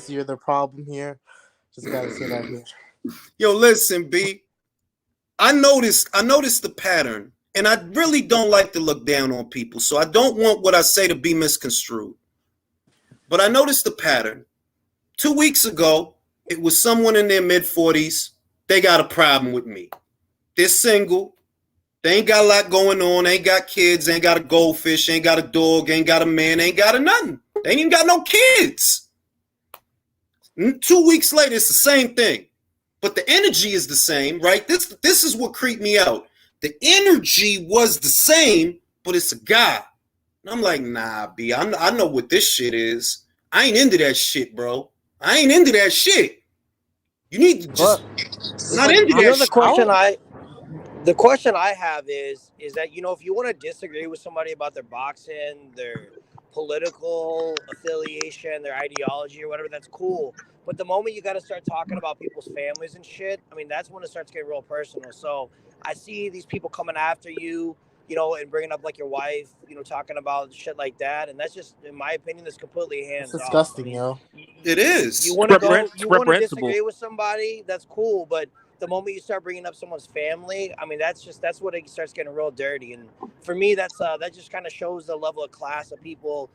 You're the problem here. Just gotta say that here. Yo, listen, B. I noticed the pattern, and I really don't like to look down on people, so I don't want what I say to be misconstrued. But I noticed the pattern. 2 weeks ago, it was someone in their mid-40s. They got a problem with me. They're single. They ain't got a lot going on. Ain't got kids. Ain't got a goldfish. Ain't got a dog. Ain't got a man. Ain't got a nothing. They ain't even got no kids. 2 weeks later, it's the same thing. But the energy is the same, right? This is what creeped me out. The energy was the same, but it's a guy. And I'm like, nah, B, I know what this shit is. I ain't into that shit, bro. I ain't into that shit. You need to just not into that shit. The question I have is that, if you want to disagree with somebody about their boxing, their political affiliation, their ideology or whatever, that's cool. But the moment you got to start talking about people's families and shit, I mean, that's when it starts getting real personal. So I see these people coming after you, and bringing up like your wife, talking about shit like that. And that's just, in my opinion, that's completely hands off. It's disgusting, yo. It is. You want to disagree with somebody, that's cool. But the moment you start bringing up someone's family, I mean, that's what it starts getting real dirty. And for me, that just kind of shows the level of class of people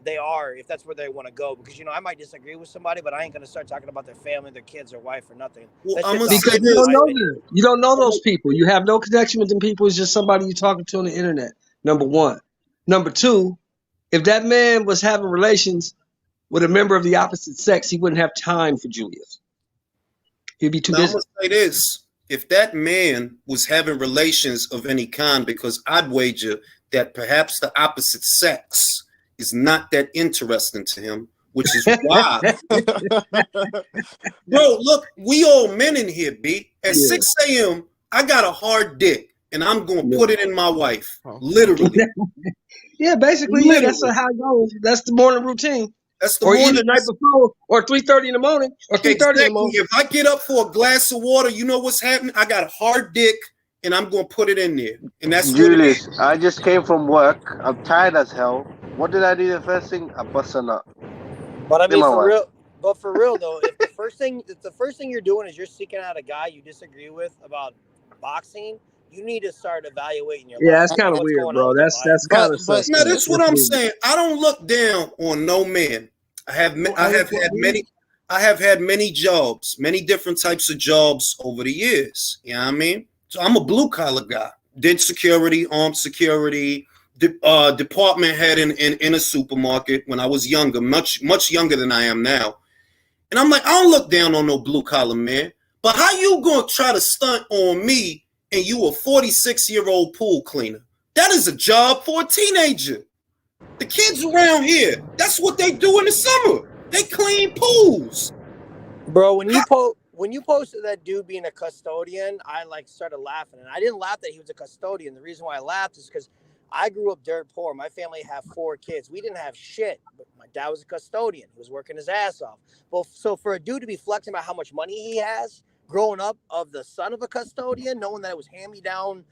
they are, if that's where they want to go. Because, I might disagree with somebody, but I ain't going to start talking about their family, their kids, their wife, or nothing. Well, because you don't know them. You don't know those people. You have no connection with them people. It's just somebody you're talking to on the internet, number one. Number two, if that man was having relations with a member of the opposite sex, he wouldn't have time for Julius. He'd be too busy. I'm going to say this. If that man was having relations of any kind, because I'd wager that perhaps the opposite sex is not that interesting to him, which is why. Bro, look, we all men in here, B. At 6 a.m., I got a hard dick, and I'm going to put it in my wife. Literally. Yeah, basically, literally. That's how it goes. That's the morning routine. That's the morning. Either the night before, or 3:30 in the morning, or 3:30 in the morning. If I get up for a glass of water, you know what's happening? I got a hard dick, and I'm going to put it in there. And that's Julius, what it is. I just came from work. I'm tired as hell. What did I do the first thing? I bust a nut. But I mean, for real though, if the first thing you're doing is you're seeking out a guy you disagree with about boxing, you need to start evaluating your life. Yeah, that's kind of weird, bro. That's kind of. No, that's what I'm saying. I don't look down on no man. I have had many jobs, many different types of jobs over the years. You know what I mean? So I'm a blue collar guy. Did security, armed security, department head in a supermarket when I was younger, much younger than I am now. And I'm like, I don't look down on no blue collar man. But how you gonna try to stunt on me and you a 46-year-old pool cleaner? That is a job for a teenager. The kids around here, that's what they do in the summer. They clean pools. Bro, when you posted that dude being a custodian, I started laughing. And I didn't laugh that he was a custodian. The reason why I laughed is because I grew up dirt poor. My family had 4 kids. We didn't have shit, but my dad was a custodian. He was working his ass off. Well, so for a dude to be flexing about how much money he has, growing up of the son of a custodian, knowing that it was hand-me-down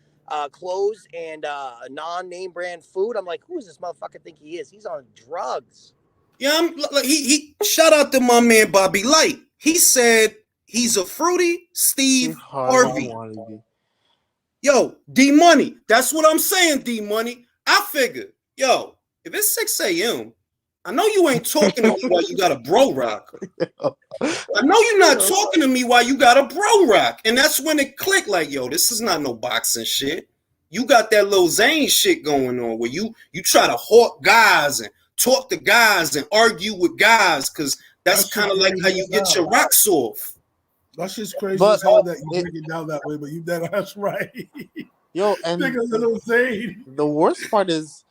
clothes and non-name brand food, I'm like, who does this motherfucker think he is? He's on drugs. Yeah, he shout out to my man Bobby Light. He said he's a fruity Steve Harvey. Yo, D Money. That's what I'm saying, D Money. I figured, yo, if it's 6 a.m., I know you ain't talking to me while you got a bro rock. I know you're not talking to me while you got a bro rock. And that's when it clicked like, yo, this is not no boxing shit. You got that little Zane shit going on where you try to hawk guys and talk to guys and argue with guys because that's kind of like how you get your rocks off. That's just crazy as hell that you break it down that way, but that's right. Yo, and the worst part is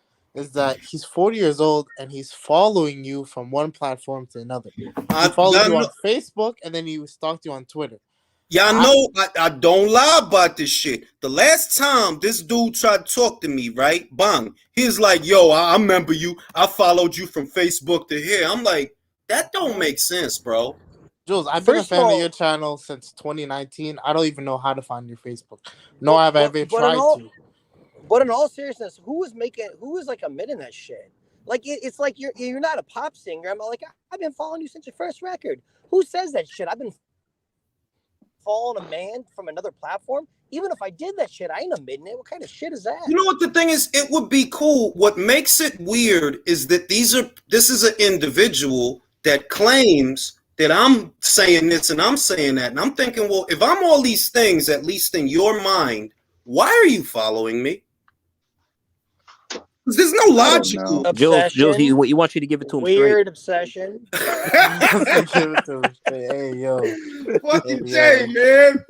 that he's 40 years old and he's following you from one platform to another. He followed you on Facebook and then he stalked you on Twitter. Y'all know I don't lie about this shit. The last time this dude tried to talk to me, right? Bang. He's like, yo, I remember you. I followed you from Facebook to here. I'm like, that don't make sense, bro. Jules, I've been a fan of your channel since 2019. I don't even know how to find your Facebook. Nor have I ever tried to. But in all seriousness, who is admitting that shit? Like it's like you're not a pop singer. I'm like, I've been following you since your first record. Who says that shit? I've been following a man from another platform. Even if I did that shit, I ain't admitting it. What kind of shit is that? You know what the thing is? It would be cool. What makes it weird is that this is an individual that claims that I'm saying this and I'm saying that. And I'm thinking, well, if I'm all these things, at least in your mind, why are you following me? There's no logical obsession. Jules, he wants you to give it to him weird obsession. Hey, yo. Fucking Jay, man.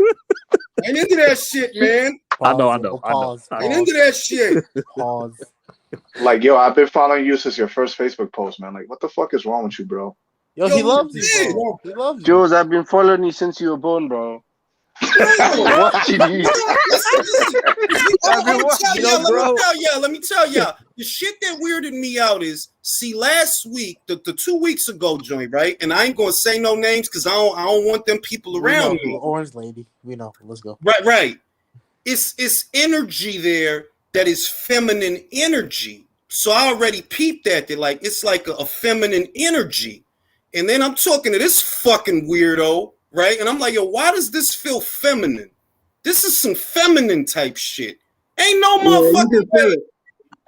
I ain't into that shit, man. Pause. I ain't into that shit. Pause. Like, yo, I've been following you since your first Facebook post, man. Like, what the fuck is wrong with you, bro? Yo, he loves you, bro. He loves you. Jules, I've been following you since you were born, bro. Let me tell y'all. The shit that weirded me out is, see, last week, the 2 weeks ago joint, right? And I ain't gonna say no names because I don't want them people around me. Orange lady, we know. Let's go. Right. It's energy there that is feminine energy. So I already peeped that. Like it's like a feminine energy. And then I'm talking to this fucking weirdo, right? And I'm like, yo, why does this feel feminine? This is some feminine type shit. Ain't no motherfucking way.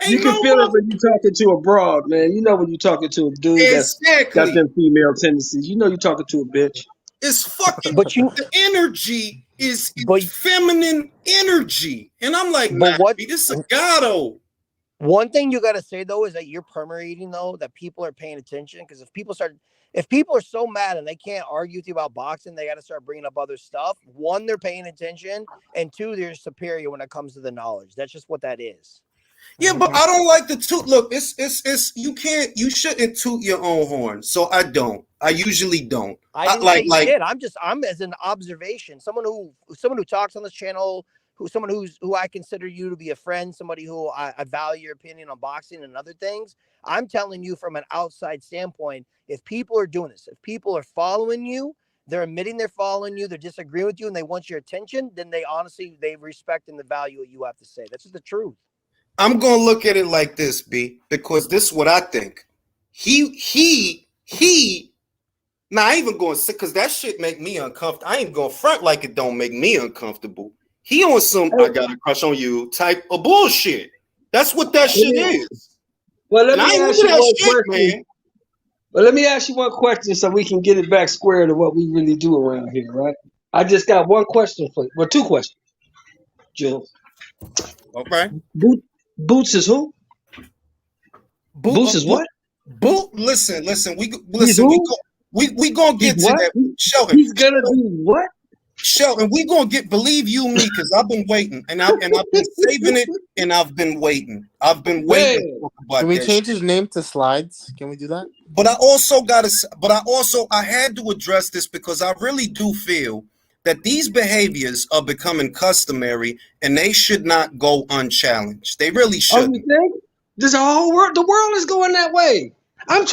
You can feel it when you're talking to a broad, man. You know when you're talking to a dude that's got them female tendencies. You know you're talking to a bitch. It's fucking, but the energy is feminine energy. And I'm like, nah, this is a ghetto. One thing you got to say, though, is that you're permeating, though, that people are paying attention. Because if people are so mad and they can't argue with you about boxing, they got to start bringing up other stuff. One, they're paying attention. And two, they're superior when it comes to the knowledge. That's just what that is. Yeah, but I don't like the toot. Look, it's you shouldn't toot your own horn. So I don't. I usually don't. I didn't say you did. I'm as an observation. Someone who talks on this channel, who I consider you to be a friend, somebody who I value your opinion on boxing and other things. I'm telling you from an outside standpoint, if people are doing this, if people are following you, they're admitting they're following you, they're disagreeing with you, and they want your attention, then they respect and the value what you have to say. That's just the truth. I'm gonna look at it like this, B, because this is what I think. He. Now I ain't even going to say because that shit make me uncomfortable. I ain't gonna front like it don't make me uncomfortable. He on some I got a crush on you type of bullshit. That's what that shit is. Well, let me ask you one question. Well, let me ask you one question so we can get it back square to what we really do around here, right? I just got one question for you. Well, two questions, Jules. Okay. Boots is who? Boots is what? Listen. We gonna get to that. Shelton. He's gonna do what? Shelton, we gonna believe you me because I've been waiting and I've been saving it and I've been waiting. Can we change his name to Slides? Can we do that? But I had to address this because I really do feel that these behaviors are becoming customary and they should not go unchallenged. They really shouldn't. You think? There's a whole world. The world is going that way. I'm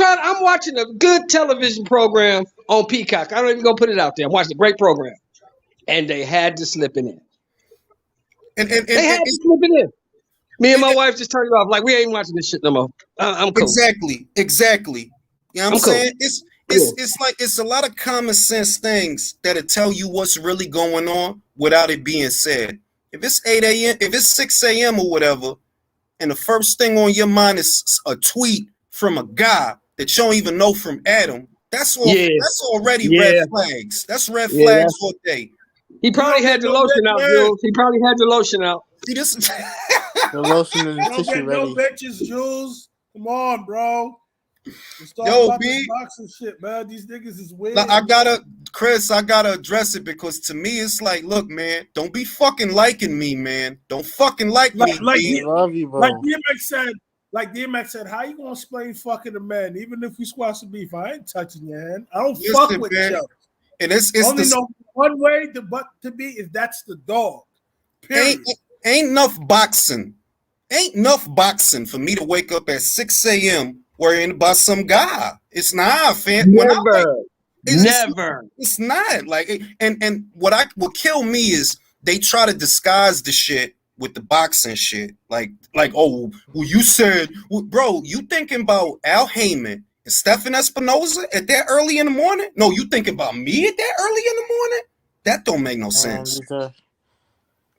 watching a good television program on Peacock. I'm not even gonna put it out there. I'm watching a great program, and they had to slip it in. They had to slip it in. Me and my wife just turned it off. Like we ain't watching this shit no more. I'm cool. Exactly. You know what I'm saying? It's like it's a lot of common sense things that'll tell you what's really going on without it being said. If it's 8 a.m., if it's 6 a.m. or whatever, and the first thing on your mind is a tweet from a guy that you don't even know from Adam, that's already red flags. That's red flags all day. He probably had the lotion out, Jules. He probably had the lotion out. See this? The lotion and the tissue ready. No bitches, Jules. Come on, bro. Yo, B, boxing shit, man. These niggas is weird. Chris, I gotta address it because to me it's like, look, man, don't be fucking liking me, man. Don't fucking like me. I love you, bro. Like DMX said, how you gonna explain fucking a man? Even if we squash the beef, I ain't touching your hand. I don't fuck with you. And it's only know one way to be is that's the dog. Period. Ain't enough boxing. Ain't enough boxing for me to wake up at 6 a.m. worrying about some guy. It's not, fam. Never. It's not like, and what kill me is they try to disguise the shit with the boxing shit. Like, oh, well, you said, well, bro, you thinking about Al Heyman and Stephen Espinoza at that early in the morning? No, you thinking about me at that early in the morning? That don't make no sense.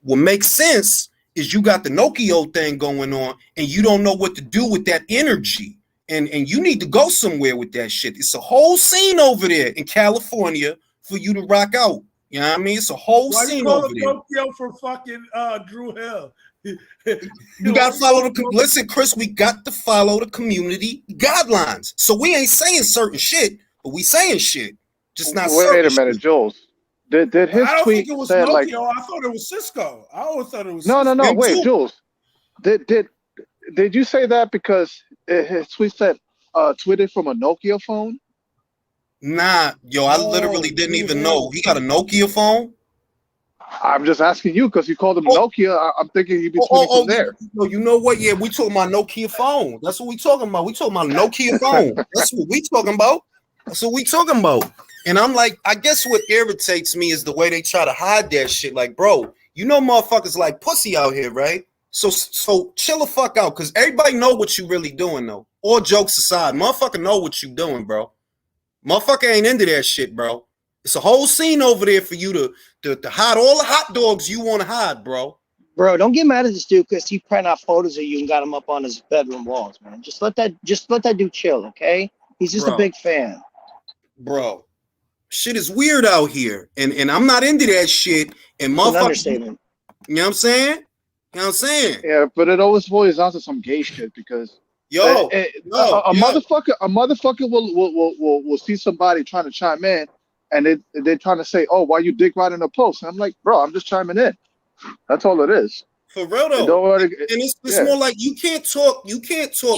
What makes sense is you got the Nokia thing going on and you don't know what to do with that energy. And you need to go somewhere with that shit. It's a whole scene over there in California for you to rock out. You know what I mean? It's a whole scene over there. Nokia for fucking Drew Hill. You gotta follow listen, Chris, we got to follow the community guidelines. So we ain't saying certain shit, but we saying shit. Just not Wait a minute, Jules. Did his I don't tweet think it was say Nokia. like I thought it was Cisco. I always thought it was No, Cisco. no, wait, Jules. Did you say that because his tweet said tweeted from a Nokia phone? Nah, yo, I literally didn't even know. He got a Nokia phone? I'm just asking you because you called him Nokia. I'm thinking he'd be tweeting from there. You know what? Yeah, we talking about Nokia phone. That's what we talking about. We talking about Nokia phone. That's what we talking about. That's what we talking about. And I'm like, I guess what irritates me is the way they try to hide that shit. Like, bro, you know motherfuckers like pussy out here, right? So chill the fuck out, because everybody know what you really doing, though. All jokes aside, motherfucker know what you doing, bro. Motherfucker ain't into that shit, bro. It's a whole scene over there for you to hide all the hot dogs you want to hide, bro. Bro, don't get mad at this dude because he printed out photos of you and got them up on his bedroom walls, man. Just let that dude chill, okay? He's just a big fan. Bro, shit is weird out here. And I'm not into that shit. And motherfuckers, you know what I'm saying? You know what I'm saying? Yeah, but it always boils down to some gay shit because a motherfucker will see somebody trying to chime in and they're trying to say, oh, why you dick riding a post? And I'm like, bro, I'm just chiming in. That's all it is. For real though. And it's more like you can't talk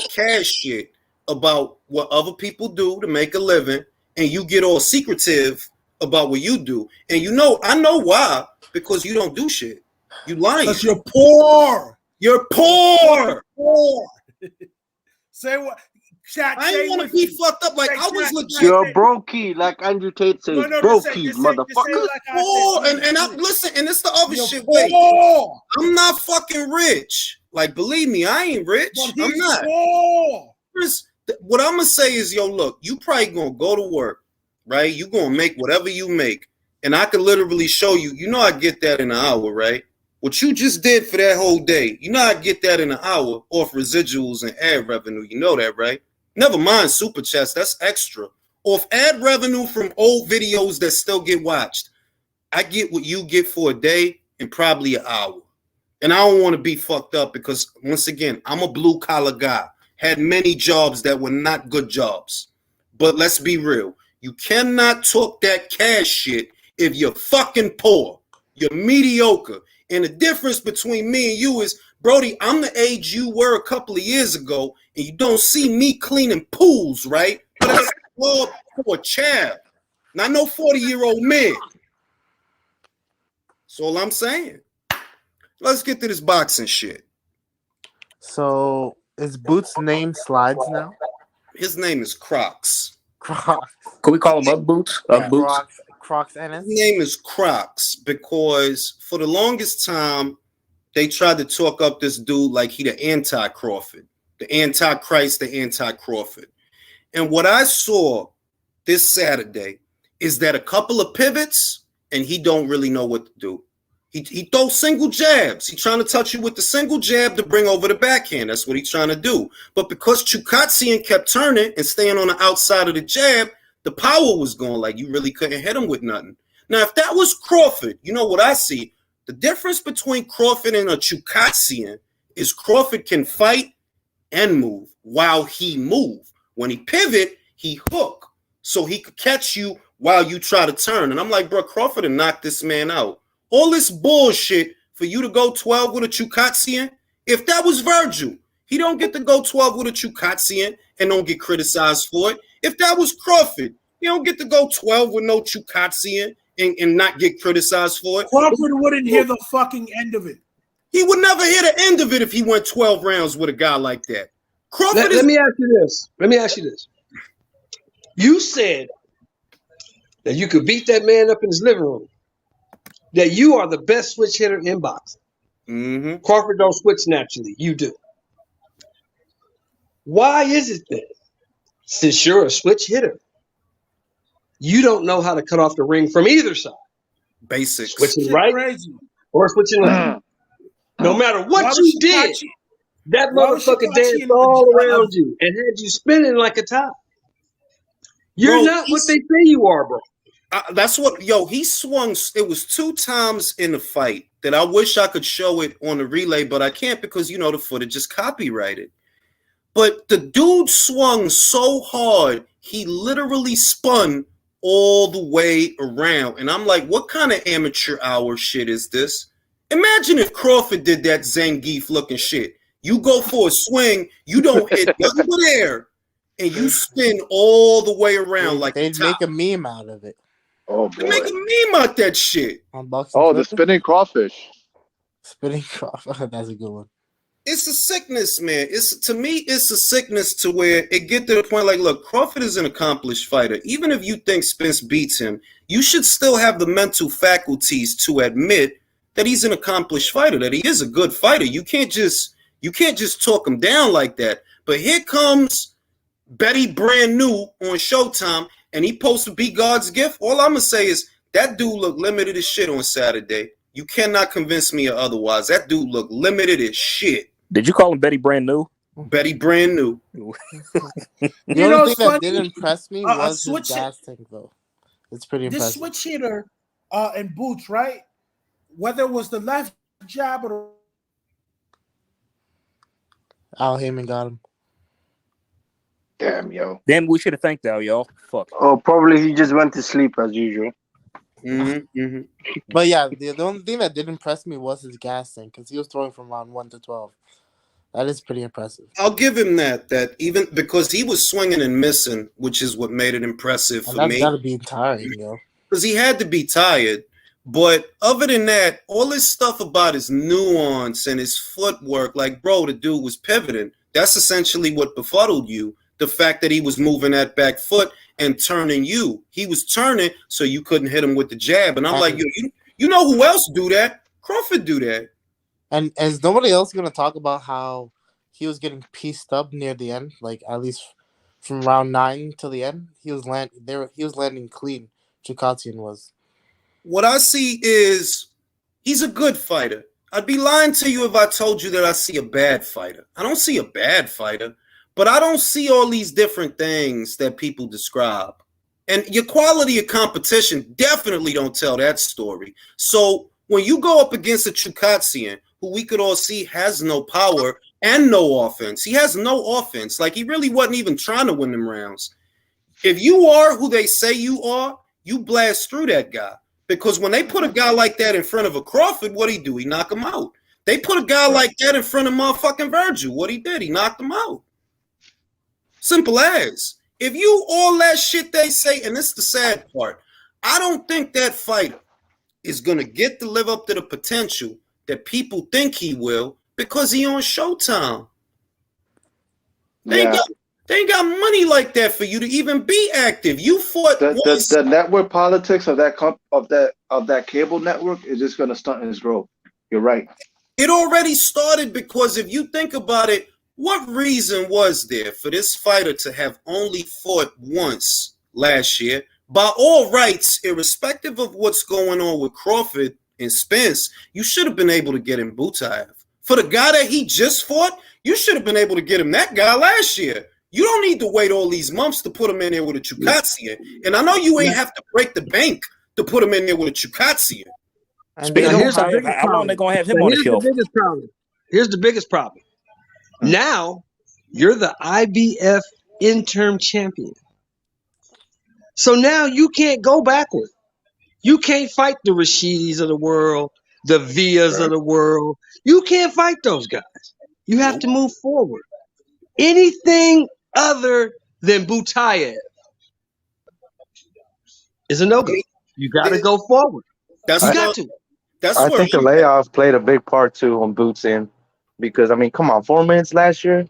cash shit about what other people do to make a living, and you get all secretive about what you do. And I know why, because you don't do shit. You lying. Because you're poor. You're poor. Say what? Chat, I didn't want to be fucked up. Like, I was legit. You're brokey, like Andrew Tate says. Brokey, motherfuckers. And I listen, and it's the other shit. Wait, I'm not fucking rich. Like, believe me, I ain't rich. I'm not. What I'm gonna say is, yo, look, you probably gonna go to work, right? You gonna make whatever you make, and I could literally show you. You know, I get that in an hour, right? What you just did for that whole day, you know, I get that in an hour off residuals and ad revenue. You know that, right? Never mind super chats, that's extra. Off ad revenue from old videos that still get watched. I get what you get for a day and probably an hour. And I don't want to be fucked up because, once again, I'm a blue collar guy. Had many jobs that were not good jobs. But let's be real. You cannot talk that cash shit if you're fucking poor. You're mediocre. And the difference between me and you is, Brody, I'm the age you were a couple of years ago, and you don't see me cleaning pools, right? But that's all for a child, not no 40-year-old man. That's all I'm saying. Let's get to this boxing shit. So, is Boots' name Slides now? His name is Crocs. Crocs. Can we call him Up Boots? Boots? Crocs and his name is Crocs because for the longest time, they tried to talk up this dude like he the anti-Crawford, the anti-Christ, the anti-Crawford. And what I saw this Saturday is that a couple of pivots, and he don't really know what to do. He throws single jabs. He's trying to touch you with the single jab to bring over the backhand. That's what he's trying to do. But because Chukatsian kept turning and staying on the outside of the jab, the power was gone. Like, you really couldn't hit him with nothing. Now, if that was Crawford, you know what I see? The difference between Crawford and a Chukatsian is Crawford can fight and move while he move. When he pivot, he hook. So he could catch you while you try to turn. And I'm like, bro, Crawford and knock this man out. All this bullshit for you to go 12 with a Chukatsian. If that was Virgil, he don't get to go 12 with a Chukatsian and don't get criticized for it. If that was Crawford, he don't get to go 12 with no Chukatsian and not get criticized for it. Crawford wouldn't hear the fucking end of it. He would never hear the end of it if he went 12 rounds with a guy like that. Crawford Let me ask you this. You said that you could beat that man up in his living room. That you are the best switch hitter in boxing. Mm-hmm. Crawford don't switch naturally. You do. Why is it then? Since you're a switch hitter, you don't know how to cut off the ring from either side. Basics. Switching right crazy. or switching left. No matter what you did, that motherfucker danced all around you and had you spinning like a top. You're not what they say you are, bro. That's what, he swung. It was 2 times in the fight that I wish I could show it on the relay, but I can't because, the footage is copyrighted. But the dude swung so hard, he literally spun all the way around. And I'm like, what kind of amateur hour shit is this? Imagine if Crawford did that Zangief looking shit. You go for a swing, you don't hit nothing but air, and you spin all the way around like they'd make a meme out of it. Oh boy, they make a meme out that shit. The spinning crawfish. Spinning crawfish. That's a good one. It's a sickness, man. To me, it's a sickness to where it get to the point like, look, Crawford is an accomplished fighter. Even if you think Spence beats him, you should still have the mental faculties to admit that he's an accomplished fighter, that he is a good fighter. You can't just talk him down like that. But here comes Betty brand new on Showtime, and he posted Be God's Gift. All I'm gonna say is that dude looked limited as shit on Saturday. You cannot convince me of otherwise. That dude looked limited as shit. Did you call him Betty brand new? Betty brand new. The only thing that did impress me was his gas tank, though. It's pretty impressive. This switch hitter in boots, right? Whether it was the left jab or Al Heyman got him. Damn, yo. Damn, we should have thanked Al, y'all. Fuck. Oh, probably he just went to sleep as usual. But yeah, the only thing that did impress me was his gas tank because he was throwing from round 1 to 12. That is pretty impressive. I'll give him that even because he was swinging and missing, which is what made it impressive for me. That's gotta be tiring, because he had to be tired. But other than that, all this stuff about his nuance and his footwork, like, bro, the dude was pivoting. That's essentially what befuddled you. The fact that he was moving that back foot and turning you. He was turning so you couldn't hit him with the jab. And I'm like, you know who else do that? Crawford do that. And is nobody else going to talk about how he was getting pieced up near the end? Like, at least from round 9 to the end, he was landing clean. Chukatsian was. What I see is he's a good fighter. I'd be lying to you if I told you that I see a bad fighter. I don't see a bad fighter, but I don't see all these different things that people describe. And your quality of competition definitely don't tell that story. So when you go up against a Chukatsian, who we could all see has no power and no offense, he has no offense. Like, he really wasn't even trying to win them rounds. If you are who they say you are, you blast through that guy. Because when they put a guy like that in front of a Crawford, what'd he do? He knocked him out. They put a guy like that in front of motherfucking Virgil. What he did? He knocked him out. Simple as. If you all that shit they say, and this is the sad part, I don't think that fighter is going to get to live up to the potential that people think he will because he on Showtime. They ain't got money like that for you to even be active. You fought the network politics of that cable network is just going to stunt his growth. You're right. It already started because if you think about it, what reason was there for this fighter to have only fought once last year? By all rights, irrespective of what's going on with Crawford and Spence, you should have been able to get him Butaev. For the guy that he just fought, you should have been able to get him that guy last year. You don't need to wait all these months to put him in there with a Chukatsian. And I know you ain't have to break the bank to put him in there with a Chukatsian. How long they going to have him on the shelf? Here's the biggest problem. Now, you're the IBF interim champion. So now you can't go backward. You can't fight the Rashidis of the world, the Vias of the world. You can't fight those guys. You have to move forward. Anything other than Butaev is a no-go. You got to go forward. I think the layoffs played a big part too on Boots in because, I mean, come on, 4 minutes last year.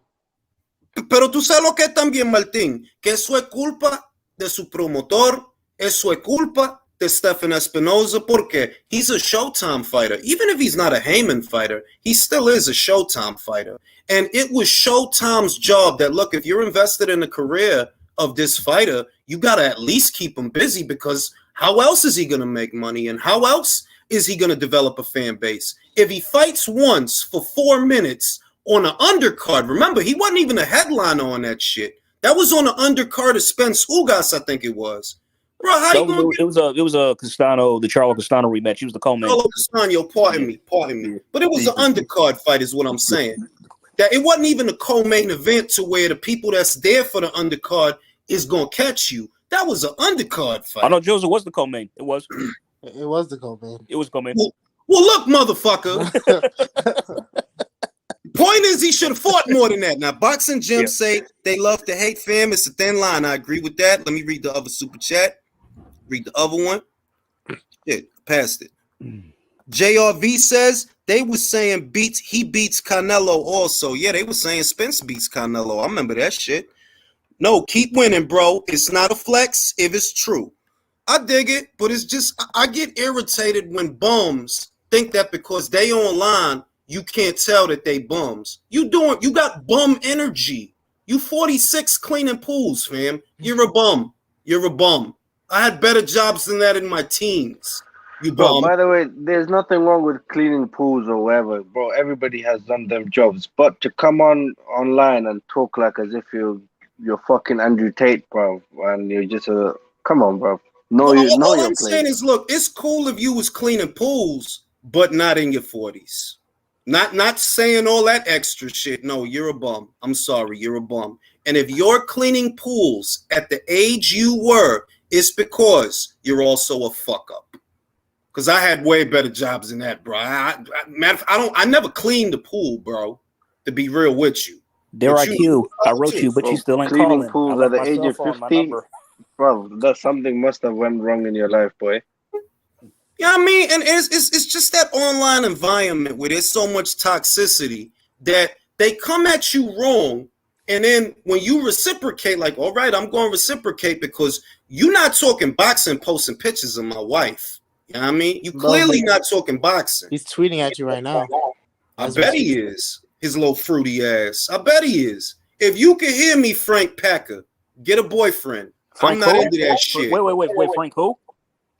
Pero tú sabes lo que es también, Martín, que eso es culpa de su promotor, eso es culpa de Stefan Espinoza porque he's a Showtime fighter. Even if he's not a Heyman fighter, he still is a Showtime fighter. And it was Showtime's job that, look, if you're invested in the career of this fighter, you got to at least keep him busy, because how else is he going to make money? And how else is he going to develop a fan base? If he fights once for 4 minutes on an undercard, remember, he wasn't even a headliner on that shit. That was on the undercard of Spence Ugas, I think it was. Bro, how you gonna it was a Castano, the Charlo Castano rematch. He was the co-main. Charlo Castano, pardon me. But it was an undercard fight, is what I'm saying. That it wasn't even a co-main event to where the people that's there for the undercard is gonna catch you. That was an undercard fight. I know Joseph was the co-main. It was. It was the co-main. It was co-main. Well, look, motherfucker. Point is, he should have fought more than that. Now, Boxing Gyms say they love to hate, fam. It's a thin line. I agree with that. Let me read the other super chat. Read the other one. Yeah, passed it. JRV says they were saying he beats Canelo also. Yeah, they were saying Spence beats Canelo. I remember that shit. No, keep winning, bro. It's not a flex if it's true. I dig it, but it's just I get irritated when bums think that because they online, you can't tell that they bums. You got bum energy. You 46 cleaning pools, fam. You're a bum. You're a bum. I had better jobs than that in my teens. You bum. Bro, by the way, there's nothing wrong with cleaning pools or whatever, bro. Everybody has done them jobs. But to come online and talk like as if you're fucking Andrew Tate, bro, and you're just come on, bro. All I'm saying is, look, it's cool if you was cleaning pools, but not in your 40s. Not saying all that extra shit. No, you're a bum. I'm sorry, you're a bum. And if you're cleaning pools at the age you were, it's because you're also a fuck up. Because I had way better jobs than that, bro. I never cleaned the pool, bro. To be real with you. There IQ. I wrote you, but you still ain't calling. Pools at the age of 15, bro. That something must have went wrong in your life, boy. Yeah, I mean, and it's just that online environment where there's so much toxicity that they come at you wrong. And then when you reciprocate, like, all right, I'm going to reciprocate because you're not talking boxing, posting pictures of my wife. You know what I mean? You clearly not talking boxing. He's tweeting at you right now. I bet he is. His little fruity ass. I bet he is. If you can hear me, Frank Packer, get a boyfriend. I'm not into that shit. Wait, Frank who?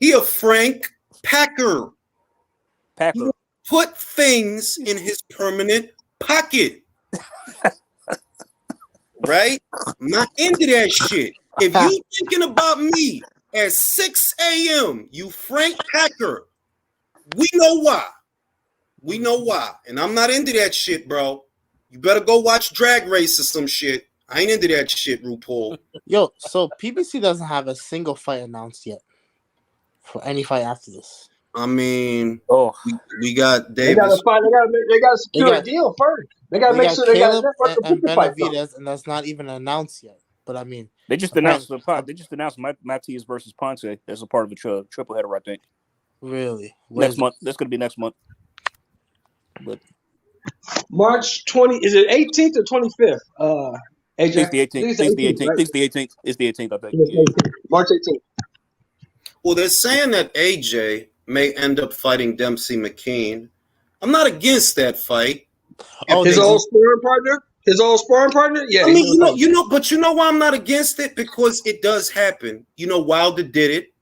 He a Frank Packer. Packer. Put things in his permanent pocket. Right? I'm not into that shit. If you thinking about me at 6 a.m., you Frank Packer, we know why. We know why. And I'm not into that shit, bro. You better go watch Drag Race or some shit. I ain't into that shit, RuPaul. Yo, so PBC doesn't have a single fight announced yet for any fight after this. I mean, we got Davis. They got to secure a deal first. They got to make sure they got and Benavidez, and that's not even announced yet. But I mean, they just announced Matias versus Ponce as a part of a triple header, I think. Really? Next month. That's going to be next month. But March 20 is it 18th or 25th? AJ? It's the 18th. It's the 18th. It's the 18th, I think. Yeah. March 18th. Well, they're saying that AJ may end up fighting Dempsey McKean. I'm not against that fight. His old sparring partner? Yeah. I mean, but you know why I'm not against it? Because it does happen. You know, Wilder did it,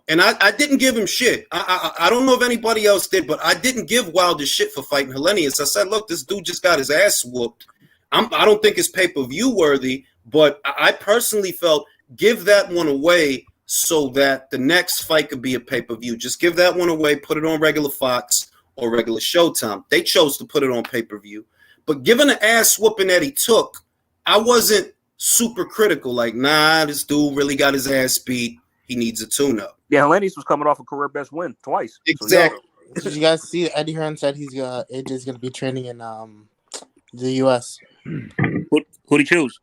and I didn't give him shit. I don't know if anybody else did, but I didn't give Wilder shit for fighting Helenius. I said, look, this dude just got his ass whooped. I don't think it's pay-per-view worthy, but I personally felt give that one away so that the next fight could be a pay-per-view. Just give that one away, put it on regular Fox or regular Showtime. They chose to put it on pay-per-view. But given the ass whooping that he took, I wasn't super critical. Like, nah, this dude really got his ass beat. He needs a tune-up. Yeah, Helenius was coming off a career best win twice. Exactly. So, did you guys see Eddie Hearn said AJ's going to be training in the U.S.? Who'd he choose?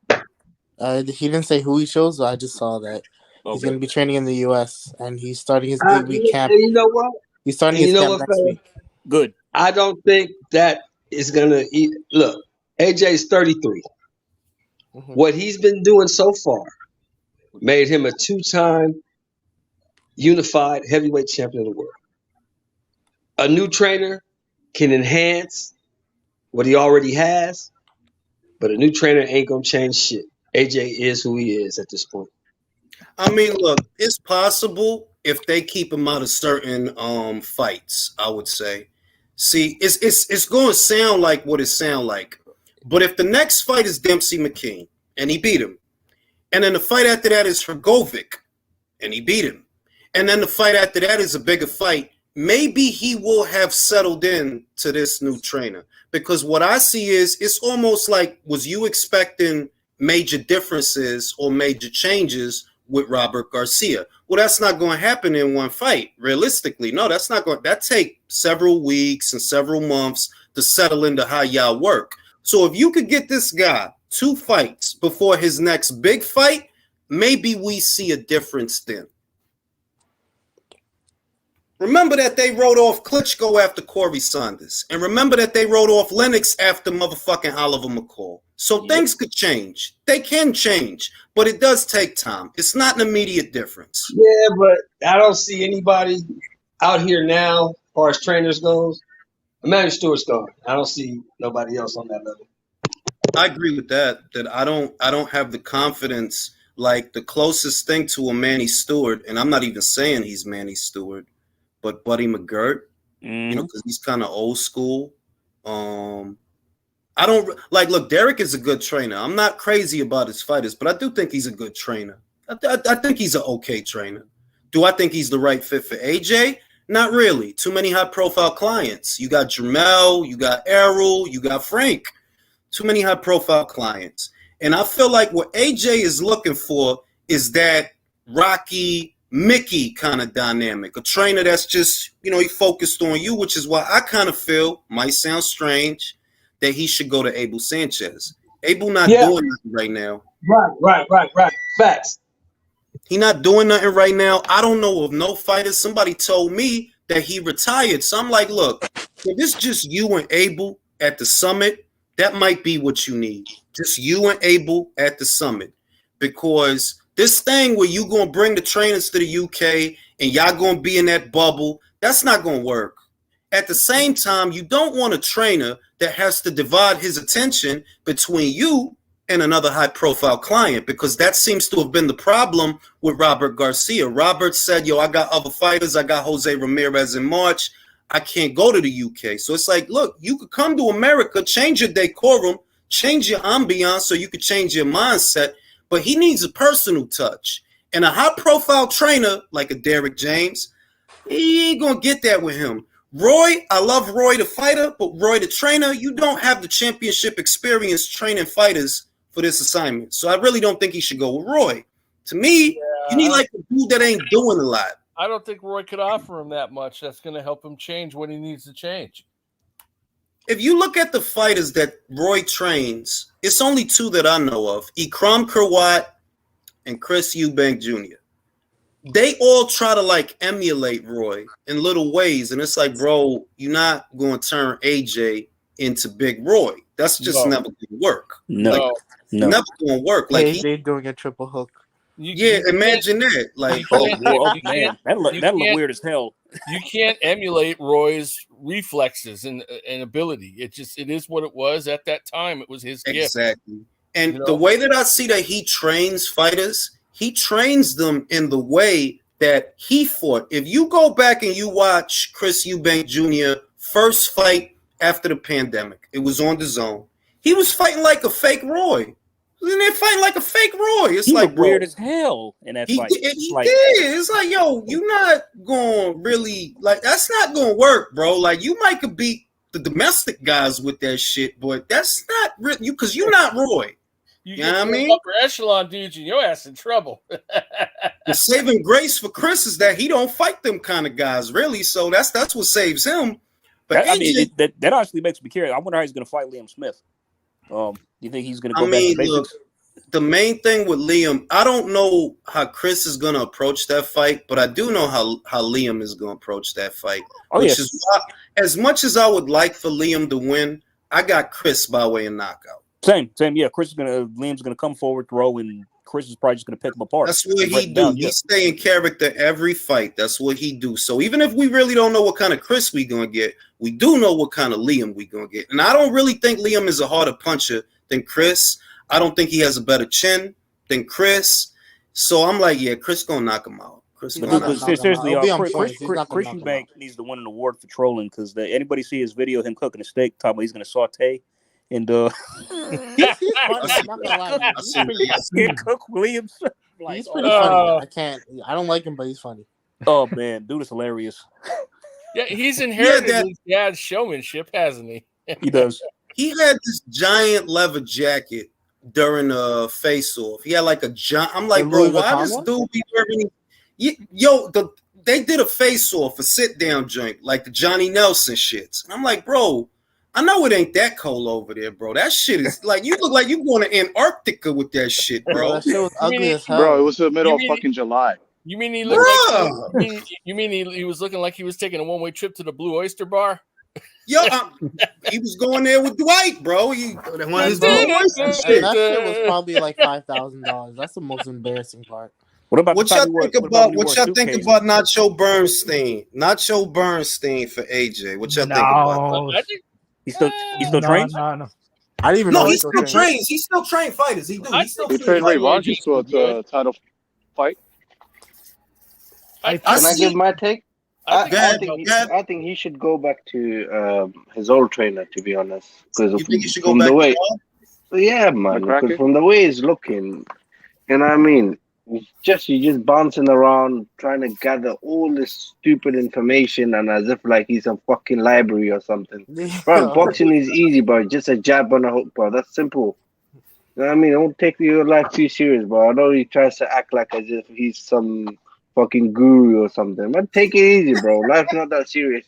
He didn't say who he chose, so I just saw that. He's going to be training in the U.S. and he's starting his 8-week camp. And you know what? He's starting his camp next week. Good. I don't think that is going to eat. Look, AJ's 33. Mm-hmm. What he's been doing so far made him a 2-time unified heavyweight champion of the world. A new trainer can enhance what he already has, but a new trainer ain't gonna change shit. AJ is who he is at this point. I mean, look, it's possible if they keep him out of certain fights, I would say. See, it's going to sound like what it sound like. But if the next fight is Dempsey McKean and he beat him, and then the fight after that is Hrgovic and he beat him, and then the fight after that is a bigger fight, maybe he will have settled in to this new trainer. Because what I see is it's almost like, was you expecting major differences or major changes with Robert Garcia? Well, that's not going to happen in one fight, realistically. No, that's not going. That take several weeks and several months to settle into how y'all work. So if you could get this guy 2 fights before his next big fight, maybe we see a difference then. Remember that they wrote off Klitschko after Corey Saunders. And remember that they wrote off Lennox after motherfucking Oliver McCall. So things could change. They can change. But it does take time. It's not an immediate difference. Yeah, but I don't see anybody out here now, as far as trainers goes. Emmanuel Stewart's gone. I don't see nobody else on that level. I agree with that. That I don't have the confidence. Like the closest thing to a Manny Stewart, and I'm not even saying he's Manny Stewart, but Buddy McGirt, you know, because he's kind of old school. I don't like. Look, Derek is a good trainer. I'm not crazy about his fighters, but I do think he's a good trainer. I think he's an okay trainer. Do I think he's the right fit for AJ? Not really. Too many high-profile clients. You got Jermell, you got Errol, you got Frank. Too many high-profile clients. And I feel like what AJ is looking for is that Rocky, Mickey kind of dynamic. A trainer that's just, you know, he focused on you, which is why I kind of feel, might sound strange, that he should go to Abel Sanchez. Abel not doing nothing right now. Right. Facts. He not doing nothing right now. I don't know of no fighters. Somebody told me that he retired. So I'm like, look, if it's just you and Abel at the summit, that might be what you need. Just you and Abel at the summit. Because this thing where you going to bring the trainers to the UK and y'all going to be in that bubble, that's not going to work. At the same time, you don't want a trainer that has to divide his attention between you and another high-profile client, because that seems to have been the problem with Robert Garcia. Robert said, yo, I got other fighters. I got Jose Ramirez in March. I can't go to the UK. So it's like, look, you could come to America, change your decorum, change your ambiance so you could change your mindset, but he needs a personal touch. And a high-profile trainer like a Derek James, he ain't going to get that with him. Roy, I love Roy the fighter, but Roy the trainer, you don't have the championship experience training fighters for this assignment. So I really don't think he should go with Roy. To me, you need like a dude that ain't doing a lot. I don't think Roy could offer him that much. That's going to help him change what he needs to change. If you look at the fighters that Roy trains, it's only 2 that I know of. Ikram Kerwat and Chris Eubank Jr. They all try to like emulate Roy in little ways. And it's like, bro, you're not going to turn AJ into Big Roy. That's just never going to work. No. Never going to work. Like AJ doing a triple hook. Imagine that. Like, man, that look weird as hell. You can't emulate Roy's reflexes and ability. It is what it was at that time. It was his gift. Exactly. And the way that I see that he trains fighters, he trains them in the way that he fought. If you go back and you watch Chris Eubank Jr. first fight after the pandemic, it was on DAZN. He was fighting like a fake Roy. And they're fighting like a fake Roy. It's he like weird as hell in that fight. It's like, yo, you not going really like that's not going to work, bro. Like you might could beat the domestic guys with that shit, but that's not really you because you're not Roy. You know what I mean? Upper echelon dudes, and your ass in trouble. The saving grace for Chris is that he don't fight them kind of guys, really. So that's what saves him. But that honestly makes me curious. I wonder how he's going to fight Liam Smith. You think he's going to go back to basics? Look, the main thing with Liam, I don't know how Chris is going to approach that fight, but I do know how Liam is going to approach that fight. Is why, as much as I would like for Liam to win, I got Chris by way of knockout. Same. Yeah, Liam's gonna come forward, throw, and Chris is probably just going to pick him apart. That's what he do. He stay in character every fight. That's what he do. So even if we really don't know what kind of Chris we gonna get, we do know what kind of Liam we gonna get. And I don't really think Liam is a harder puncher than Chris. I don't think he has a better chin than Chris. So I'm like, yeah, Chris gonna knock him out. Chris seriously, Chris Eubank needs to win an award for trolling because anybody see his video of him cooking a steak, talking about he's gonna saute and he's funny. I'm not gonna lie. He cook Williams. He's pretty funny. I don't like him, but he's funny. Oh man, dude is hilarious. Yeah, he's inherited his dad's showmanship, hasn't he? He does. He had this giant leather jacket during a face-off. He had like a giant. I'm like, bro, why does dude be wearing? They did a face-off, a sit-down joint, like the Johnny Nelson shits. And I'm like, bro, I know it ain't that cold over there, bro. That shit is like, you look like you going to Antarctica with that shit, bro. That shit was ugly as hell. Bro, it was the middle of fucking July. You mean he looked like? You mean he was looking like he was taking a one-way trip to the Blue Oyster Bar? Yo, he was going there with Dwight, bro. That shit was probably like $5,000. That's the most embarrassing part. What y'all think about Nacho Bernstein? Nacho Bernstein for AJ. What y'all think about that? He's still trained? No. I didn't even know he still trains. He still trained fighters. He trained Ray Rogers to a title fight. Can I give my take? I think he should go back to his old trainer, to be honest. You think he should go back to Rob? Yeah, man. Because from the way he's looking, you know what I mean? You're just bouncing around trying to gather all this stupid information and as if like he's a fucking library or something. Bro, boxing is easy, bro. Just a jab on a hook, bro. That's simple. You know what I mean? Don't take your life too serious, bro. I know he tries to act like as if he's some fucking guru or something, but take it easy, bro. Life's not that serious.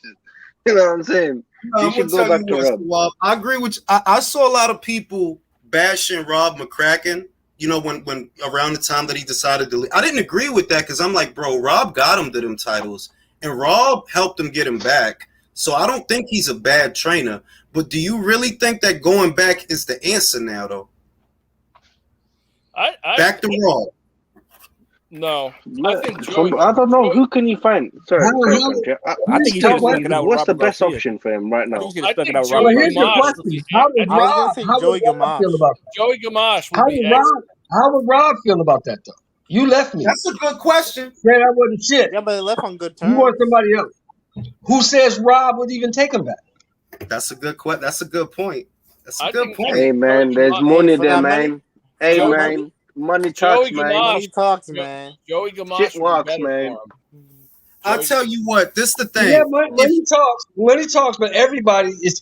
You know what I'm saying? You should go back to Rob. I agree with you. I saw a lot of people bashing Rob McCracken. You know, when around the time that he decided to leave. I didn't agree with that because I'm like, bro, Rob got him to them titles and Rob helped him get him back. So I don't think he's a bad trainer. But do you really think that going back is the answer now, though? Back to Rob. No. I don't know. Who can you find? Sorry. I think what's the best option for him right now? Here's the question. How would Rob feel about that? Joey Gamache. How would Rob feel about that, though? You left me. That's a good question. Said I wasn't shit. Yeah, but they left on good terms. You want somebody else. Who says Rob would even take him back? That's a good question. That's a good point. That's a good point. Hey, man, there's money there, man. Hey, man. Money talks, man. Money talks, man. Joey Gamache shit walks, man. I'll tell you what, this the thing. Yeah, money talks, but everybody is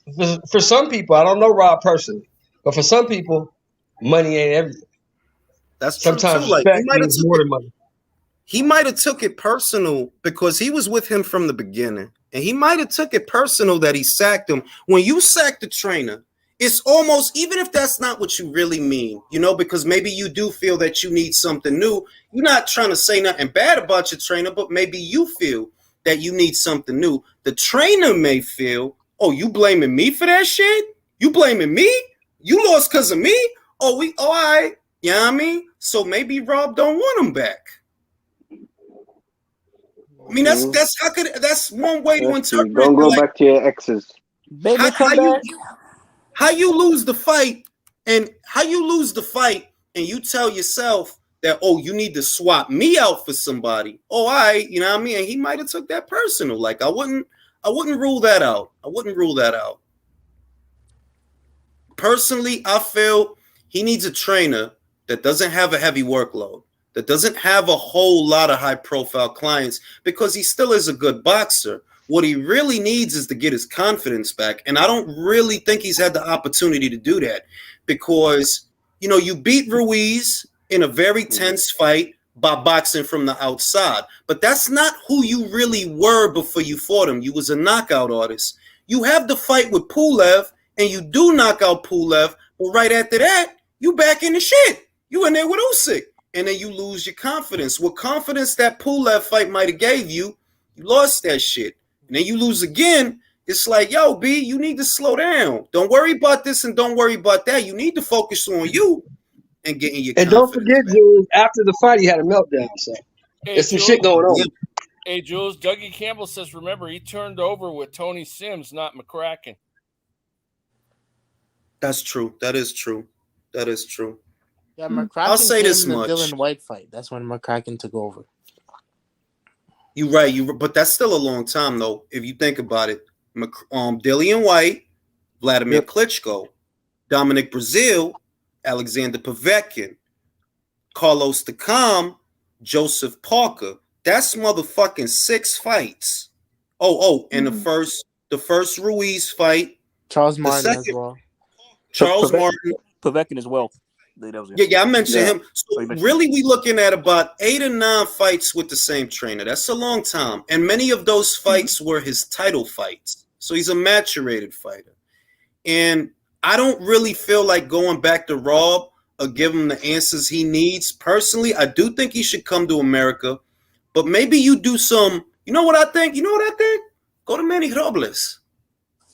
for some people. I don't know Rob personally, but for some people, money ain't everything. That's true. Sometimes like, more than money. He might have took it personal because he was with him from the beginning, and he might have took it personal that he sacked him. When you sack the trainer, it's almost, even if that's not what you really mean, you know, because maybe you do feel that you need something new. You're not trying to say nothing bad about your trainer, but maybe you feel that you need something new. The trainer may feel, oh, you blaming me for that shit? You blaming me? You lost because of me? All right. You know what I mean? So maybe Rob don't want him back. I mean, that's one way to interpret. Don't go back to your exes. How you lose the fight and you tell yourself that, oh, you need to swap me out for somebody. Oh, all right, you know what I mean? And he might have took that personal. Like, I wouldn't rule that out. Personally, I feel he needs a trainer that doesn't have a heavy workload, that doesn't have a whole lot of high-profile clients, because he still is a good boxer. What he really needs is to get his confidence back. And I don't really think he's had the opportunity to do that because, you know, you beat Ruiz in a very tense fight by boxing from the outside. But that's not who you really were before you fought him. You was a knockout artist. You have the fight with Pulev and you do knock out Pulev. But right after that, you back in the shit. You in there with Usyk. And then you lose your confidence. What confidence that Pulev fight might have gave you, you lost that shit. And then you lose again. It's like, yo, B, you need to slow down. Don't worry about this and don't worry about that. You need to focus on you. and getting your and confidence don't forget, back. Jules, after the fight, he had a meltdown. So there's some shit going on. Hey, Jules, Dougie Campbell says, remember, he turned over with Tony Sims, not McCracken. That's true. That is true. That is true. Yeah, McCracken I'll say came this in the much. Dylan White fight. That's when McCracken took over. You're right. But that's still a long time, though, if you think about it. Dillian White, Vladimir Klitschko, Dominic Brazil, Alexander Povetkin, Carlos Takam, Joseph Parker. That's motherfucking 6 fights. And the first Ruiz fight. Charles Martin as well. Charles Martin. Povetkin as well. I mentioned him. So really, we looking at about 8 or 9 fights with the same trainer. That's a long time. And many of those fights were his title fights. So he's a maturated fighter. And I don't really feel like going back to Rob or give him the answers he needs. Personally, I do think he should come to America. But maybe you do some, you know what I think? Go to Manny Robles.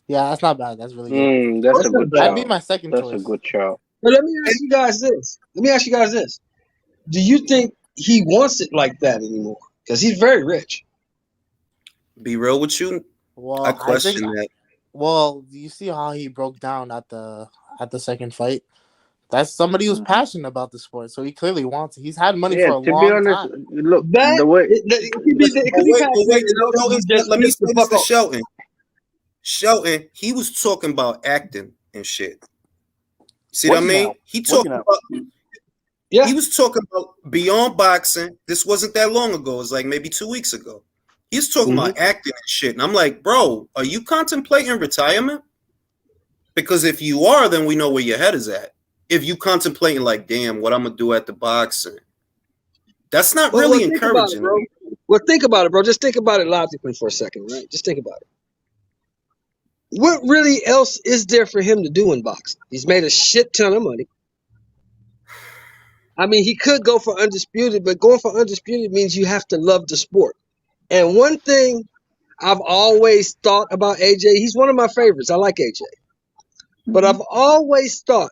Yeah, that's not bad. That's really good. That's a good That'd be my second choice. That's a good shout. But let me ask you guys this. Do you think he wants it like that anymore? Because he's very rich. Be real with you. Well, I question that. Well, you see how he broke down at the second fight? That's somebody who's passionate about the sport, so he clearly wants it. He's had money for a long time. Look, the way let me say this to Shelton. Shelton, he was talking about acting and shit. See what I mean? He talking about. Yeah, he was talking about beyond boxing. This wasn't that long ago. It was like maybe 2 weeks ago. He's talking about acting and shit. And I'm like, bro, are you contemplating retirement? Because if you are, then we know where your head is at. If you contemplating like, damn, what I'm going to do at the boxing. That's not really encouraging. Think about it, bro. Just think about it logically for a second, right? Just think about it. What really else is there for him to do in boxing? He's made a shit ton of money. I mean, he could go for undisputed, but going for undisputed means you have to love the sport. And one thing I've always thought about AJ, he's one of my favorites. I like AJ. But I've always thought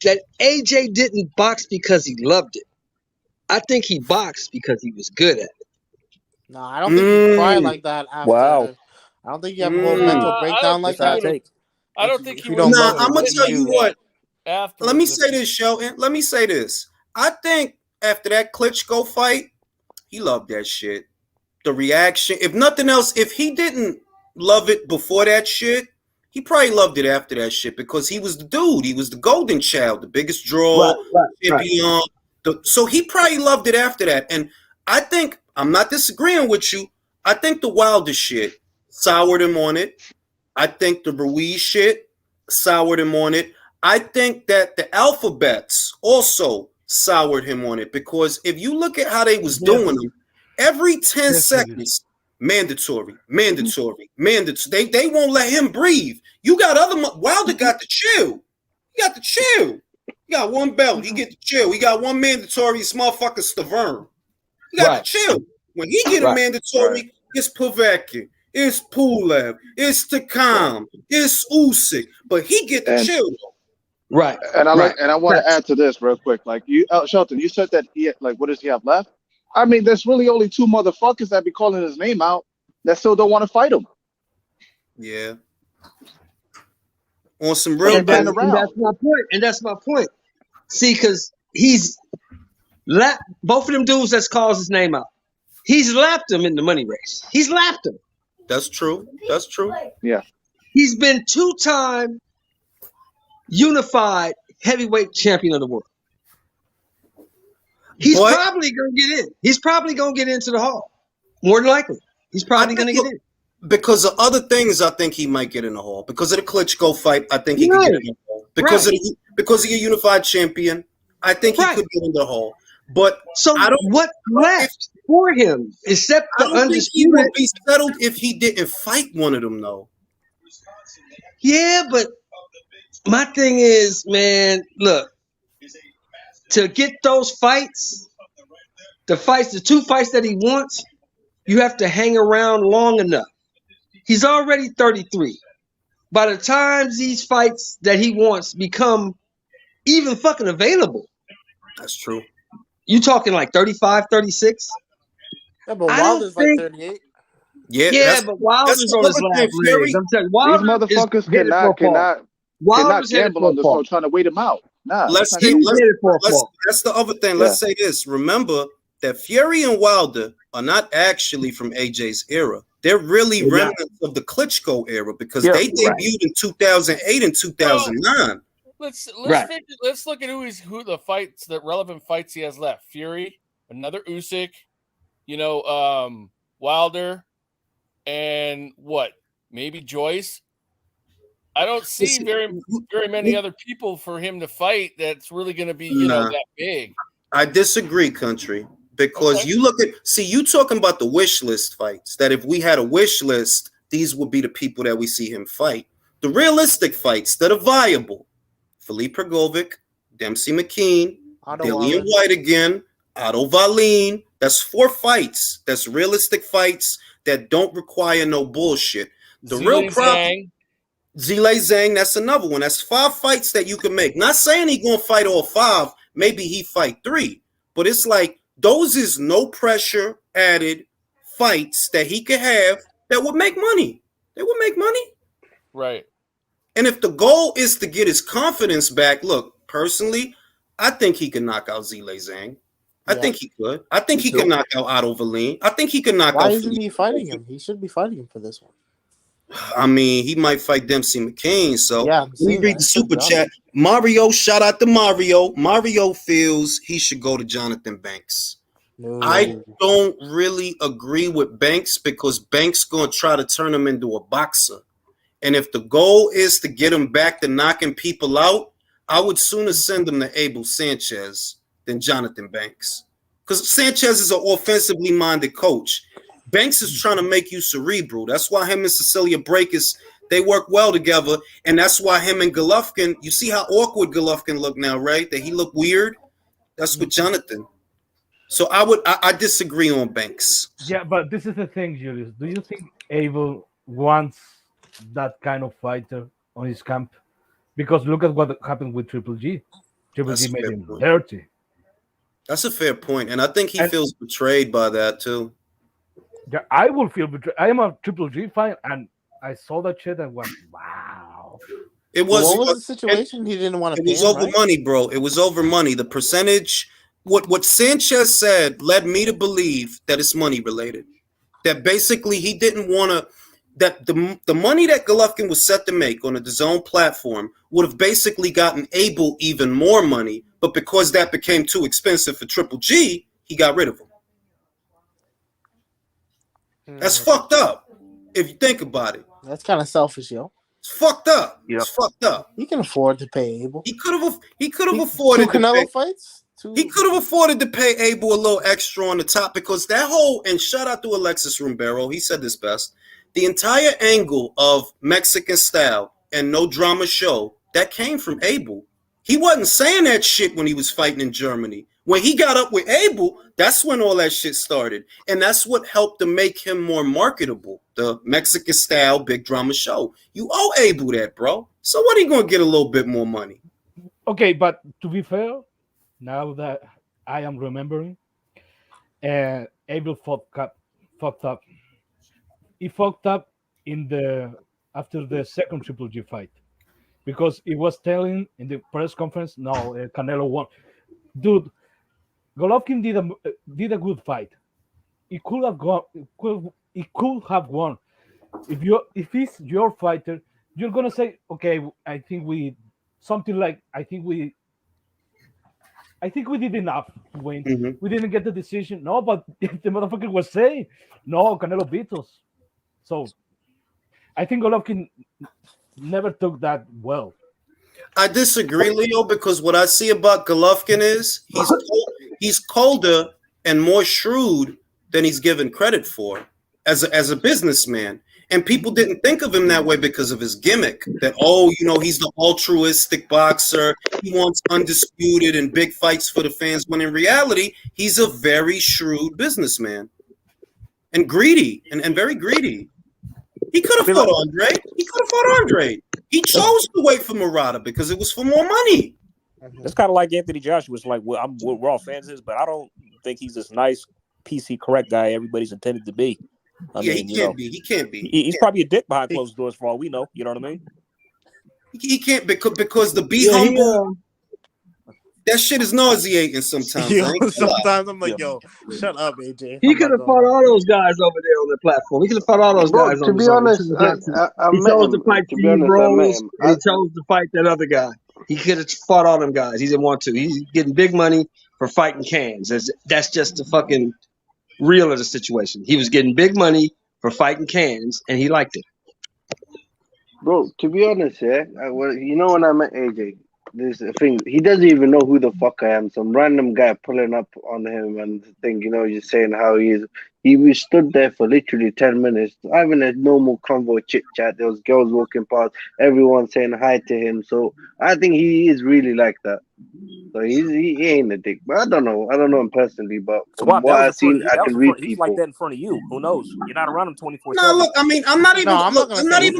that AJ didn't box because he loved it. I think he boxed because he was good at it. No, I don't think he cried like that after. Wow. I don't think you have a whole mental breakdown like that. I don't think he would. Nah, I'm going to tell you what. Let me say this, Shelton. Let me say this. I think after that Klitschko fight, he loved that shit. The reaction. If nothing else, if he didn't love it before that shit, he probably loved it after that shit because he was the dude. He was the golden child, the biggest draw, champion. So he probably loved it after that. And I think, I'm not disagreeing with you, I think the Wilder shit soured him on it. I think the Ruiz shit soured him on it. I think that the Alphabets also soured him on it because if you look at how they was doing them, every 10 seconds, mandatory. They won't let him breathe. You got Wilder got to chill. You got to chill. You got one belt. He get to chill. He got one mandatory. This motherfucker Stavern. You got to chill. When he get a mandatory, it's Povetkin, it's Pulev, it's Takam, it's Usyk. But he get to chill. Right. And I want to add to this real quick. Like you, Shelton, you said that he what does he have left? I mean, there's really only 2 motherfuckers that be calling his name out that still don't want to fight him. Yeah. On some real and that's my point. See, because he's both of them dudes that's called his name out. He's lapped him in the money race. He's lapped him. That's true. Yeah. He's been 2-time unified heavyweight champion of the world. He's probably going to get in. He's probably going to get into the hall. More than likely. He's probably going to get in. Because of other things, I think he might get in the hall. Because of the Klitschko fight, I think he could get in the hall. Because of a unified champion, I think he could get in the hall. But what left for him except the undisputed? Think he would be settled if he didn't fight one of them, though. Yeah, but my thing is, man, look, to get those fights, the 2 fights that he wants, you have to hang around long enough. He's already 33. By the time these fights that he wants become even fucking available, That's true. You talking like 35, 36? Yeah, but Wilder's like 38. Yeah, but Wilder's on his last legs. I'm telling you, These motherfuckers cannot gamble on this one, trying to wait him out. Nah, that's the other thing. Yeah. Let's say this. Remember that Fury and Wilder are not actually from AJ's era. They're really remnants of the Klitschko era because they debuted in 2008 and 2009. Let's look at who the fights, the relevant fights he has left. Fury, another Usyk, Wilder, and what? Maybe Joyce. I don't see very many other people for him to fight that's really going to be that big. I disagree, country, because you look at you talking about the wish list fights. That if we had a wish list, these would be the people that we see him fight. The realistic fights that are viable. Felipe Prgovic, Dempsey McKean, Dillian White again, Otto Wallin. That's 4 fights. That's realistic fights that don't require no bullshit. The real problem, Zhilei Zhang, that's another one. That's 5 fights that you can make. Not saying he's gonna fight all 5. Maybe he fight 3. But it's like those is no pressure added fights that he could have that would make money. They would make money. Right. And if the goal is to get his confidence back, look, personally, I think he can knock out Zhilei Zhang. I think he could. I think he can knock out Otto Wallin. I think he can knock out. Why isn't he fighting him? He should be fighting him for this one. I mean, he might fight Dempsey McKean. So let me read the super chat. Mario, shout out to Mario. Mario feels he should go to Jonathan Banks. No. I don't really agree with Banks because Banks gonna try to turn him into a boxer. And if the goal is to get him back to knocking people out, I would sooner send him to Abel Sanchez than Jonathan Banks. Because Sanchez is an offensively minded coach. Banks is trying to make you cerebral. That's why him and Cecilia Brækhus, they work well together. And that's why him and Golovkin, you see how awkward Golovkin look now, right? That he look weird? That's with Jonathan. So I disagree on Banks. Yeah, but this is the thing, Julius. Do you think Abel wants that kind of fighter on his camp? Because look at what happened with Triple G. Triple G made him dirty. That's a fair point. And I think he feels betrayed by that too. Yeah, I will feel betrayed. I am a Triple G fan, and I saw that shit and went, wow. It was what was the situation? He didn't want to pay him, over money, bro. It was over money. The percentage, what Sanchez said led me to believe that it's money related. That basically he didn't want to, that the money that Golovkin was set to make on the DAZN platform would have basically gotten Abel even more money, but because that became too expensive for Triple G, he got rid of him. That's fucked up. If you think about it, that's kind of selfish, yo. It's fucked up. Yep. It's fucked up. He can afford to pay Abel. He could have afforded 2 Canelo fights. He could have afforded to pay Abel a little extra on the top because that whole, and shout out to Alexis Rimbero, he said this best. The entire angle of Mexican style and no drama show that came from Abel. He wasn't saying that shit when he was fighting in Germany. When he got up with Abel, that's when all that shit started. And that's what helped to make him more marketable. The Mexican style big drama show. You owe Abel that, bro. So what are you going to get a little bit more money? Okay, but to be fair, now that I am remembering, Abel fucked up. He fucked up after the second Triple G fight. Because he was telling in the press conference, no, Canelo won. Dude, Golovkin did a good fight. He could have gone. He could have won. If he's your fighter, you're gonna say, okay, I think we did enough to win. Mm-hmm. We didn't get the decision. No, but the motherfucker was saying, no, Canelo beat us. So I think Golovkin never took that well. I disagree, Leo, because what I see about Golovkin is he's colder and more shrewd than he's given credit for as a businessman. And people didn't think of him that way because of his gimmick that, he's the altruistic boxer. He wants undisputed and big fights for the fans. When in reality, he's a very shrewd businessman and greedy and very greedy. He could have fought Andre. He chose to wait for Murata because it was for more money. It's kind of like Anthony Joshua. It's like we're all fans of his, but I don't think he's this nice, PC correct guy everybody's intended to be. I mean, he can't be. He can't be. He's probably a dick behind closed doors for all we know. You know what I mean? He can't because the be humble. That shit is nauseating sometimes. Sometimes I'm like, yo, shut up, AJ. He could have fought all those guys over there on the platform. He could have fought all those guys. To be honest, he chose to fight Steve Rose, and he chose to fight that other guy. He could have fought all them guys. He didn't want to. He's getting big money for fighting cans. That's just the fucking real of the situation. He was getting big money for fighting cans, and he liked it. Bro, to be honest, you know when I met AJ, this thing, he doesn't even know who the fuck I am. Some random guy pulling up on him and thing, just saying how we stood there for literally 10 minutes, having a normal convo chit chat. There was girls walking past, everyone saying hi to him. So I think he is really like that. So he ain't a dick. But I don't know him personally, but from what I've seen, I can read people. He's like that in front of you. Who knows? You're not around him 24/7. No, look, I mean, I'm not even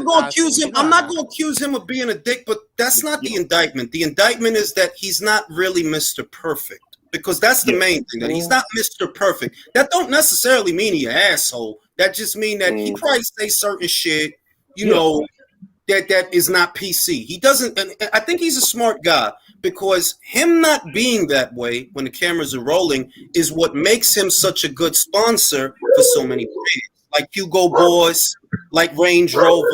going to accuse him. I'm not going to accuse him of being a dick, but that's not the indictment. The indictment is that he's not really Mr. Perfect. Because that's the main thing, that he's not Mr. Perfect. That don't necessarily mean he's an asshole. That just mean that he probably say certain shit, that is not PC. He doesn't, and I think he's a smart guy, because him not being that way when the cameras are rolling is what makes him such a good sponsor for so many brands, like Hugo Boss, like Range Rover.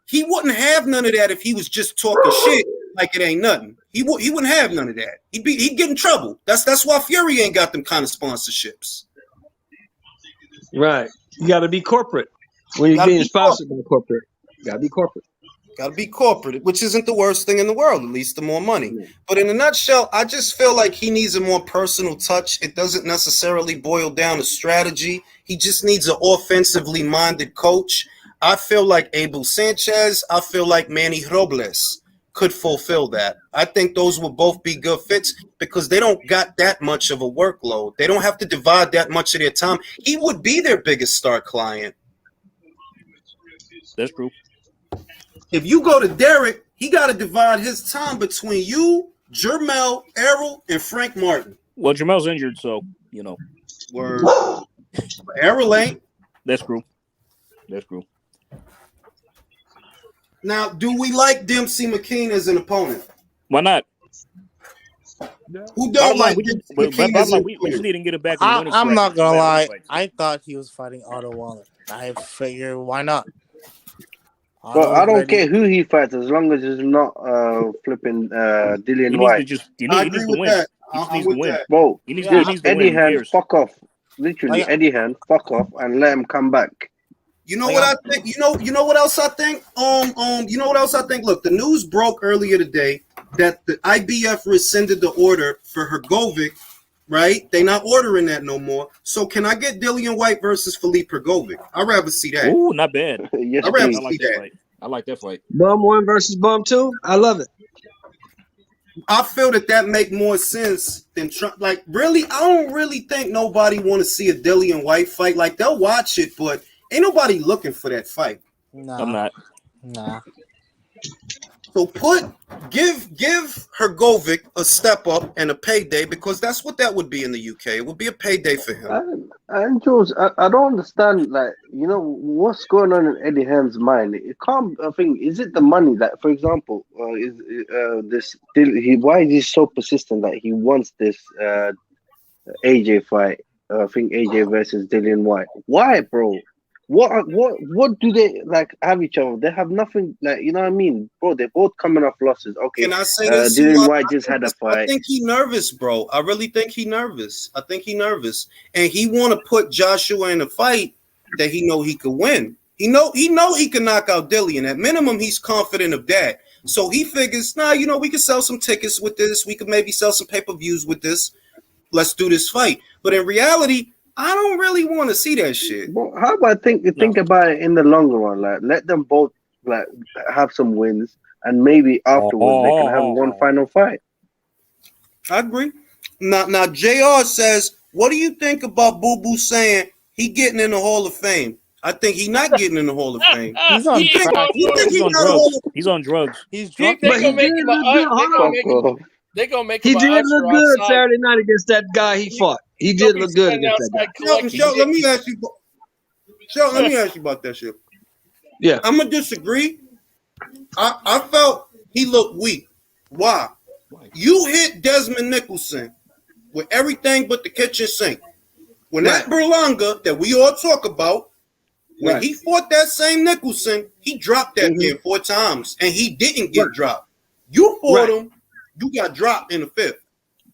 He wouldn't have none of that if he was just talking shit like it ain't nothing. He wouldn't have none of that. He'd get in trouble. That's why Fury ain't got them kind of sponsorships. Right. You got to be corporate when you're being sponsored by corporate. You got to be corporate. Got to be corporate, which isn't the worst thing in the world, at least the more money. But in a nutshell, I just feel like he needs a more personal touch. It doesn't necessarily boil down to strategy. He just needs an offensively minded coach. I feel like Abel Sanchez, I feel like Manny Robles could fulfill that. I think those will both be good fits because they don't got that much of a workload. They don't have to divide that much of their time. He would be their biggest star client. That's true. If you go to Derek, he got to divide his time between you, Jermel, Errol, and Frank Martin. Well, Jermel's injured, so, Word. Errol ain't. That's true. Now, do we like Dempsey McKean as an opponent? Why not? Who don't like Dempsey McKean as an opponent? We just need to get it back. I'm not going to lie. I thought he was fighting Otto Waller. I figure, why not? Well, I don't care who he fights as long as it's not flipping Dillian White. He needs to win. He needs to win. Bro, Eddie Hearn, fuck off. Literally, Eddie Hearn, fuck off and let him come back. You know what I think? You know what else I think? You know what else I think? Look, the news broke earlier today that the IBF rescinded the order for Hrgovic, right? They not ordering that no more. So can I get Dillian White versus Felipe Hrgovic? I'd rather see that. Ooh, not bad. Yes, I'd rather see that. Fight. I like that fight. Bum 1 versus Bum 2. I love it. I feel that make more sense than Trump. Like, really, I don't really think nobody want to see a Dillian White fight. Like, they'll watch it, but ain't nobody looking for that fight. No, I'm not. Nah. So give Hrgovic a step up and a payday, because that's what that would be in the UK. It would be a payday for him. And Jules, I don't understand, like, what's going on in Eddie Hearn's mind. It can't. I think, is it the money? Like, for example, why is he so persistent that he wants this AJ fight? I think AJ versus Dillian White. Why, bro? What do they like have each other? They have nothing, like, you know what I mean, bro. They're both coming off losses. Okay, can I say this? Dillian White just had a fight. I think he nervous, bro. I really think he nervous. I think he nervous, and he want to put Joshua in a fight that he know he could win. He know he can knock out Dillian. At minimum, he's confident of that. So he figures, we can sell some tickets with this. We could maybe sell some pay-per-views with this. Let's do this fight. But in reality, I don't really want to see that shit. Well, how about think about it in the longer run? Like, let them both like have some wins, and maybe afterwards they can have one final fight. I agree. Now, JR says, what do you think about Boo Boo saying he getting in the Hall of Fame? I think he's not getting in the Hall of Fame. He's on drugs. He's on drugs. He's drunk. But he did look good. They gonna make. He did look good outside. Saturday night against that guy he fought. He did look good against that guy. Shelton, let me ask you. Shelton, let me ask you about that shit. Yeah, I'm gonna disagree. I felt he looked weak. Why? You hit Desmond Nicholson with everything but the kitchen sink. When that Berlanga that we all talk about, when he fought that same Nicholson, he dropped that man 4 times, and he didn't get dropped. You fought him, you got dropped in the 5th.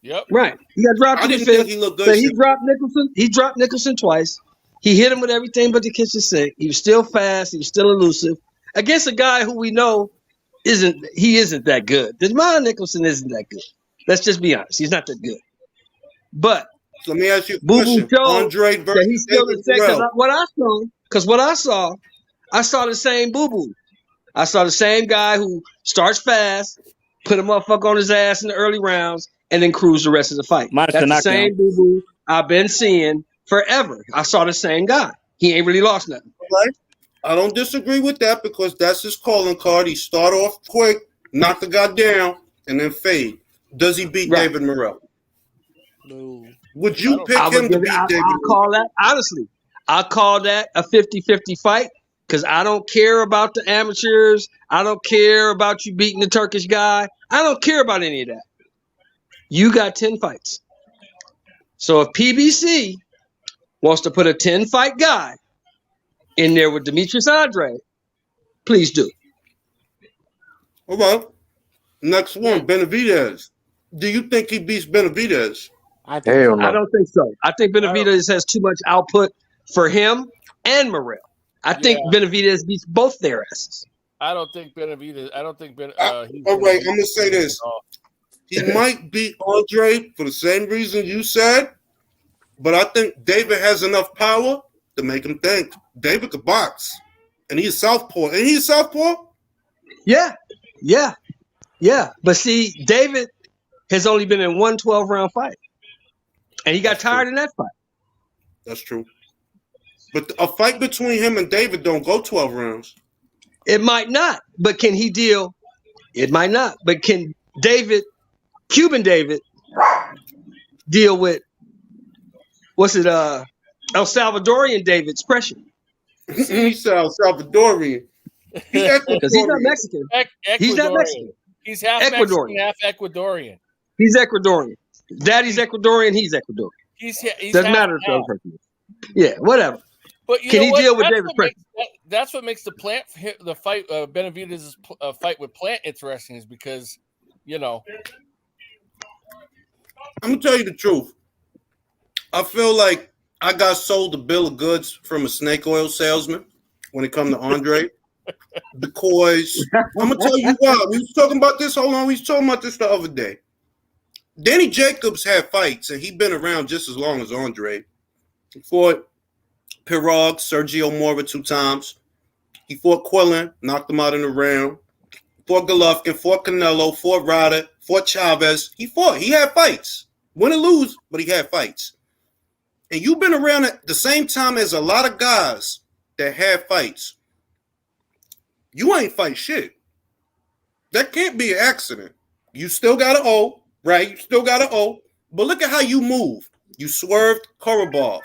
Yep. Right. He got dropped in the 5th. Think he looked good. So he dropped Nicholson. He dropped Nicholson twice. He hit him with everything but the kitchen sink. He was still fast. He was still elusive against a guy who we know isn't that good. Desmond Nicholson isn't that good. Let's just be honest. He's not that good. But so let me ask you a question. Andre versus he's still the second. What I saw, I saw the same Boo Boo. I saw the same guy who starts fast, put a motherfucker on his ass in the early rounds, and then cruise the rest of the fight. That's the same Boo Boo I've been seeing forever. I saw the same guy. He ain't really lost nothing. Right. I don't disagree with that because that's his calling card. He start off quick, knock the guy down, and then fade. Does he beat David Morrell? No. Would you pick him to beat David Morrell? Call that, honestly, I'll call that a 50-50 fight because I don't care about the amateurs. I don't care about you beating the Turkish guy. I don't care about any of that. You got 10 fights. So if PBC wants to put a 10-fight guy in there with Demetrius Andre, please do. All right. Next one, Benavidez. Do you think he beats Benavidez? I don't think so. I think Benavidez has too much output for him and Morrell. I think Benavidez beats both their asses. I don't think Benavidez. I don't think all right, I'm gonna say this. He might beat Andre for the same reason you said, but I think David has enough power to make him think. David could box, and he's southpaw. And he's southpaw. Yeah. But see, David has only been in one 12-round fight, and he got tired in that fight. That's true. But a fight between him and David don't go 12 rounds. It might not, but can he deal? It might not, but can Cuban David, deal with El Salvadorian David's pressure? He's El Salvadorian. Because he's not Mexican. He's not Mexican. He's half Ecuadorian. Mexican, half Ecuadorian. He's Ecuadorian. Daddy's Ecuadorian. He's Ecuadorian. He's doesn't matter to other person. Yeah, whatever. But can he deal with David's pressure? That's what makes the fight Benavidez's fight with Plant interesting, is because I'm gonna tell you the truth. I feel like I got sold a bill of goods from a snake oil salesman when it comes to Andre. Because I'm gonna tell you why. We was talking about this. Hold on, we was talking about this the other day. Danny Jacobs had fights, and he been around just as long as Andre. He fought Pirog, Sergio Mora 2 times. He fought Quillen, knocked him out in the round. Fought Golovkin, fought Canelo, fought Ryder, fought Chavez. He had fights. Win or lose, but he had fights. And you've been around at the same time as a lot of guys that had fights. You ain't fight shit. That can't be an accident. You still got an O, right? You still got an O. But look at how you move. You swerved Korobov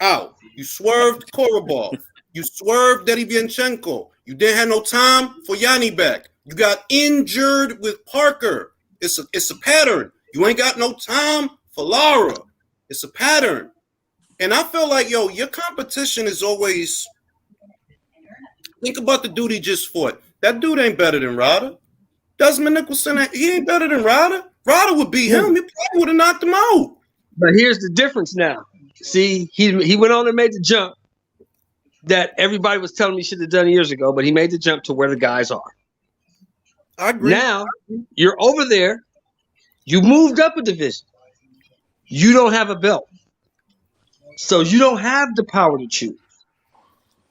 out. You swerved Korobov. You swerved Derevyanchenko. You didn't have no time for Yanni back. You got injured with Parker. It's a pattern. You ain't got no time for Lara. It's a pattern. And I feel like, your competition is always... Think about the dude he just fought. That dude ain't better than Ryder. Desmond Nicholson, he ain't better than Ryder. Ryder would beat him. He probably would have knocked him out. But here's the difference now. See, he went on and made the jump that everybody was telling me he should have done years ago, but he made the jump to where the guys are. I agree. Now, you're over there. You moved up a division. You don't have a belt. So you don't have the power to choose.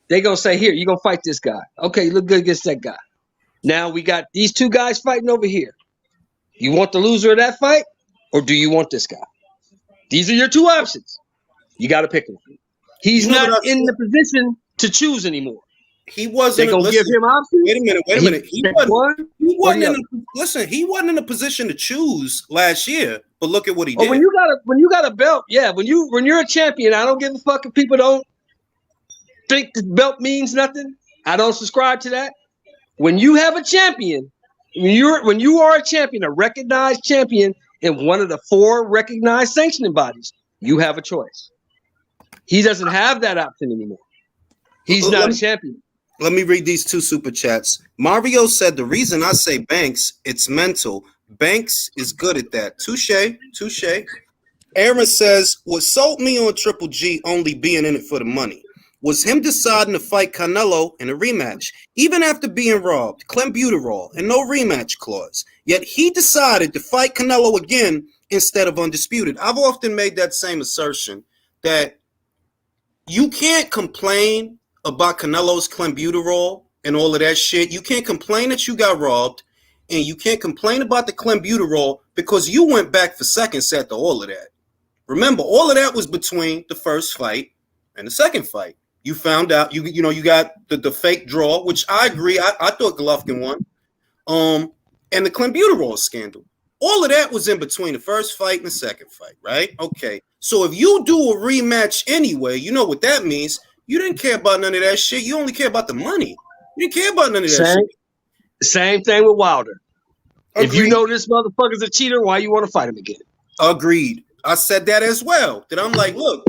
They're going to say, here, you're going to fight this guy. Okay, you look good against that guy. Now we got these 2 guys fighting over here. You want the loser of that fight, or do you want this guy? These are your 2 options. You got to pick him. He's not in the position to choose anymore. He wasn't. They gonna give him options. Wait a minute. He wasn't in a position to choose last year. But look at what he did. When you got a belt, yeah. When you're a champion, I don't give a fuck if people don't think the belt means nothing. I don't subscribe to that. When you have a champion, when you are a champion, a recognized champion in one of the 4 recognized sanctioning bodies, you have a choice. He doesn't have that option anymore. He's not a champion. Let me read these 2 super chats. Mario said the reason I say Banks, it's mental. Banks is good at that. Touche. Aaron says, what sold me on Triple G only being in it for the money was him deciding to fight Canelo in a rematch, even after being robbed, clenbuterol, and no rematch clause. Yet he decided to fight Canelo again instead of undisputed. I've often made that same assertion that you can't complain about Canelo's clenbuterol and all of that shit. You can't complain that you got robbed, and you can't complain about the clenbuterol because you went back for seconds after all of that. Remember, all of that was between the first fight and the second fight. You found out, you got the fake draw, which I agree. I thought Golovkin won. And the clenbuterol scandal. All of that was in between the first fight and the second fight, right? Okay. So if you do a rematch anyway, you know what that means. You didn't care about none of that shit. You only care about the money. You didn't care about none of that shit. Same thing with Wilder. Agreed. If you know this motherfucker's a cheater, why you want to fight him again? Agreed. I said that as well. That I'm like, look,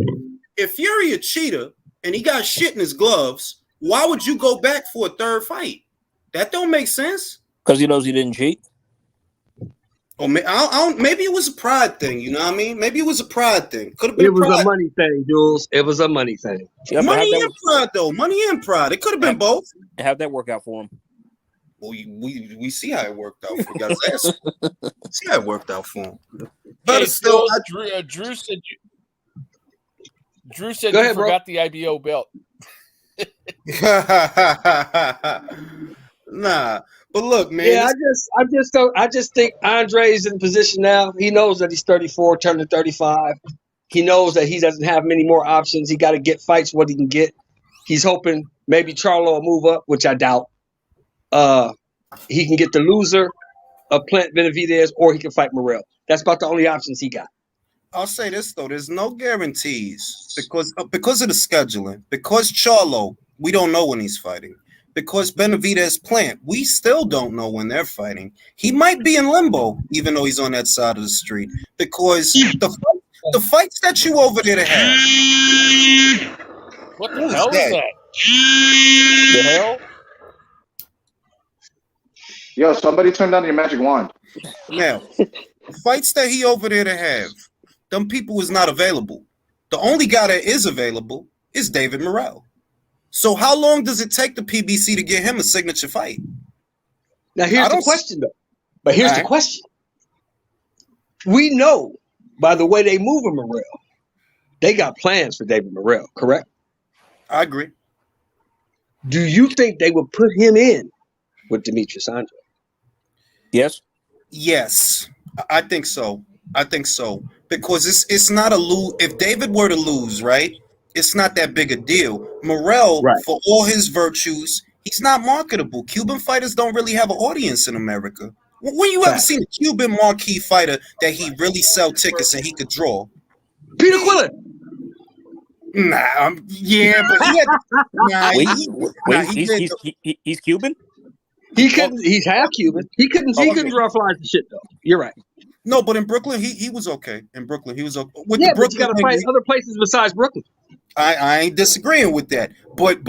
if Fury a cheater and he got shit in his gloves, why would you go back for a third fight? That don't make sense. Because he knows he didn't cheat. Or maybe it was a pride thing. You know what I mean? Maybe it was a pride thing. Could have been. It was a money thing, Jules. It was a money thing. Yeah, money and pride, though. Money and pride. It could have been both. How'd that work out for him? Well, we see how it worked out for him. See how it worked out for him. But hey, still, Drew said you ahead, forgot the IBO belt. Nah, but look, man. Yeah, I just think Andre's in position now. He knows that he's 34, turning 35. He knows that he doesn't have many more options. He got to get fights what he can get. He's hoping maybe Charlo will move up, which I doubt. He can get the loser of Plant Benavidez, or he can fight Morrell. That's about the only options he got. I'll say this though: there's no guarantees because of the scheduling. Because Charlo, we don't know when he's fighting. Because Benavidez Plant, we still don't know when they're fighting. He might be in limbo, even though he's on that side of the street. Because the fights that you over there to have. What the hell is that? The hell? Yo, somebody turn down your magic wand. Now, the fights that he over there to have, them people is not available. The only guy that is available is David Morrell. So how long does it take the PBC to get him a signature fight? Now here's the question, though. But here's the question. We know by the way they move Morrell, they got plans for David Morrell, correct? I agree. Do you think they would put him in with Demetrius Andrade? Yes. Yes, I think so. Because it's not a lose. If David were to lose, right? It's not that big a deal. Morrell, for all his virtues, he's not marketable. Cuban fighters don't really have an audience in America. When you ever seen a Cuban marquee fighter that he really sell tickets and he could draw? Peter Quillen. Nah, yeah, but he's Cuban? He couldn't. He's half Cuban. He couldn't draw flies and shit though. You're right. No, but in Brooklyn, he was okay. In Brooklyn, he was okay. But you got to fight other places besides Brooklyn. I ain't disagreeing with that. But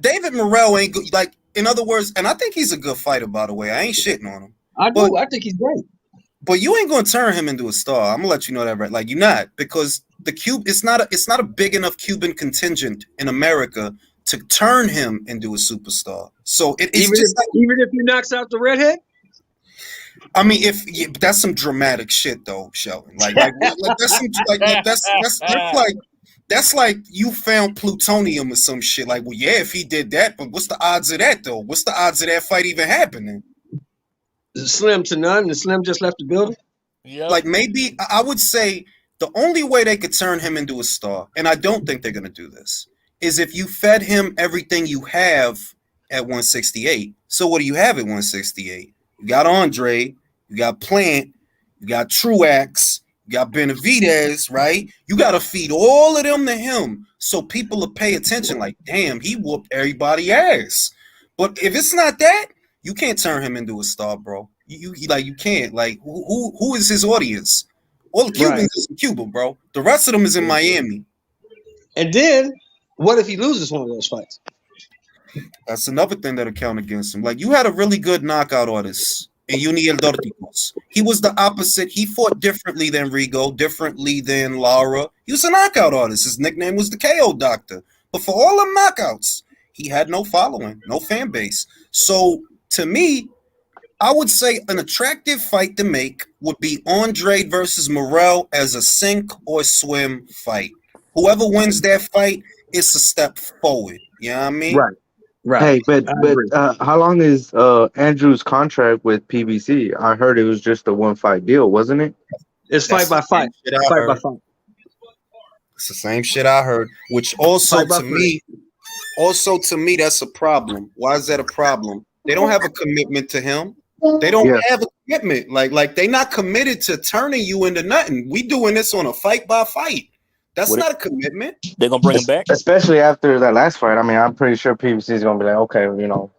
David Morrell ain't good. Like, in other words, and I think he's a good fighter, by the way. I ain't shitting on him. I do. I think he's great. But you ain't gonna turn him into a star. I'm gonna let you know that, right? Like, you're not, because it's not a big enough Cuban contingent in America to turn him into a superstar. So it's even if he knocks out the redhead. I mean, that's some dramatic shit, though, Sheldon. Like that's like you found plutonium or some shit. Like, well, yeah, if he did that, but what's the odds of that, though? What's the odds of that fight even happening? Slim to none. The Slim just left the building. Yeah. Like, maybe I would say the only way they could turn him into a star, and I don't think they're gonna do this, is if you fed him everything you have at 168. So what do you have at 168? You got Andre, you got Plant, you got Truax, you got Benavidez, right? You got to feed all of them to him so people will pay attention. Like, damn, he whooped everybody's ass. But if it's not that, you can't turn him into a star, bro. You can't. Like, who is his audience? All the Cubans is in Cuba, bro. The rest of them is in Miami. And then, what if he loses one of those fights? That's another thing that'll count against him. Like, you had a really good knockout artist in Uniel Dorticos. He was the opposite. He fought differently than Rigo, differently than Lara. He was a knockout artist. His nickname was the KO Doctor. But for all them knockouts, he had no following, no fan base. So, to me, I would say an attractive fight to make would be Andre versus Morrell as a sink or swim fight. Whoever wins that fight, it's a step forward. You know what I mean? Right. Hey, but how long is Andrew's contract with PBC? I heard it was just a 1-fight deal, wasn't it? It's fight by fight. Fight by fight. It's the same shit I heard. Which also to me, that's a problem. Why is that a problem? They don't have a commitment to him. They don't have a commitment. Like they're not committed to turning you into nothing. We doing this on a fight by fight. That's not a commitment. They're gonna bring him back, especially after that last fight. I mean, I'm pretty sure PBC is gonna be like, okay, you know.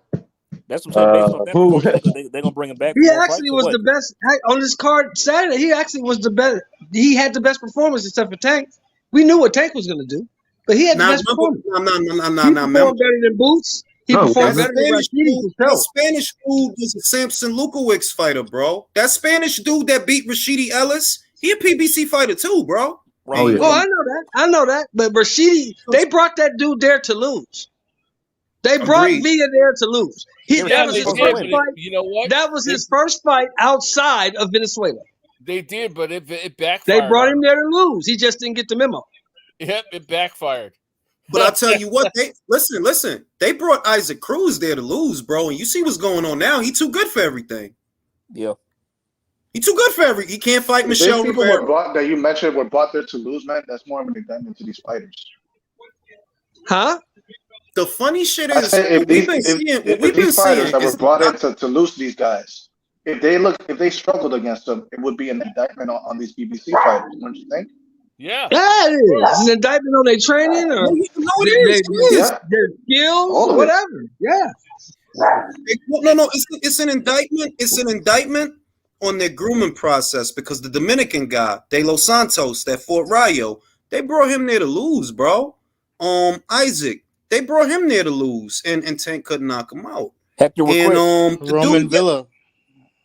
That's what I'm saying. Based on that, they're gonna bring him back. He actually was the best on this card Saturday. He actually was the best. He had the best performance except for Tank. We knew what Tank was gonna do, but he had the best performance. He performed better than Boots. He performed better than Rashidi. That Spanish dude was a Samson Lukowicz fighter, bro. That Spanish dude that beat Rashidi Ellis, he a PBC fighter too, bro. Right. Oh, I know that. But Rashidi, they brought that dude there to lose. They brought Villa there to lose. That was his first fight. You know what? That was his first fight outside of Venezuela. They did, but it backfired. They brought him there to lose. He just didn't get the memo. Yep, it backfired. But I'll tell you what, listen. They brought Isaac Cruz there to lose, bro. And you see what's going on now. He's too good for everything. Yeah. He's too good for everything. He can't fight Michelle Rivera. That you mentioned were brought there to lose, man. That's more of an indictment to these fighters. Huh? The funny shit is, if these fighters that were brought in to lose these guys, if they struggled against them, it would be an indictment on these BBC fighters, don't you think? Yeah. Yeah, it is. It's an indictment on their training or their skills, whatever. Yeah. No, it's an indictment. It's an indictment on their grooming process because the Dominican guy, De Los Santos, that Fort Rayo, they brought him there to lose, bro. Isaac, they brought him there to lose, and Tank couldn't knock him out. Hector Roman Villa.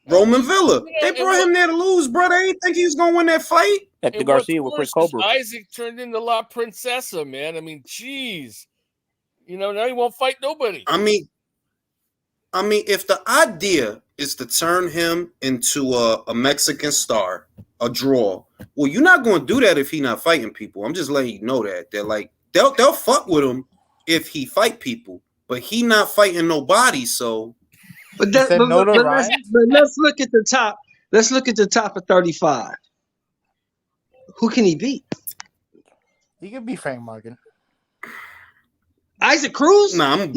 Roman Villa. They brought him there to lose, bro. They didn't think he was gonna win that fight. Hector Garcia with Chris Colbert. Isaac turned into La Princesa, man. I mean, geez. You know, now he won't fight nobody. I mean, if the idea is to turn him into a Mexican star, a draw, well, you're not going to do that if he's not fighting people. I'm just letting you know that. They're like, they'll fuck with him if he fight people, but he not fighting nobody, so. But let's look at the top. Let's look at the top of 35. Who can he beat? He could beat Frank Morgan. Isaac Cruz? No.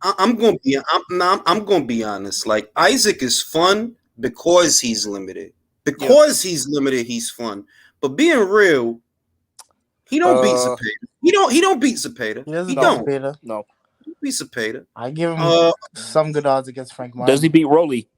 I'm gonna be honest. Like, Isaac is fun because he's limited. He's limited, he's fun. But being real, he don't beat Zepeda. He don't beat Zepeda. He don't. Zepeda. No. He beats Zepeda. I give him some good odds against Frank Martin. Does he beat Rolly?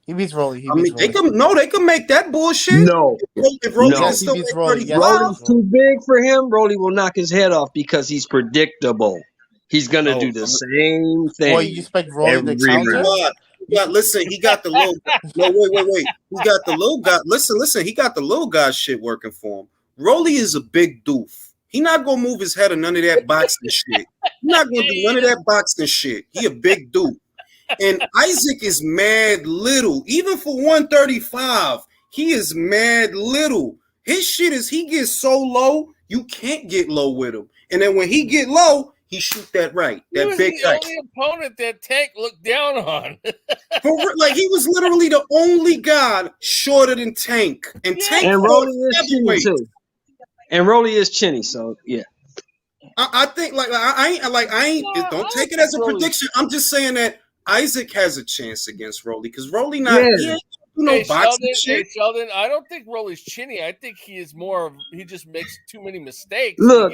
He beats Rolly. They can make that bullshit. No. If Rolly can still make Rolly's too big for him. Rolly will knock his head off because he's predictable. He's gonna do the same thing. Well, you expect Rolly to counter? Yeah, listen, he got the little. No, wait. He got the little guy. Listen. He got the little guy shit working for him. Rolly is a big doof. He not gonna move his head or none of that boxing shit. He not gonna do none of that boxing shit. He a big doof. And Isaac is mad little. Even for 135, he is mad little. His shit is he gets so low, you can't get low with him. And then when he get low, he shoot that right. That he big was the only opponent that Tank looked down on. Like, he was literally the only guy shorter than Tank. And Tank and Rolly is chinny too. And Rolly is chinny, so yeah. I think I ain't. Don't take it as a prediction. I'm just saying that Isaac has a chance against Rolly because Rolly not. Yeah. Sheldon, I don't think Rolly's chinny. I think he is more of he just makes too many mistakes. Look,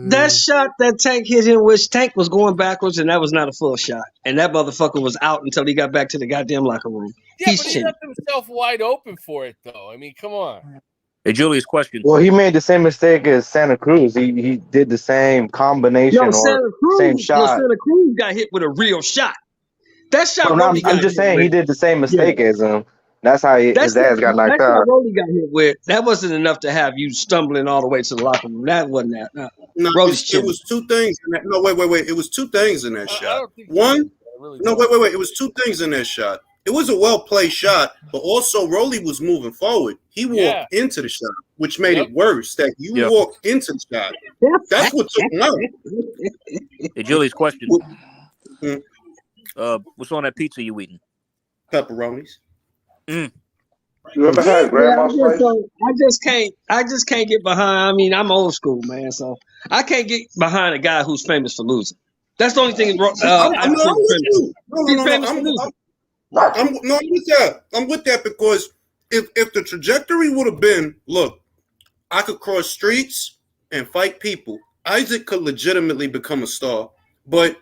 that shot that Tank hit him with, Tank was going backwards, and that was not a full shot. And that motherfucker was out until he got back to the goddamn locker room. Yeah, but he left himself wide open for it, though. I mean, come on. Hey, Julius, question. Well, he made the same mistake as Santa Cruz. He did the same combination same shot. Santa Cruz got hit with a real shot. That shot. I'm just saying he did the same mistake as him. That's how his ass got knocked out. That's Rolly got hit with. That wasn't enough to have you stumbling all the way to the locker room. That wasn't that. No, it was two things. No, wait. It was two things in that shot. One, wait. It was two things in that shot. It was a well-played shot, but also Rolly was moving forward. He walked into the shot, which made it worse. That you walked into the shot. That's what took him out. Hey, Julius, question. What's on that pizza you eating? Pepperonis. You ever had grandma's slice? I just can't get behind. I mean, I'm old school, man, so I can't get behind a guy who's famous for losing. That's the only thing. I'm with that because if the trajectory would have been, look, I could cross streets and fight people, Isaac could legitimately become a star. But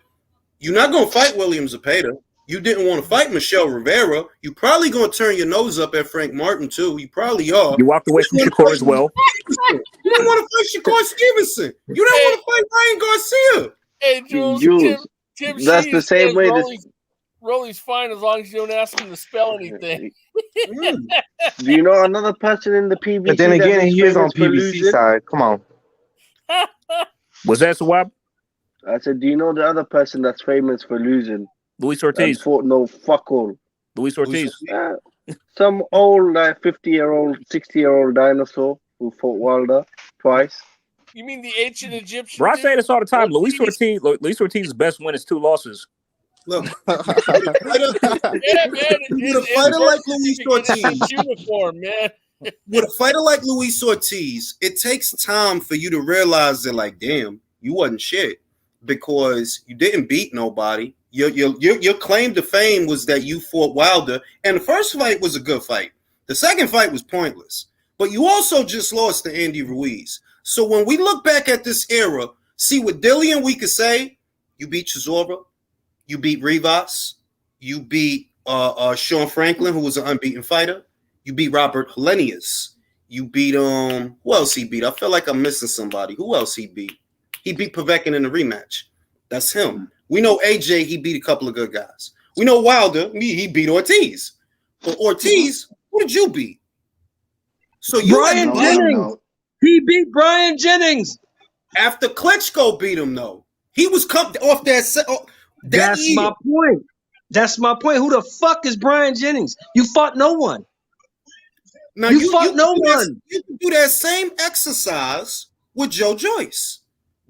you're not gonna fight William Zepeda. You didn't want to fight Michelle Rivera. You probably gonna turn your nose up at Frank Martin too. You probably are. You walked away from Shakur as well. You didn't want to fight Shakur Stevenson. You didn't want to fight Ryan Garcia. Hey, Jules. Tim that's the same way. Rolly's fine as long as you don't ask him to spell anything. Do you know another person in the PBC? But then again, he is on PBC side. Come on. Was that Swab? I said, do you know the other person that's famous for losing? Luis Ortiz. Fought no fuck all. Luis Ortiz. Some old 50-year-old, 60-year-old dinosaur who fought Wilder twice. You mean the ancient Egyptian? Bro, I say this all the time. Luis Ortiz's best win is 2 losses. Look, with a fighter like Luis Ortiz, uniform, man. With a fighter like Luis Ortiz, it takes time for you to realize that, like, damn, you wasn't shit because you didn't beat nobody. Your claim to fame was that you fought Wilder, and the first fight was a good fight. The second fight was pointless, but you also just lost to Andy Ruiz. So when we look back at this era, see with Dillian, we could say you beat Chisora, you beat Rivas, you beat Sean Franklin, who was an unbeaten fighter, you beat Robert Helenius, you beat who else he beat? I feel like I'm missing somebody. Who else he beat? He beat Povetkin in the rematch. That's him. We know AJ, he beat a couple of good guys. We know Wilder, he beat Ortiz. But Ortiz, who did you beat? So you Brian Jennings. He beat Brian Jennings. After Klitschko beat him, though. He was coming off that That's year. my point. That's my point. Who the fuck is Brian Jennings? You fought no one. Now you fought no one. You can do that same exercise with Joe Joyce.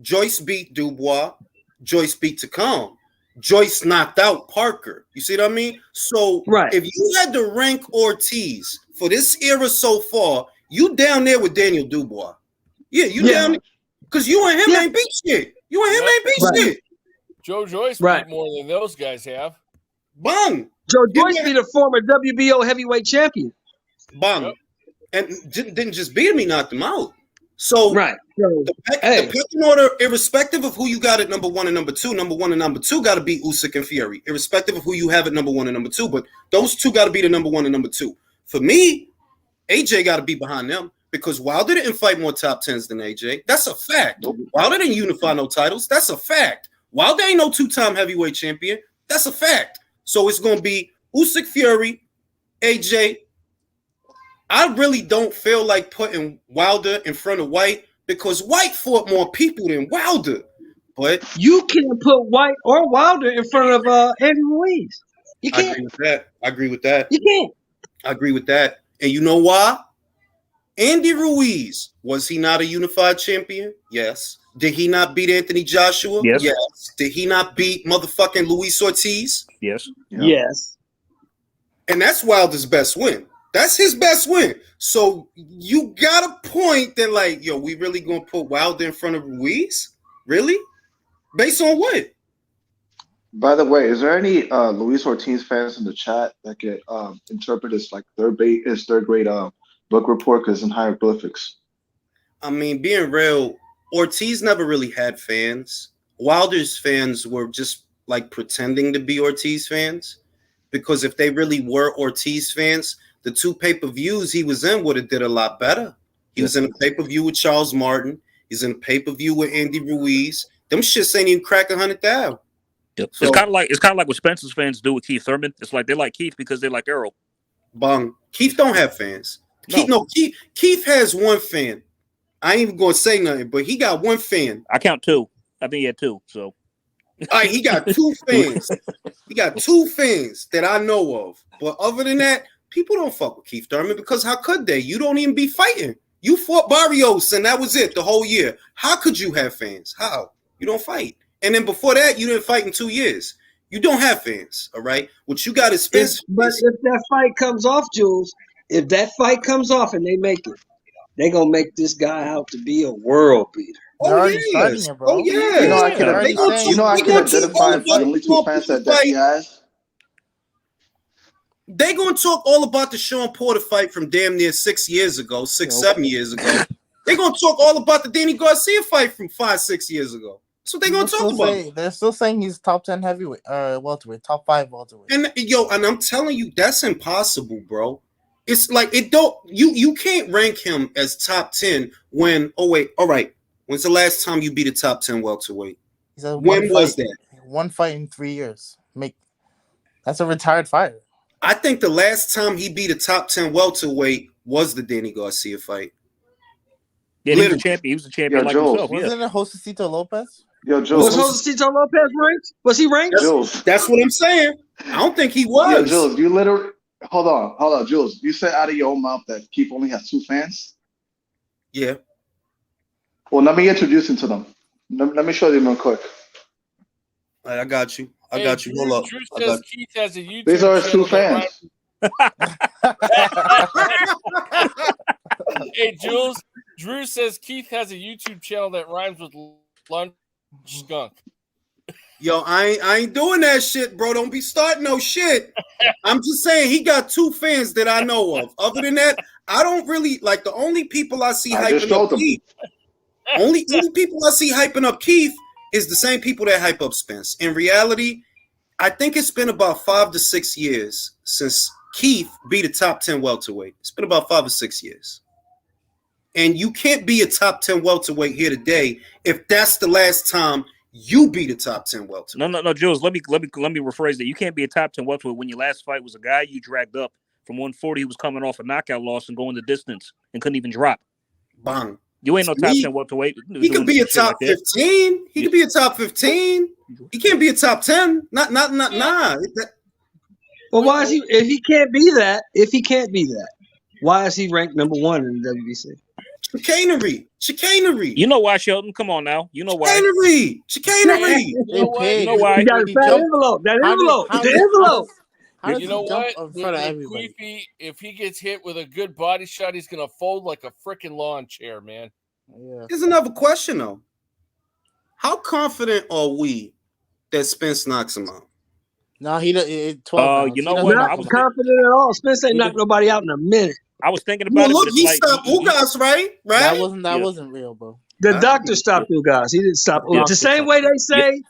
Joyce beat Dubois. Joyce beat Tacon. Joyce knocked out Parker. You see what I mean? So if you had to rank Ortiz for this era so far, you down there with Daniel Dubois. Yeah, you down there. Because you and him ain't beat shit. You and him ain't beat shit. Joe Joyce beat more than those guys have. Bang. Joe Joyce beat a former WBO heavyweight champion. Bang. Yep. And didn't just beat him, he knocked him out. So the pecking order, irrespective of who you got at number 1 and number 2, number 1 and number 2 got to be Usyk and Fury, irrespective of who you have at number 1 and number 2. But those two got to be the number 1 and number 2. For me, AJ got to be behind them because Wilder didn't fight more top 10s than AJ. That's a fact. Wilder didn't unify no titles. That's a fact. Wilder ain't no 2-time heavyweight champion. That's a fact. So it's going to be Usyk, Fury, AJ. I really don't feel like putting Wilder in front of White because White fought more people than Wilder. But you can't put White or Wilder in front of Andy Ruiz. You can't. I agree with that. You can't. I agree with that. And you know why? Andy Ruiz, was he not a unified champion? Yes. Did he not beat Anthony Joshua? Yes. Did he not beat motherfucking Luis Ortiz? Yes. Yes. And that's Wilder's best win. That's his best win. So you got a point that, like, yo, we really gonna put Wilder in front of Ruiz? Really? Based on what? By the way, is there any Luis Ortiz fans in the chat that could interpret this like third grade book report because in hieroglyphics? I mean, being real, Ortiz never really had fans. Wilder's fans were just like pretending to be Ortiz fans, because if they really were Ortiz fans, the 2 pay-per-views he was in would have did a lot better. He was in a pay-per-view with Charles Martin. He's in a pay-per-view with Andy Ruiz. Them shits ain't even crack 100,000. Yep. So, it's kind of like what Spencer's fans do with Keith Thurman. It's like they like Keith because they like Errol. Bung. Keith don't have fans. No. Keith has one fan. I ain't even gonna say nothing, but he got one fan. I count 2. I think he had 2. So, all right, he got 2 fans. He got 2 fans that I know of. But other than that, people don't fuck with Keith Thurman because how could they? You don't even be fighting. You fought Barrios and that was it the whole year. How could you have fans? How? You don't fight. And then before that, you didn't fight in 2 years. You don't have fans, all right? What you got is Spence. But if that fight comes off, Jules, if that fight comes off and they make it, they're going to make this guy out to be a world beater. Oh, yes. It, bro. Oh, yeah. You know, I can identify the only 2 fans that he has. They gonna talk all about the Sean Porter fight from damn near 7 years ago. They gonna talk all about the Danny Garcia fight from 5-6 years ago. That's what they gonna talk about. They're still saying he's top 10 heavyweight, welterweight, top 5 welterweight. And I'm telling you, that's impossible, bro. It's like you can't rank him as top 10 when. Oh wait, all right. When's the last time you beat a top 10 welterweight? When was that? 1 fight in 3 years. That's a retired fighter. I think the last time he beat a top 10 welterweight was the Danny Garcia fight. Yeah, he was a champion. He was a champion like himself. Wasn't it Josecito Lopez? Yo, Jules. Was Josecito Lopez ranked? Was he ranked? That's what I'm saying. I don't think he was. Yeah, Jules, you literally hold on, Jules. You said out of your own mouth that Keith only has 2 fans? Yeah. Well, let me introduce him to them. Let me show them real quick. All right, I got you. Hold up. Drew says Keith has a YouTube. These are his 2 fans. Hey, Jules. Drew says Keith has a YouTube channel that rhymes with lunch skunk. Yo, I ain't doing that shit, bro. Don't be starting no shit. I'm just saying he got 2 fans that I know of. Other than that, I don't really like the only people I see hyping up Keith. Only people I see hyping up Keith is the same people that hype up Spence. In reality, I think it's been about 5 to 6 years since Keith beat a top 10 welterweight. It's been about 5 or 6 years. And you can't be a top 10 welterweight here today if that's the last time you beat a top 10 welterweight. No, Jules, let me rephrase that. You can't be a top 10 welterweight when your last fight was a guy you dragged up from 140 who was coming off a knockout loss and going the distance and couldn't even drop. Bang. You ain't no top 10 welterweight. He could be a top 15. He could be a top 15. He can't be a top 10. Nah. Well, why is he? If he can't be that, why is he ranked number 1 in the WBC? Chicanery. You know why, Sheldon? Come on now. You know why? Chicanery. You know why? He got a fat envelope. That envelope. You know what? If he gets hit with a good body shot, he's gonna fold like a freaking lawn chair, man. Yeah. Here's another question though. How confident are we that Spence knocks him out? No, he 12. You know what? Not confident at all. Spence ain't knocked nobody out in a minute. I was thinking about it. Look, he stopped Ugas, right? That wasn't real, bro. The doctor stopped Ugas. He didn't stop Ugas. The same way they say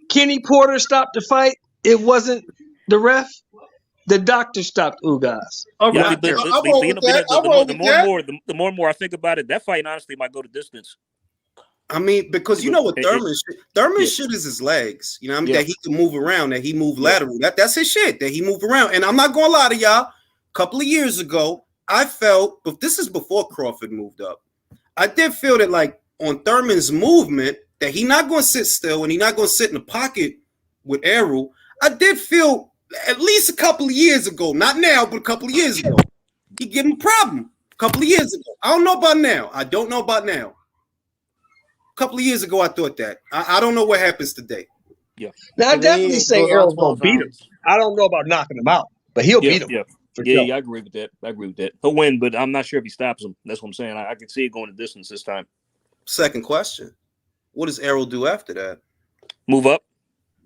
Kenny Porter stopped the fight, it wasn't the ref. The doctor stopped Ugas. The more and more I think about it, that fight honestly might go the distance. I mean, because you know what Thurman's shit is his legs. You know what I mean? That he can move around, that he move lateral. That's his shit, that he move around. And I'm not gonna lie to y'all, a couple of years ago, I felt, but this is before Crawford moved up. I did feel that like on Thurman's movement, that he not gonna sit still and he not gonna sit in the pocket with Errol. I did feel at least a couple of years ago, not now, but a couple of years ago, he gave him a problem. A couple of years ago. I don't know about now. A couple of years ago, I thought that. I don't know what happens today. Yeah. Now, I definitely say Errol's going to beat him. I don't know about knocking him out, but he'll beat him. Yeah. I agree with that. He'll win, but I'm not sure if he stops him. That's what I'm saying. I can see it going the distance this time. Second question. What does Errol do after that? Move up.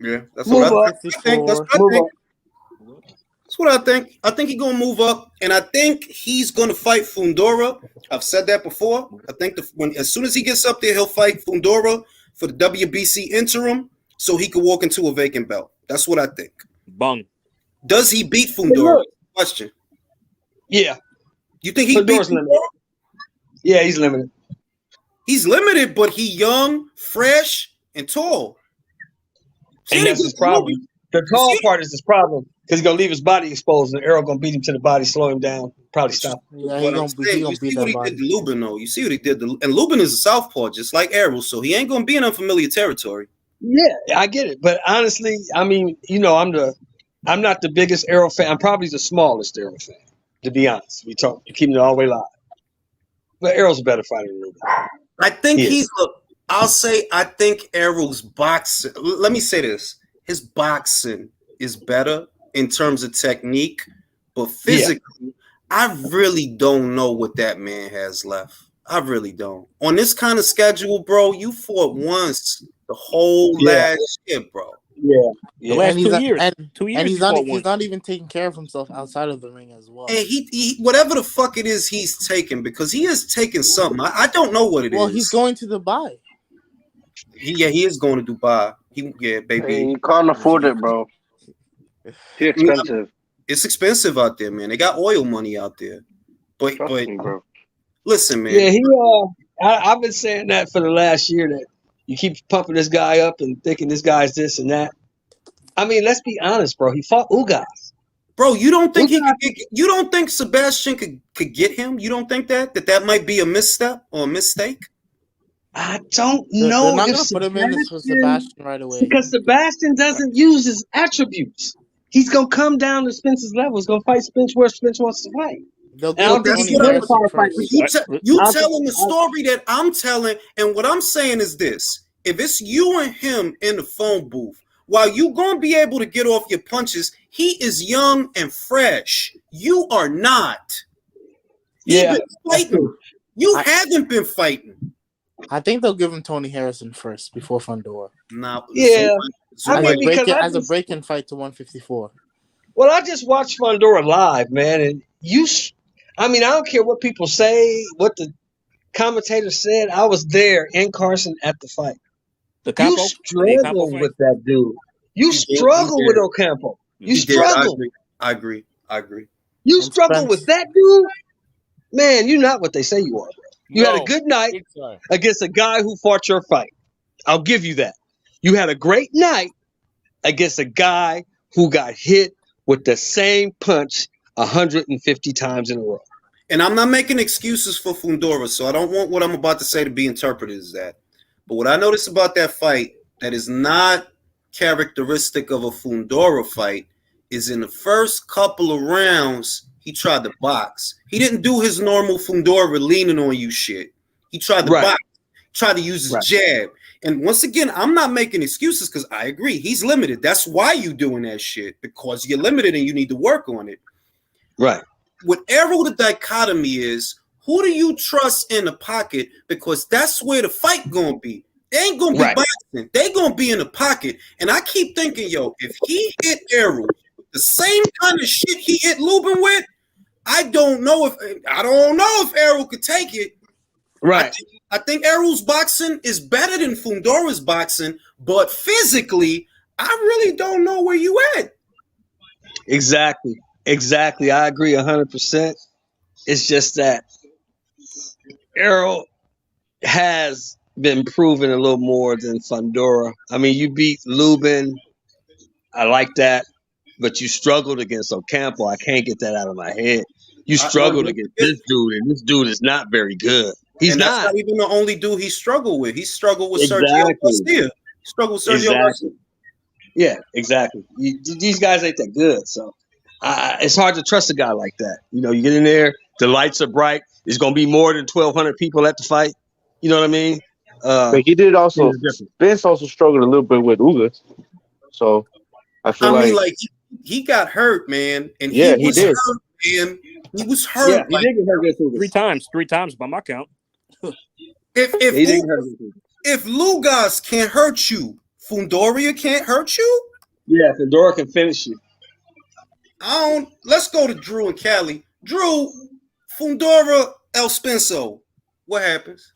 Yeah, that's what I think. That's what I think. Up. That's what I think. I think he's gonna move up, and I think he's gonna fight Fundora. I've said that before. I think as soon as he gets up there, he'll fight Fundora for the WBC interim, so he could walk into a vacant belt. That's what I think. Bung. Does he beat Fundora? Question. Yeah. You think he beats Fundora? Yeah, he's limited. He's limited, but he young, fresh, and tall. And that's his problem. The tall part is his problem because he's gonna leave his body exposed, and Errol gonna beat him to the body, slow him down, probably stop. Yeah, he's gonna beat what he did to Lubin, though. You see what he did to, and Lubin is a southpaw, just like Errol, so he ain't gonna be in unfamiliar territory. Yeah, I get it, but honestly, I mean, you know, I'm not the biggest Errol fan. I'm probably the smallest Errol fan, to be honest. Keeping it all the way live. But Errol's a better fighter than Lubin. I think I think Errol's boxing. Let me say this. His boxing is better in terms of technique, but physically, I really don't know what that man has left. I really don't. On this kind of schedule, bro, you fought once the whole last year, bro. Yeah. The last 2 years. And he's not even taking care of himself outside of the ring as well. And he whatever the fuck it is he's taking, because he is taking something. I don't know what it is. Well, he's going to Dubai. He is going to Dubai. Baby. Hey, you can't afford it, bro. Too expensive. It's expensive out there, man. They got oil money out there. But me, bro. Listen, man. Yeah, I've been saying that for the last year, that you keep pumping this guy up and thinking this guy's this and that. I mean, let's be honest, bro. He fought Ugas. Bro, you don't think you don't think Sebastian could get him? You don't think that might be a misstep or a mistake? I don't know. They're not going to put him in for Sebastian right away. Because Sebastian doesn't use his attributes. He's going to come down to Spence's level. He's going to fight Spence where Spence wants to fight. You telling the story that I'm telling, and what I'm saying is this. If it's you and him in the phone booth, while you going to be able to get off your punches, he is young and fresh. You are not. You've been fighting. You haven't been fighting. I think they'll give him Tony Harrison first before Fundora. As a break-in fight to 154. Well, I just watched Fundora live, man, and I don't care what people say, what the commentator said. I was there in Carson at the fight. You struggle with that dude. You struggle with Ocampo. You struggle. I agree. You struggle with that dude, man. You're not what they say you are. You had a good night against a guy who fought your fight. I'll give you that. You had a great night against a guy who got hit with the same punch 150 times in a row. And I'm not making excuses for Fundora, so I don't want what I'm about to say to be interpreted as that. But what I noticed about that fight that is not characteristic of a Fundora fight is in the first couple of rounds, he tried to box. He didn't do his normal Fundora leaning on you shit. He tried to box, tried to use his jab. And once again, I'm not making excuses because I agree. He's limited. That's why you doing that shit, because you're limited and you need to work on it. Right. With Errol, the dichotomy is, who do you trust in the pocket? Because that's where the fight going to be. They ain't going to be boxing. They going to be in the pocket. And I keep thinking, if he hit Errol the same kind of shit he hit Lubin with, I don't know if Errol could take it. Right. I think Errol's boxing is better than Fundora's boxing, but physically, I really don't know where you at. Exactly. I agree 100%. It's just that Errol has been proven a little more than Fundora. I mean, you beat Lubin. I like that. But you struggled against Ocampo. I can't get that out of my head. You struggled against this dude, and this dude is not very good. He's that's not even the only dude he struggled with. He struggled with Sergio Garcia. Garcia. Yeah, exactly. These guys ain't that good, so it's hard to trust a guy like that. You know, you get in there, the lights are bright. There's going to be more than 1,200 people at the fight. You know what I mean? But he did also. Spence also struggled a little bit with Ugas, so I feel like he got hurt, man, and he was did. hurt, man. He was hurt. Yeah, he did get hurt against Ugas. Three times by my count. If if Lugas can't hurt you, Fundoria can't hurt you? Yeah, Fundora can finish you. Let's go to Drew and Cali. Drew, Fundora, El Spenso. What happens?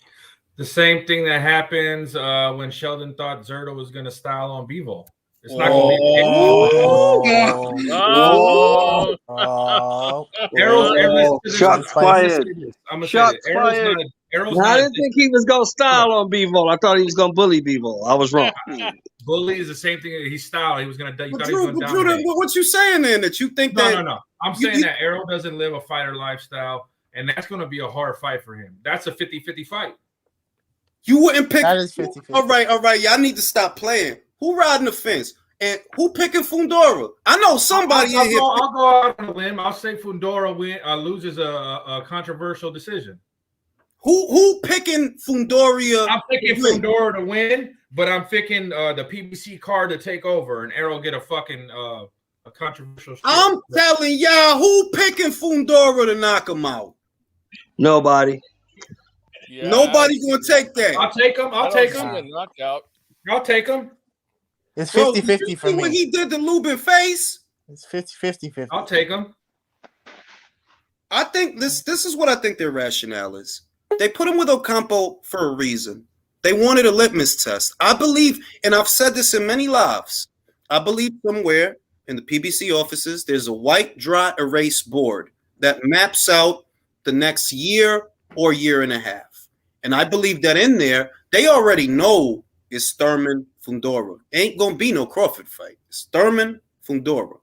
The same thing that happens when Sheldon thought Zerto was going to style on Bivol. It's not going to be. Shots fired. I'm going to say it. I didn't think he was going to style on Bivol. I thought he was going to bully Bivol. I was wrong. Bully is the same thing. He styled. He was going to. Drew, what you saying then? That you think that? No. I'm saying that Errol doesn't live a fighter lifestyle, and that's going to be a hard fight for him. That's a 50-50 fight. You wouldn't pick. That is 50-50. All right. Y'all need to stop playing. Who riding the fence? And who picking Fundora? I know somebody in here. I'll go out on a limb. I'll say Fundora loses a controversial decision. Who picking Fundoria? I'm picking Fundora to win, but I'm picking the PBC card to take over, and Errol get a fucking a controversial. I'm telling y'all, who picking Fundora to knock him out? Nobody. Yeah, nobody's gonna take that. I'll take him. I'll take him. I'll take him. It's 50-50 for me. When he did the Lubin face, it's 50-50. I'll take him. I think this is what I think their rationale is. They put him with Ocampo for a reason. They wanted a litmus test. I believe, and I've said this in many lives, I believe somewhere in the PBC offices, there's a white dry erase board that maps out the next year or year and a half. And I believe that in there, they already know it's Thurman Fundora. Ain't gonna be no Crawford fight. It's Thurman Fundora.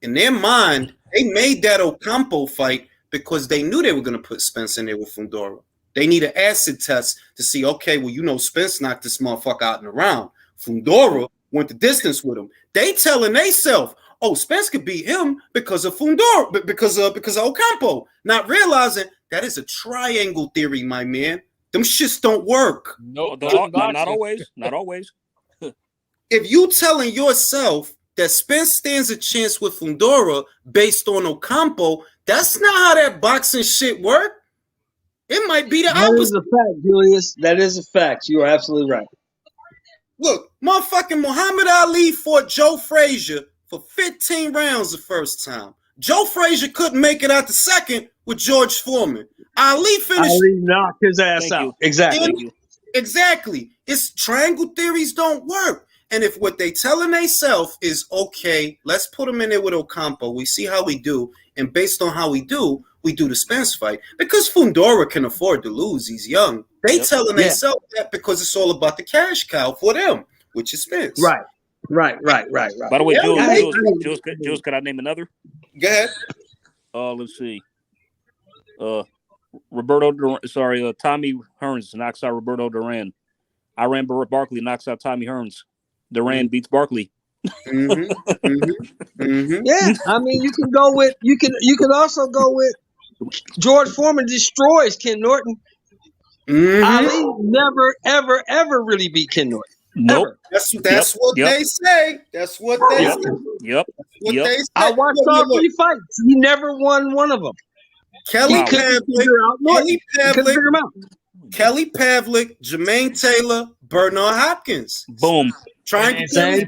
In their mind, they made that Ocampo fight because they knew they were gonna put Spence in there with Fundora. They need an acid test to see, okay, well, Spence knocked this motherfucker out in the round. Fundora went the distance with him. They telling theyself, oh, Spence could beat him because of Fundora, because of Ocampo. Not realizing that is a triangle theory, my man. Them shits don't work. No, not always. Not always. If you telling yourself that Spence stands a chance with Fundora based on Ocampo, that's not how that boxing shit work. It might be the opposite. That is a fact, Julius. That is a fact. You are absolutely right. Look, motherfucking Muhammad Ali fought Joe Frazier for 15 rounds the first time. Joe Frazier couldn't make it out the second with George Foreman. Ali finished. Ali knocked his ass out. Exactly. Exactly. It's triangle theories don't work. And if what they telling themselves is, okay, let's put him in there with Ocampo. We see how we do. And based on how we do the Spence fight. Because Fundora can afford to lose. He's young. They telling themselves that because it's all about the cash cow for them, which is Spence. Right. By the way, Jules, could I name another? Go ahead. Let's see. Tommy Hearns knocks out Roberto Duran. Iran Barkley knocks out Tommy Hearns. Duran beats Barkley. Mm-hmm. Yeah, I mean, you can go with you can also go with George Foreman destroys Ken Norton. Mm-hmm. Ali never, ever really beat Ken Norton. Nope. That's what they say. That's what they say. Yep. They say. I watched all 3 fights. He never won one of them. Kelly Pavlik, Jermaine Taylor, Bernard Hopkins. Boom. Trying Shane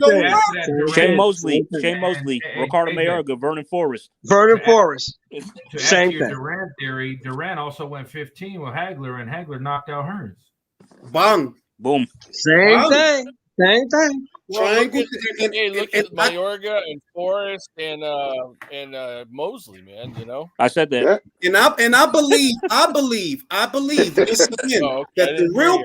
Mosley, Ricardo Mayorga, Vernon Forrest. To Same thing. Duran theory, Duran also went 15 with Hagler, and Hagler knocked out Hearns. Bang. Boom. Same thing. Well, look at Mayorga and Forrest and Mosley, man. You know, I said that, and I believe that the real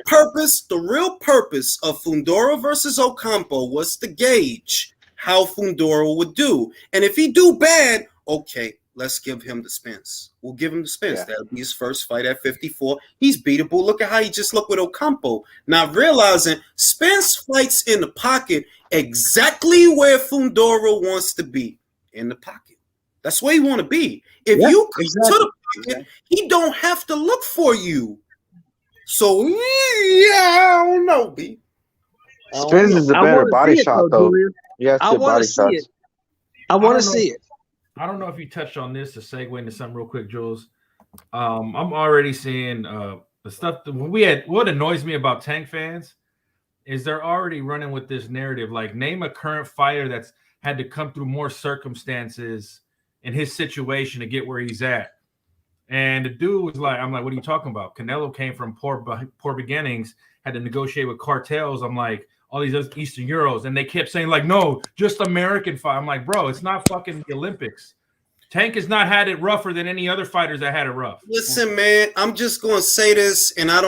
purpose of Fundora versus Ocampo was to gauge how Fundora would do, and if he do bad, okay, let's give him the Spence. We'll give him the Spence. Yeah. That'll be his first fight at 54. He's beatable. Look at how he just looked with Ocampo. Not realizing Spence fights in the pocket exactly where Fundora wants to be. In the pocket. That's where you want to be. If you come to the pocket, he don't have to look for you. So, I don't know, B. Spence is a better body shot, though. Yes, I want to see it. I want to see it. I don't know if you touched on this to segue into something real quick, Jules. I'm already seeing the stuff what annoys me about Tank fans is they're already running with this narrative. Like, name a current fighter that's had to come through more circumstances in his situation to get where he's at. And the dude was like, I'm like, what are you talking about? Canelo came from poor beginnings, had to negotiate with cartels. I'm like, all these other Eastern Euros. And they kept saying, like, no, just American fight. I'm like, bro, it's not fucking the Olympics. Tank has not had it rougher than any other fighters that had it rough. Listen, man, I'm just going to say this, and I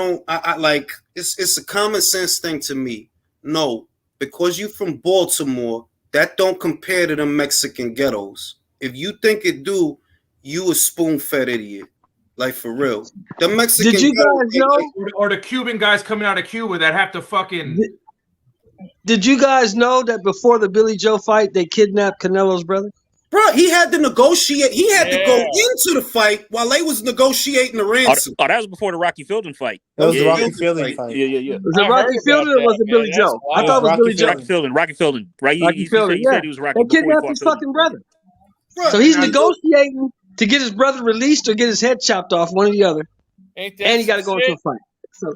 like, it's a common sense thing to me. No, because you from Baltimore, that don't compare to the Mexican ghettos. If you think it do, you a spoon-fed idiot. Like, for real. The Mexican Did you guys know? Or the Cuban guys coming out of Cuba that have to fucking... Did you guys know that before the Billy Joe fight, they kidnapped Canelo's brother? Bro, he had to negotiate. He had to go into the fight while they was negotiating the ransom. Oh, that was before the Rocky Fielding fight. That was the Rocky Fielding fight. Yeah. Was it Rocky Fielding or was it Billy Joe? I thought it was Billy Joe. Rocky Fielding. Right? He said he was Rocky. They kidnapped his fucking brother. Bro, so he's negotiating to get his brother released or get his head chopped off, one or the other. And he got to go into a fight. So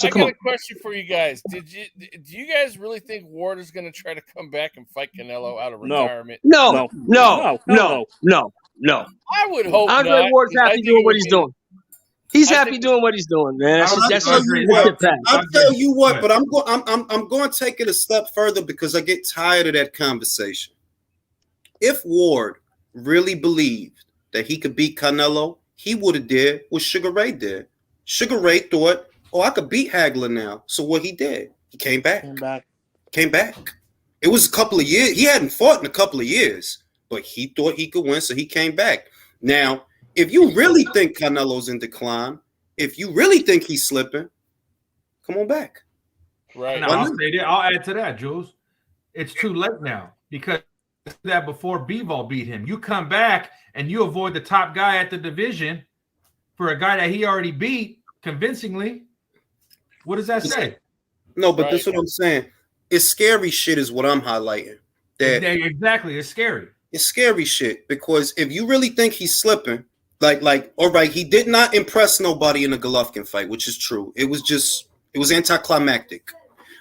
I got a question for you guys. Do you guys really think Ward is going to try to come back and fight Canelo out of retirement? No. I would hope Andre Ward's happy doing what he's doing. He's happy doing what he's doing, man. I'll tell you what, but I'm going to take it a step further because I get tired of that conversation. If Ward really believed that he could beat Canelo, he would have did what Sugar Ray did. Sugar Ray thought, I could beat Hagler now. So what he did, he came back. It was a couple of years. He hadn't fought in a couple of years, but he thought he could win, so he came back. Now, if you really think Canelo's in decline, if you really think he's slipping, come on back. Right. Now, I'll add to that, Jules. It's too late now because that before Bivol beat him. You come back and you avoid the top guy at the division for a guy that he already beat convincingly. What does that say? No, but this is what I'm saying. It's scary shit is what I'm highlighting. Exactly. It's scary. It's scary shit because if you really think he's slipping, like, all right, he did not impress nobody in the Golovkin fight, which is true. It was anticlimactic.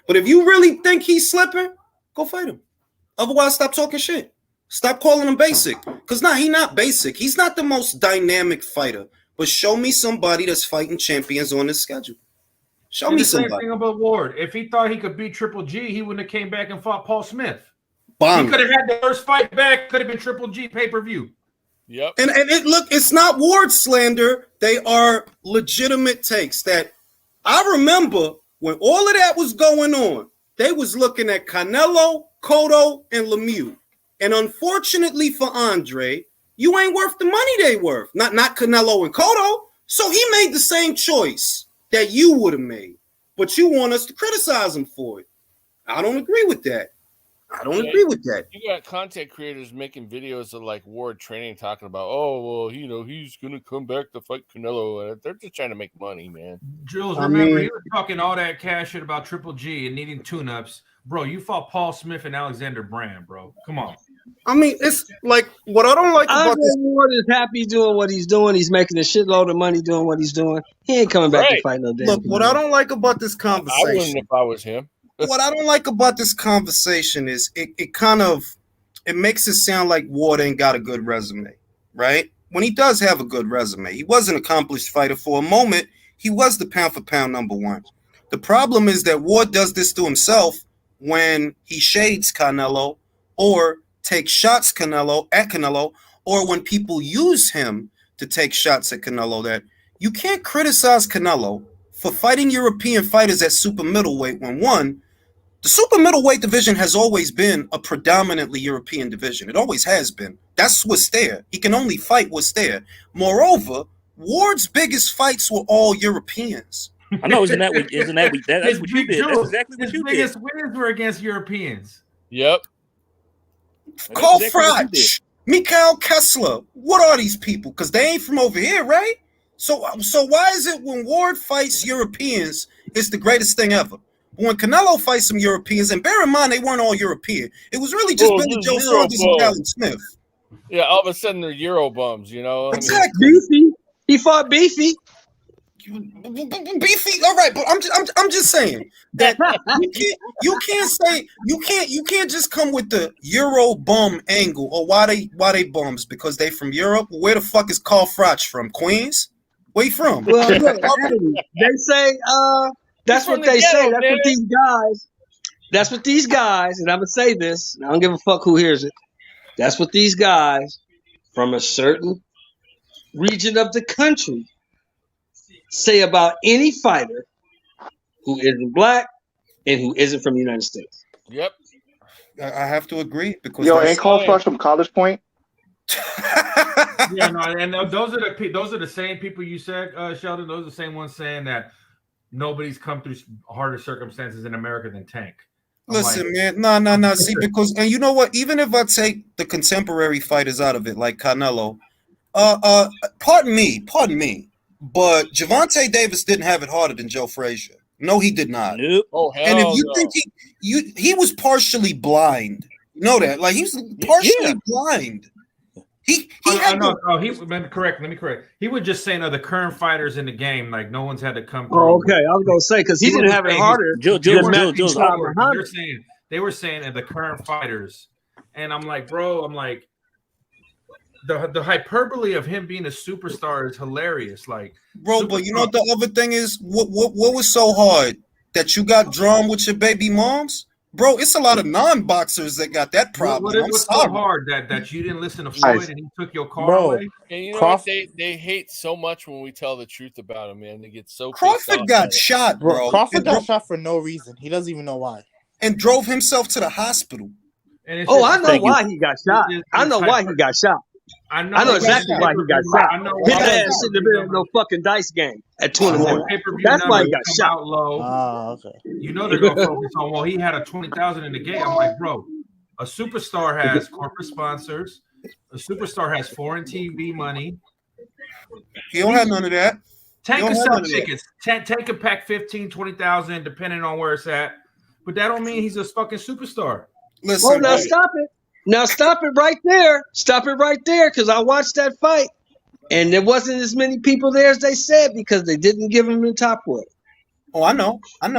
But if you really think he's slipping, go fight him. Otherwise, stop talking shit. Stop calling him basic. Because he's not basic. He's not the most dynamic fighter. But show me somebody that's fighting champions on his schedule. Show me somebody. Same thing about Ward. If he thought he could beat Triple G, he wouldn't have came back and fought Paul Smith. Bang. He could have had the first fight back. Could have been Triple G pay-per-view. Yep. And it's not Ward slander. They are legitimate takes that I remember when all of that was going on. They was looking at Canelo, Cotto, and Lemieux. And unfortunately for Andre, you ain't worth the money they worth. Not Canelo and Cotto. So he made the same choice that you would have made. But you want us to criticize him for it. I don't agree with that. You got content creators making videos of like Ward training, talking about, he's gonna come back to fight Canelo. They're just trying to make money, man. Jules, remember he was talking all that cash shit about Triple G and needing tune-ups. Bro, you fought Paul Smith and Alexander Brand, bro. Come on. I mean, it's like what I don't like about this. Ward is happy doing what he's doing. He's making a shitload of money doing what he's doing. He ain't coming back to fight no damn. Look, what I don't like about this conversation. I wouldn't if I was him. What I don't like about this conversation is it makes it sound like Ward ain't got a good resume, right? When he does have a good resume, he was an accomplished fighter. For a moment, he was the pound for pound number one. The problem is that Ward does this to himself when he shades Canelo or takes shots at Canelo, or when people use him to take shots at Canelo. That you can't criticize Canelo for fighting European fighters at super middleweight when the super middleweight division has always been a predominantly European division. It always has been. That's what's there. He can only fight what's there. Moreover, Ward's biggest fights were all Europeans. I know, that's what you did. That's exactly what you did. His biggest wins were against Europeans. Yep. Carl Froch, Mikhail Kessler. What are these people? Because they ain't from over here, right? So why is it when Ward fights Europeans, it's the greatest thing ever? When Canelo fights some Europeans, and bear in mind they weren't all European. It was really just Billy Joe Saunders and Calvin Smith. Yeah, all of a sudden they're Euro bums, you know. Exactly. Beefy. He fought Beefy. Beefy, all right, but I'm just saying that you can't just come with the Euro bum angle. Or why they bums? Because they from Europe? Where the fuck is Carl Froch from? Queens? Where you from? Well, look, they say that's what they say. That's what these guys. That's what these guys. And I'm gonna say this. I don't give a fuck who hears it. That's what these guys from a certain region of the country say about any fighter who isn't black and who isn't from the United States. Yep. I have to agree because ain't Carl Froch from College Point? Yeah, no, and those are the same people you said, Sheldon. Those are the same ones saying that nobody's come through harder circumstances in America than Tank. Listen, man, no. See, because, and you know what? Even if I take the contemporary fighters out of it, like Canelo, pardon me, but Gervonta Davis didn't have it harder than Joe Frazier. No, he did not. Nope. Oh, hell and if you no. think he was partially blind, you know that, like he was partially blind. Let me correct. He was just saying the current fighters in the game, like no one's had to come through. Oh, okay. I was gonna say because he didn't have it harder. They were saying that the current fighters, and I'm like, bro, the hyperbole of him being a superstar is hilarious. Like, bro, but you know what the other thing is? What was so hard that you got drawn with your baby moms? Bro, it's a lot of non-boxers that got that problem. What's so hard that you didn't listen to Floyd and he took your car away? And you know what? They hate so much when we tell the truth about him, man. They get so Crawford got shot, bro. Crawford got shot for no reason. He doesn't even know why. And drove himself to the hospital. I know why he got shot. I know why he got shot. I know exactly why he got shot. His ass shouldn't have been in no fucking dice game at 2 in the morning. That's why he got shot. Okay. You know they're gonna focus on. Well, he had a 20,000 in the game. I'm like, bro, a superstar has corporate sponsors. A superstar has foreign TV money. He don't have none of that. Tank can sell tickets. Tank can pack 15, 20,000, depending on where it's at. But that don't mean he's a fucking superstar. Listen, now stop it. Now stop it right there. Stop it right there, because I watched that fight, and there wasn't as many people there as they said because they didn't give him the top rope. Oh, I know. Yeah,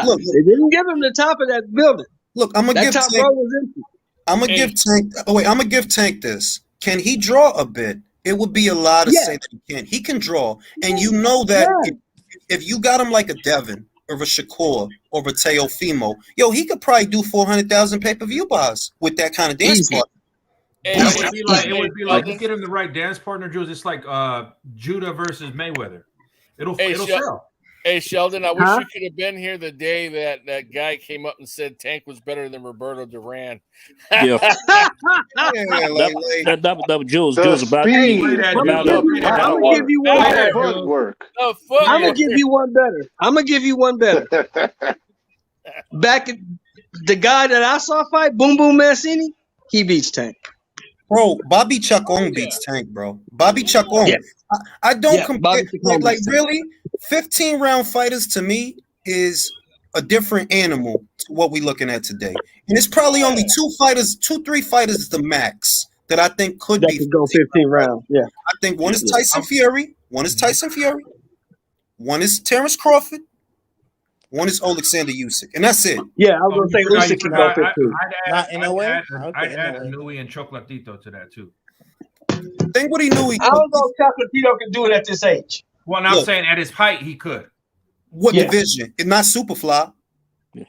look, they didn't give him the top of that building. Look, I'm gonna give top Tank. row was empty. I'm gonna give Tank. Oh wait, I'm gonna give Tank this. Can he draw a bit? It would be a lie to say that he can't. He can draw, and you know that if you got him like a Devin or a Shakur or a Teofimo, he could probably do 400,000 pay-per-view buys with that kind of dance partner. It would be like you get him the right dance partner, Jules. It's like Judah versus Mayweather. It'll sell. Hey, Sheldon, I wish you could have been here the day that guy came up and said Tank was better than Roberto Duran. Yeah. That was Jules about I'm gonna give you one better. I'm gonna give you one better. I'm gonna give you one better. Back at the guy that I saw fight, Boom Boom Mancini, he beats Tank. Bro, Bobby Chacon beats Tank, bro. Bobby Chacon. Yes. I don't compare. Like really, 15-round fighters to me is a different animal to what we're looking at today. And it's probably only 2-3 fighters is the max that I think could go 15 rounds. Yeah. I think one is Tyson Fury, one is Terrence Crawford, one is Alexander Usyk, and that's it. Yeah, I was gonna say Usyk can go 15. I'd add Nui and Chocolatito to that too. Think what he knew. I don't know if Chocolatito can do it at this age. Well, now I'm saying at his height he could. What division? It's not Superfly. Yeah.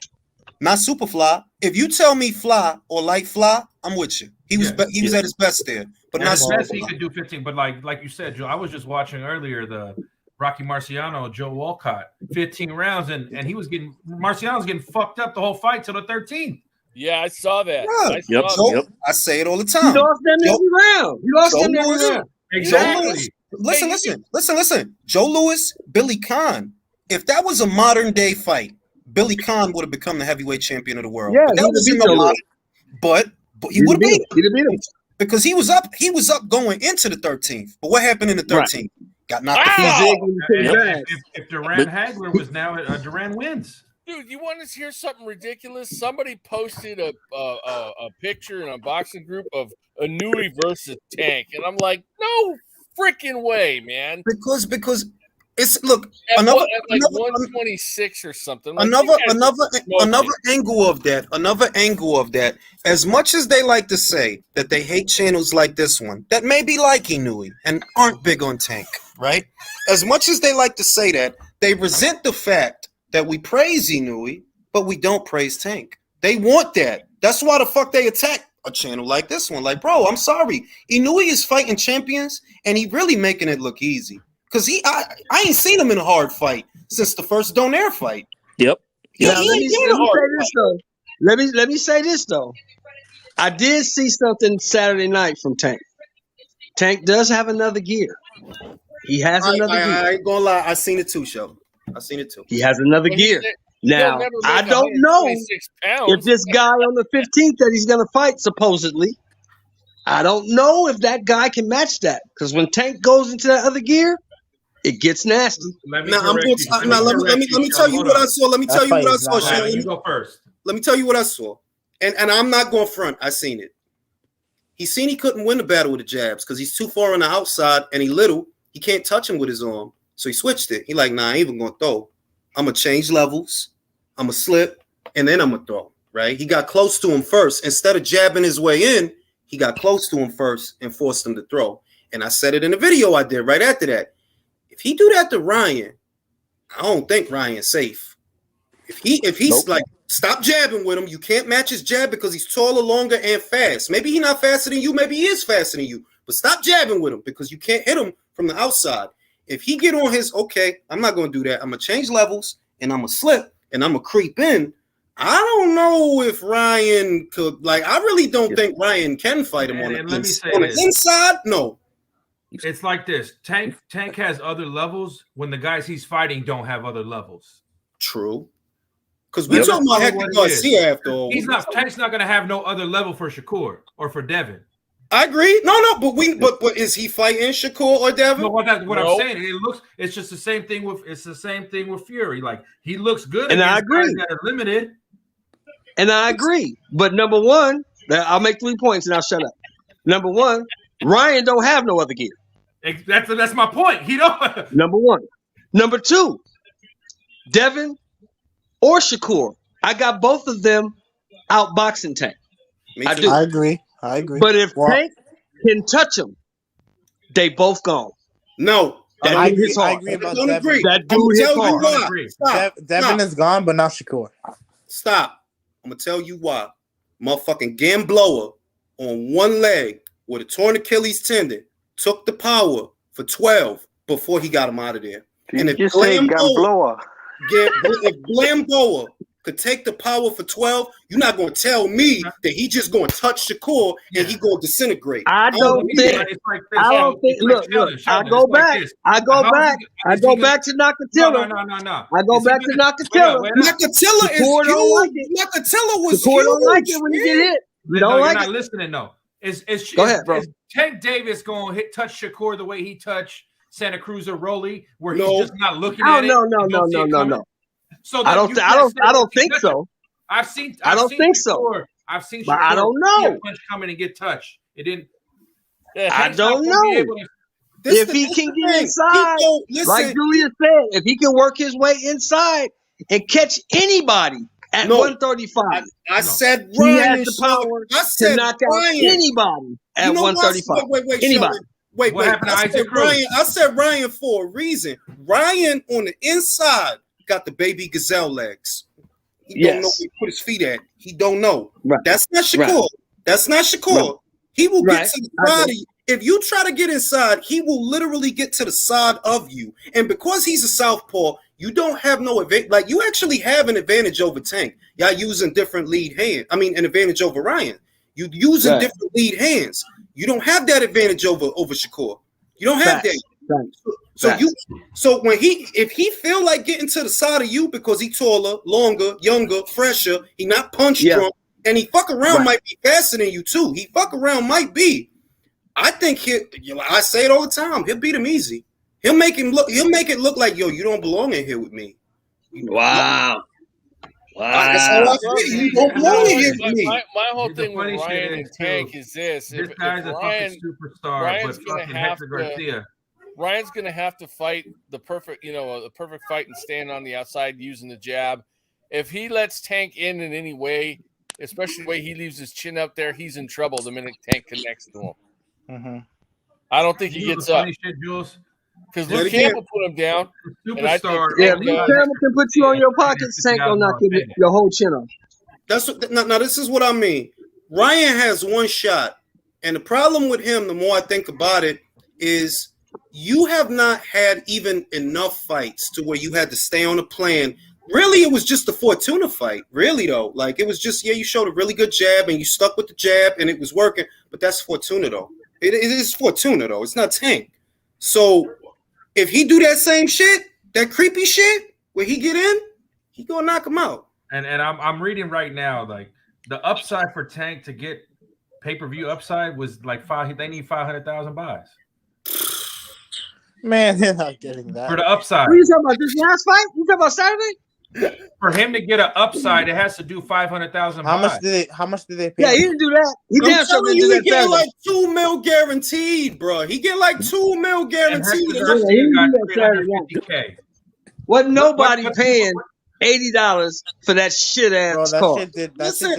Not Superfly. If you tell me Fly or like Fly, I'm with you. He was at his best there, but not Superfly. He could do 15. But like you said, Joe, I was just watching earlier the Rocky Marciano, Joe Walcott, 15 rounds, and Marciano's getting fucked up the whole fight till the 13th. Yeah, I saw that. Yeah. I say it all the time. He lost them every round. Exactly. Listen. Joe Louis, Billy Conn. If that was a modern day fight, Billy Conn would have become the heavyweight champion of the world. Yeah, but he would have beat him. He'd have beat him because he was up going into the 13th. But what happened in the 13th? Right. Got knocked out. If Duran Hagler was now, Duran wins. Dude, you want to hear something ridiculous? Somebody posted a picture in a boxing group of Inouye versus Tank, and I'm like, no freaking way, man. Because It's look another 126 or something. Like, another angle of that. Another angle of that. As much as they like to say that they hate channels like this one that may be like Inui and aren't big on Tank, right? As much as they like to say that, they resent the fact that we praise Inui, but we don't praise Tank. They want that. That's why the fuck they attack a channel like this one. Like, bro, I'm sorry. Inui is fighting champions, and he really making it look easy. Because I ain't seen him in a hard fight since the first Donaire fight. Yep. Now, let me say this though. I did see something Saturday night from Tank. Tank does have another gear. He has another gear. I ain't gonna lie. I seen it too, Show. I seen it too. He has another gear. Now, I don't know if this guy on the 15th that he's going to fight, supposedly, I don't know if that guy can match that. Because when Tank goes into that other gear, it gets nasty. Let me tell you what I saw. Let me tell you what I saw, Sean. You go first. Let me tell you what I saw. And I'm not going front. I seen it. He seen he couldn't win the battle with the jabs because he's too far on the outside and he little. He can't touch him with his arm. So he switched it. He like, nah, I ain't even going to throw. I'm going to change levels. I'm going to slip. And then I'm going to throw. Right? He got close to him first. Instead of jabbing his way in, he got close to him first and forced him to throw. And I said it in the video I did right after that. If he do that to Ryan, I don't think Ryan's safe. If he's like, stop jabbing with him. You can't match his jab because he's taller, longer, and fast. Maybe he's not faster than you. Maybe he is faster than you. But stop jabbing with him because you can't hit him from the outside. If he get on his, okay, I'm not going to do that. I'm going to change levels, and I'm going to slip, and I'm going to creep in. I don't know if Ryan could, like, I really don't think Ryan can fight him on the inside. No. It's like this. Tank has other levels when the guys he's fighting don't have other levels. True. Because we're talking about Hector Garcia after all. Tank's not gonna have no other level for Shakur or for Devin. I agree. No, but is he fighting Shakur or Devin? No, what I'm saying, it's just the same thing with Fury. Like he looks good, and I agree. That are limited. And I agree. But number one, I'll make 3 points and I'll shut up. Number one, Ryan don't have no other gear. That's my point. He don't. Number one. Number two, Devin or Shakur. I got both of them outboxing Tank. I do. I agree. But if Tank can touch him, they both gone. No. I agree about Devin. That dude hit hard. Devin is gone, but not Shakur. Stop. I'm going to tell you why. Motherfucking Gamboa on one leg with a torn Achilles tendon took the power for 12 before he got him out of there. And if Gamboa could take the power for 12, you're not going to tell me that he just going to touch Shakur and he going to disintegrate. I don't think. Look. I go back to Nakatilla. No. I go back to Nakatilla. Nakatilla is huge. Nakatilla was huge. Don't like it when you get hit. You don't like it. You're not listening though. Go ahead, bro. Is Tank Davis going to touch Shakur the way he touched Santa Cruz or Rolly, where he's just not looking at it? No. So I don't think so. I've seen. I don't think so. I've seen. But I don't know. Punch coming and get touched. It didn't. I don't know. If he can get inside, like Julius said, if he can work his way inside and catch anybody at 135, I said Ryan has the power to knock out anybody at 135. Wait, anybody. Wait. I said Ryan for a reason. Ryan on the inside got the baby gazelle legs. He don't know where he put his feet at. He don't know. Right. That's not Shakur. Right. That's not Shakur. Right. He will get to the body. If you try to get inside, he will literally get to the side of you. And because he's a southpaw, you don't have no advantage. Like, you actually have an advantage over Tank. Y'all using different lead hands. I mean, an advantage over Ryan. You using different lead hands. You don't have that advantage over Shakur. You don't have that. So when if he feel like getting to the side of you because he taller, longer, younger, fresher, he not punch drunk, and he fuck around might be faster than you too. He fuck around might be. I think I say it all the time. He'll beat him easy. He'll make it look like, yo, you don't belong in here with me. Wow. That's how I feel. You don't belong in here with me. My whole thing with Ryan and Tank is this. This guy's a fucking superstar, but fucking Hector Garcia. Ryan's going to have to fight the perfect fight and stand on the outside using the jab. If he lets Tank in any way, especially the way he leaves his chin up there, he's in trouble the minute Tank connects to him. Mm-hmm. I don't think he gets up. Because Luke Campbell put him down. Superstar. Yeah, Luke Campbell can put you on your pockets. Tank will knock your whole chin off. That's what. Now this is what I mean. Ryan has one shot, and the problem with him, the more I think about it, is you have not had even enough fights to where you had to stay on a plan. Really, it was just a Fortuna fight. Really, though, like it was just you showed a really good jab and you stuck with the jab and it was working. But that's Fortuna, though. It is Fortuna, though. It's not Tank. So if he do that same shit, that creepy shit, where he get in, he gonna knock him out. And I'm reading right now, like the upside for Tank to get pay-per-view upside was like they need 500,000 buys. Man, they're not getting that. For the upside. What are you talking about? This last fight? You talking about Saturday? For him to get an upside, it has to do 500,000 buys. How much did they pay? Yeah, he didn't do that. He damn sure didn't do that. He get like $2 million guaranteed, bro. He get like $2 million guaranteed. Wasn't nobody paying $80 for that shit ass car. This is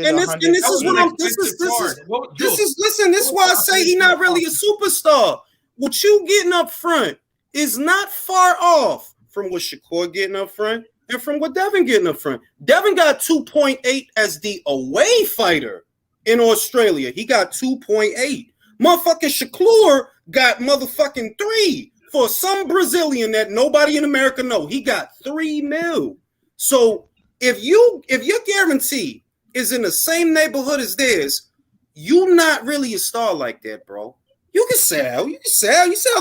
why I say he's not really a superstar. What you getting up front is not far off from what Shakur getting up front and from what Devin getting up front. Devin got 2.8 as the away fighter in Australia. He got 2.8. Motherfucking Shakur got motherfucking 3 for some Brazilian that nobody in America know. He got $3 million. So if your guarantee is in the same neighborhood as theirs, you not really a star like that, bro. You can sell a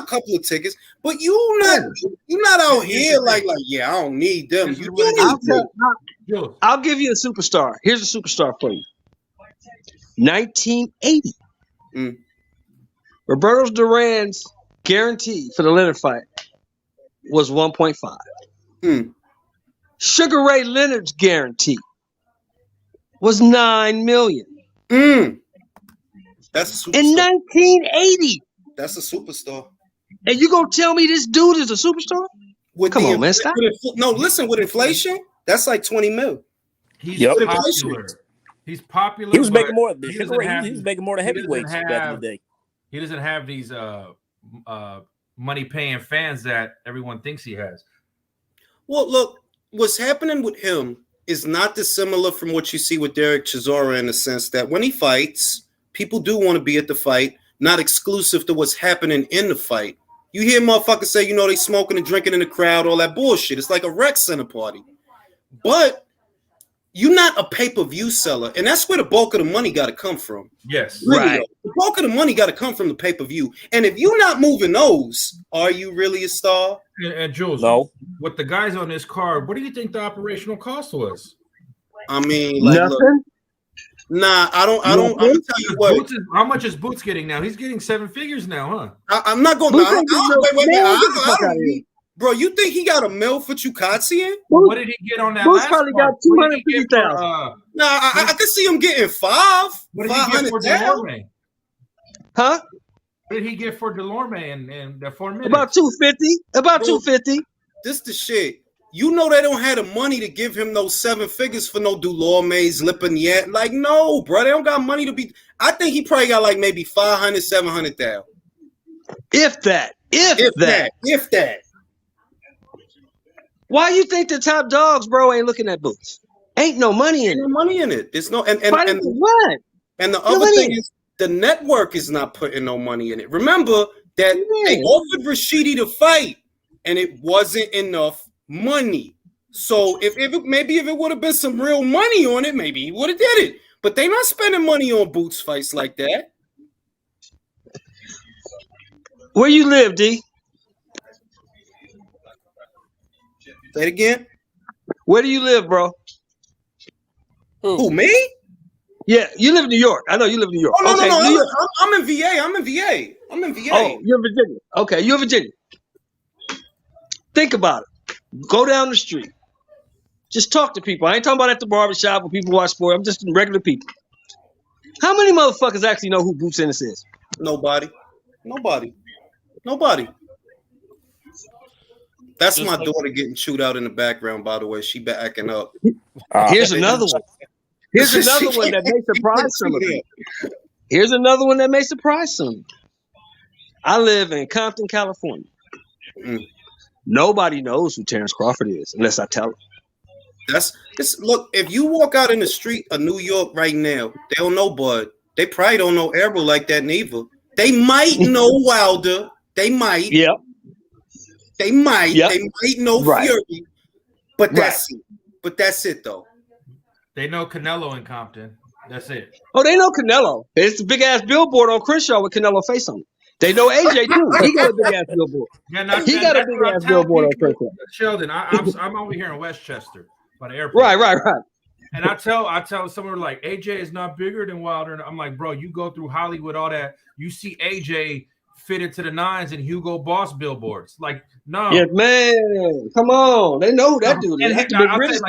couple of tickets, but you're not out here like yeah, I don't need them. I'll give you a superstar. Here's a superstar for you. 1980. Roberto Duran's guarantee for the Leonard fight was 1.5. Sugar Ray Leonard's guarantee was $9 million. That's a superstar. In 1980. That's a superstar. And you gonna tell me this dude is a superstar? Come on, man. Stop. No, listen, with inflation, that's like $20 million. He's popular. He's popular. He was making more. He was making more than heavyweights back in the day. He doesn't have these money paying fans that everyone thinks he has. Well, look, what's happening with him is not dissimilar from what you see with Derek Chisora in the sense that when he fights, people do want to be at the fight, not exclusive to what's happening in the fight. You hear motherfuckers say, they smoking and drinking in the crowd, all that bullshit. It's like a rec center party. But you're not a pay-per-view seller, and that's where the bulk of the money got to come from. Yes. Really, right. The bulk of the money got to come from the pay-per-view. And if you're not moving those, are you really a star? And Jules, with the guys on this card, what do you think the operational cost was? I mean, like, nothing. Look, nah, I don't. I'm gonna tell you what. How much is Boots getting now? He's getting 7 figures now, huh? I'm not going to. Bro, you think he got $1 million for Chukatsian? What did he get on that? Boots probably got 250,000. Nah, I could see him getting 5. What did he get for Delorme? Huh? What did he get for Delorme and the 4 minutes? About 250. About 250. This the shit. You know they don't have the money to give him those 7 figures for no Delorme's Lipignet. Like, no, bro. They don't got money to be. I think he probably got like maybe 500, 700,000. If that. If that. Why you think the top dogs, bro, ain't looking at Boots? Ain't no money in it. No money in it. There's no and what? And the other thing is the network is not putting no money in it. Remember that they offered Rashidi to fight, and it wasn't enough money. So if it would have been some real money on it, maybe he would have did it. But they not spending money on Boots fights like that. Where you live, D? Say it again. Where do you live, bro? Who, me? Yeah, you live in New York. I know you live in New York. Oh, no, okay, no. New York. I'm in VA. I'm in VA. Oh, you're in Virginia. Okay, you're in Virginia. Think about it. Go down the street. Just talk to people. I ain't talking about at the barbershop where people watch sport. I'm just regular people. How many motherfuckers actually know who Boots Ennis is? Nobody. That's my daughter getting chewed out in the background, by the way. She backing up. Here's another one. Here's another one that may surprise some of you. Here's another one that may surprise some. I live in Compton, California. Nobody knows who Terrence Crawford is unless I tell them. Look, if you walk out in the street of New York right now, they don't know Bud. They probably don't know Errol like that neither. They might know Wilder. They might. Yep. They might. Yep. They might know Fury. But that's it. But that's it though. They know Canelo in Compton. That's it. Oh, they know Canelo. It's a big ass billboard on Crenshaw with Canelo face on it. They know AJ too. He got a big ass billboard. Yeah, he got a big ass billboard on Crenshaw. Sheldon, I'm over here in Westchester by the airport. Right. And I tell someone like AJ is not bigger than Wilder. And I'm like, bro, you go through Hollywood, all that. You see AJ fit into the nines and Hugo Boss billboards. Like, no. Yeah, man. Come on. They know who that dude is.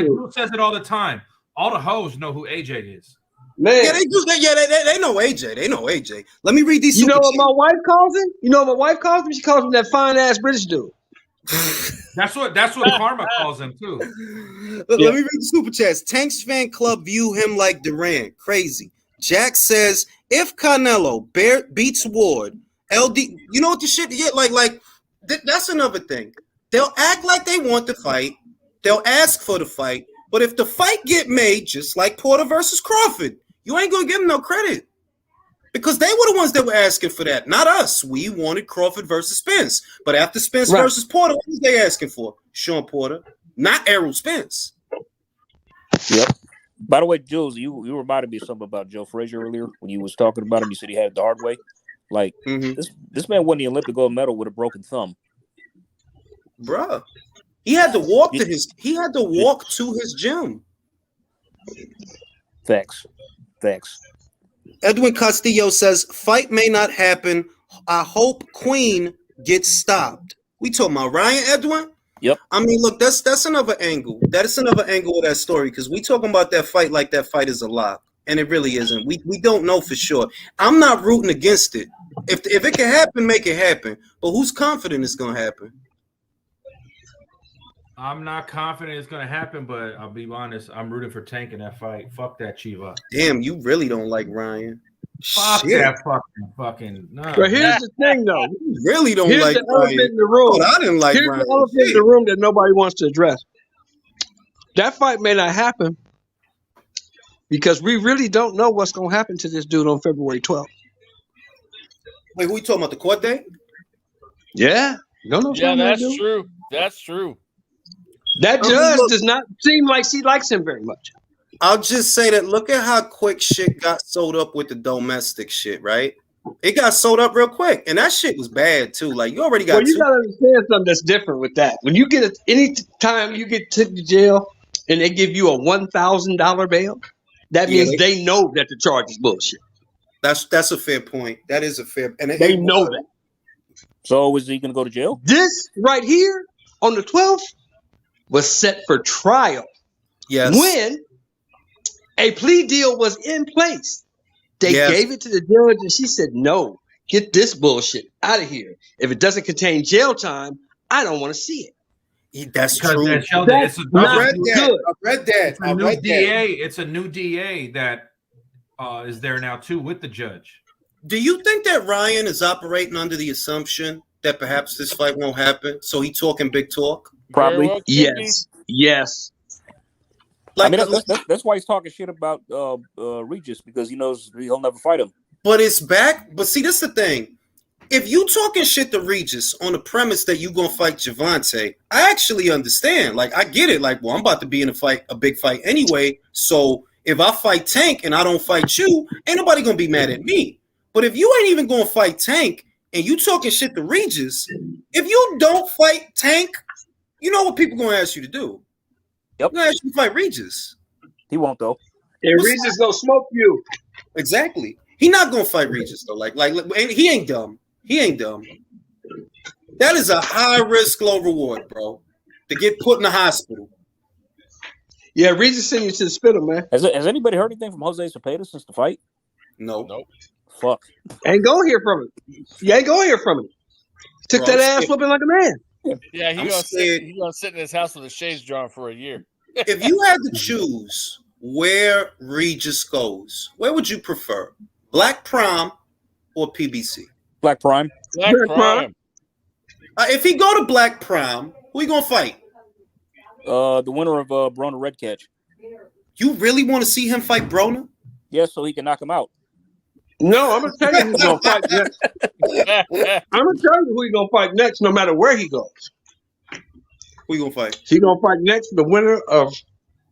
Who says it all the time? All the hoes know who AJ is. Man. Yeah, they do. They know AJ. They know AJ. Let me read these. You know what my wife calls him? You know what my wife calls him? She calls him that fine ass British dude. That's what Karma calls him too. Let me read the super chats. Tank's fan club view him like Durant. Crazy. Jack says if Canelo beats Ward, LD. You know what the shit? Yeah, that's another thing. They'll act like they want the fight. They'll ask for the fight. But if the fight get made, just like Porter versus Crawford, you ain't gonna give them no credit. Because they were the ones that were asking for that, not us. We wanted Crawford versus Spence. But after Spence versus Porter, what was they asking for? Sean Porter, not Errol Spence. Yep. By the way, Jules, you reminded me of something about Joe Frazier earlier when you was talking about him. You said he had it the hard way. Like, this man won the Olympic gold medal with a broken thumb. Bruh. He had to walk to his gym. Thanks. Edwin Castillo says, fight may not happen. I hope Queen gets stopped. We talking about Ryan, Edwin? Yep. I mean, look, that's another angle. That is another angle of that story because we talking about that fight like that fight is a lock. And it really isn't. We don't know for sure. I'm not rooting against it. If it can happen, make it happen. But who's confident it's going to happen? I'm not confident it's going to happen, but I'll be honest. I'm rooting for Tank in that fight. Fuck that Chiva. Damn, you really don't like Ryan. Fuck that fucking. No. But here's the thing, though. You really don't like the elephant in the room. I didn't like Here's Ryan. the elephant in the room that nobody wants to address. That fight may not happen because we really don't know what's going to happen to this dude on February 12th. Wait, who you talking about? The court date? Yeah. That's true. That's true. That judge does not seem like she likes him very much. I'll just say that look at how quick shit got sold up with the domestic shit, right? It got sold up real quick, and that shit was bad too. Like you already got. Well, you gotta understand something that's different with that. When you get any time you get took to jail and they give you a $1,000 bail, that means they know that the charge is bullshit. That's a fair point. That is a fair, and they know that. So is he gonna go to jail? This right here on the 12th was set for trial. Yes. When a plea deal was in place, they gave it to the judge and she said, no, get this bullshit out of here. If it doesn't contain jail time, I don't want to see it. That's true. I read that. It's a new DA that is there now too with the judge. Do you think that Ryan is operating under the assumption that perhaps this fight won't happen? So he talking big talk? Probably. Yes. Like, I mean, that's why he's talking shit about Regis because he knows he'll never fight him. But it's back. But see, that's the thing. If you talking shit to Regis on the premise that you gonna fight Javante, I actually understand. Like, I get it. Like, well, I'm about to be in a big fight anyway. So if I fight Tank and I don't fight you, ain't nobody gonna be mad at me. But if you ain't even gonna fight Tank and you talking shit to Regis, if you don't fight Tank, you know what people gonna ask you to do? Yep. They're gonna ask you to fight Regis. He won't though. And Regis gonna smoke you. Exactly. He not gonna fight Regis though. Like he ain't dumb. He ain't dumb. That is a high risk, low reward, bro. To get put in the hospital. Yeah, Regis sent you to the hospital, man. Has anybody heard anything from Jose Cepeda since the fight? Nope. Fuck. Ain't go hear from him. You ain't go hear from him. Took that ass whooping like a man. Yeah, he's gonna sit in his house with a shades drawn for a year. If you had to choose where Regis goes, where would you prefer? Black Prime or PBC? Black Prime. Black Prime. If he go to Black Prime, who he gonna fight? The winner of Broner Red Catch. You really want to see him fight Broner? Yeah, so he can knock him out. No, I'm gonna tell you who's gonna fight next. I'm gonna tell you who he's gonna fight next, no matter where he goes. Who you gonna fight? He's gonna fight next the winner of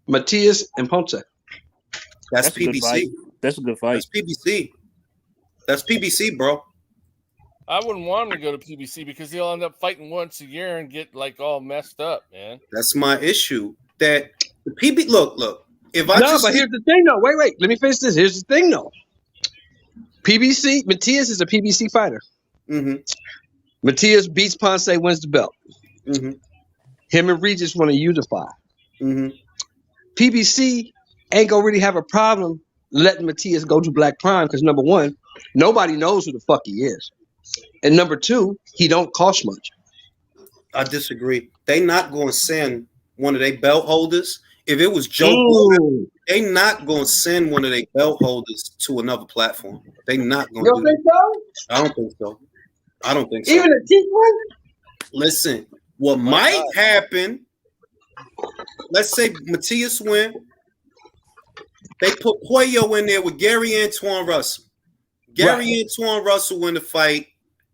Matias and Ponce. That's PBC. That's a good fight. That's PBC. That's PBC, bro. I wouldn't want him to go to PBC because he'll end up fighting once a year and get like all messed up, man. That's my issue. That the PB look. If I here's the thing though. Wait. Let me finish this. Here's the thing though. PBC, Matias is a PBC fighter. Mm-hmm. Matias beats Ponce, wins the belt. Mm-hmm. Him and Regis want to unify. Mm-hmm. PBC ain't gonna really have a problem letting Matias go to Black Prime because number one, nobody knows who the fuck he is. And number two, he don't cost much. I disagree. They not going to send one of their belt holders. If it was Joe Blow, they not going to send one of their belt holders to another platform. They not going to do think so? I don't think so. I don't think so. Even a cheap one? Listen, what might happen, let's say Matias win, they put Puello in there with Gary Antoine Russell. Gary Antoine Russell win the fight.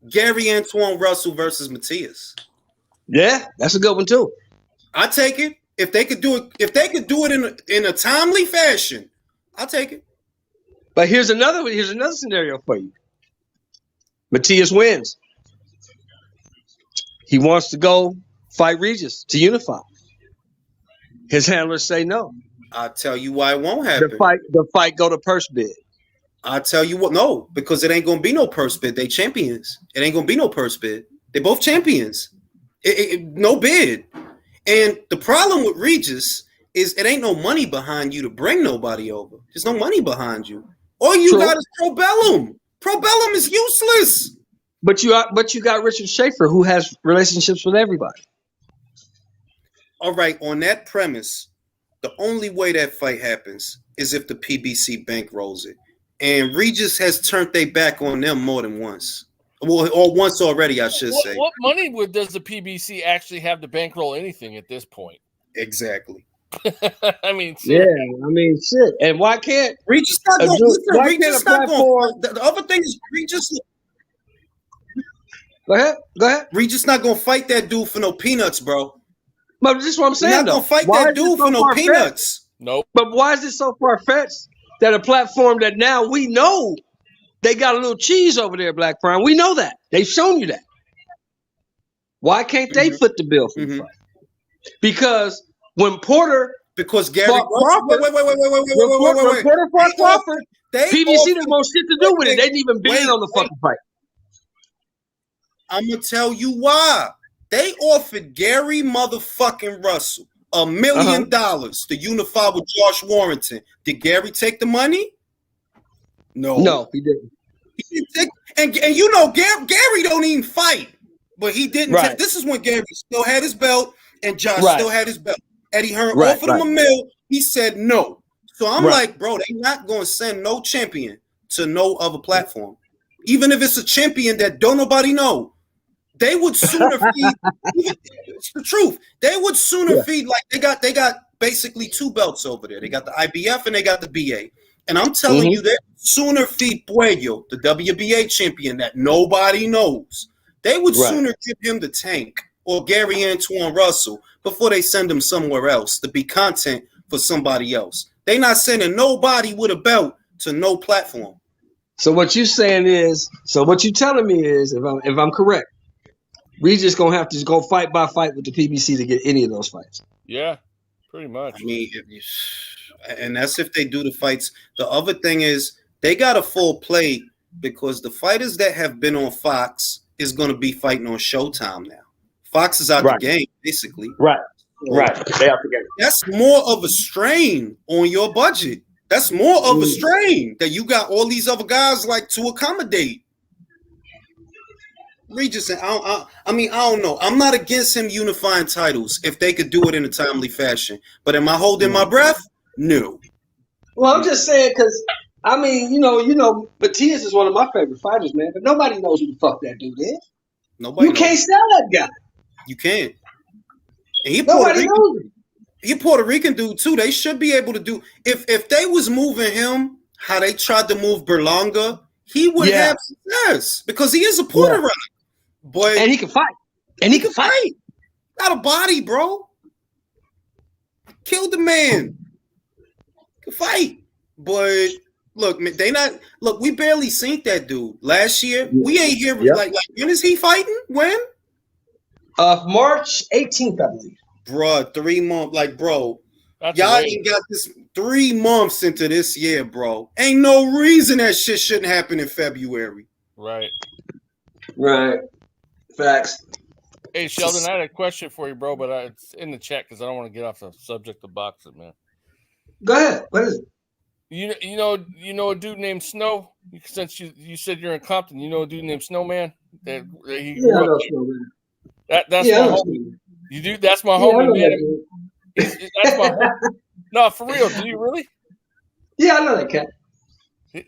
Gary Antoine Russell versus Matias. Yeah, that's a good one too. I take it. If they could do it in a timely fashion, I'll take it. But here's another scenario for you. Matias wins. He wants to go fight Regis to unify. His handlers say no. I'll tell you why it won't happen. The fight go to purse bid. I'll tell you what, no, because it ain't gonna be no purse bid. They champions. It ain't gonna be no purse bid. They both champions. No bid. And the problem with Regis is it ain't no money behind you to bring nobody over. There's no money behind you. All you got is Probellum. Probellum is useless. But you got Richard Schaefer, who has relationships with everybody. All right, on that premise, the only way that fight happens is if the PBC bankrolls it. And Regis has turned their back on them more than once. Well, or once already, I should say. What money does the PBC actually have to bankroll anything at this point? Exactly. I mean, shit. And why can't Regis not going? Regis not going. The other thing is Regis. Go ahead. Regis not gonna fight that dude for no peanuts, bro. But this is what I'm saying. He's not gonna fight that dude for no peanuts. Nope. But why is it so far fetched that a platform that now we know they got a little cheese over there, Black Prime? We know that. They've shown you that. Why can't they foot the bill for the fight? Because when Porter Gary Crawford, wait. Porter fought Crawford, PBC didn't want shit to do with it. They didn't even bid on the fucking fight. I'm gonna tell you why. They offered Gary motherfucking Russell $1 million to unify with Josh Warrington. Did Gary take the money? No, he didn't. He didn't take, and you know Gary don't even fight, but he didn't. Right. This is when Gary still had his belt and Josh still had his belt. Eddie Hearn offered him $1 million. He said no. So I'm like, bro, they not going to send no champion to no other platform, even if it's a champion that don't nobody know. They would sooner feed. It's the truth. They would sooner feed like they got basically two belts over there. They got the IBF and they got the BA. And I'm telling you, they sooner feed Puello, the WBA champion that nobody knows. They would sooner give him the Tank or Gary Antoine Russell before they send him somewhere else to be content for somebody else. They not sending nobody with a belt to no platform. So what you saying is, what you telling me is, if I'm correct, we just gonna have to go fight by fight with the PBC to get any of those fights. Yeah, pretty much. I mean, and that's if they do the fights. The other thing is they got a full plate because the fighters that have been on Fox is going to be fighting on Showtime now. Fox is out the game, basically. Right. So They out the game. That's more of a strain on your budget. That's more of a strain that you got all these other guys like to accommodate. Regis, I don't know. I'm not against him unifying titles if they could do it in a timely fashion. But am I holding my breath? No. Well, I'm just saying because Matias is one of my favorite fighters, man. But nobody knows who the fuck that dude is. Nobody. You can't sell that guy. You can't. And nobody knows him. He a Puerto Rican dude too. They should be able to do if they was moving him how they tried to move Berlanga, he would have success because he is a Puerto Rican. But and he can fight. And he can fight. Got a body, bro. Killed the man. Can fight. But look, we barely seen that dude last year. We ain't here like when is he fighting? When? March 18th, I believe. Bruh, 3 months. Like, bro, y'all ain't got this 3 months into this year, bro. Ain't no reason that shit shouldn't happen in February. Right. Facts. Hey, Sheldon, I had a question for you, bro, but it's in the chat because I don't want to get off the subject of boxing, man. Go ahead. What is it? You know a dude named Snow? Since you said you're in Compton, you know a dude named Snowman? That he grew up Snowman. That's my homie. You do? That's my homie, man. That's my homie. No, for real. Do you really? Yeah, I know that cat.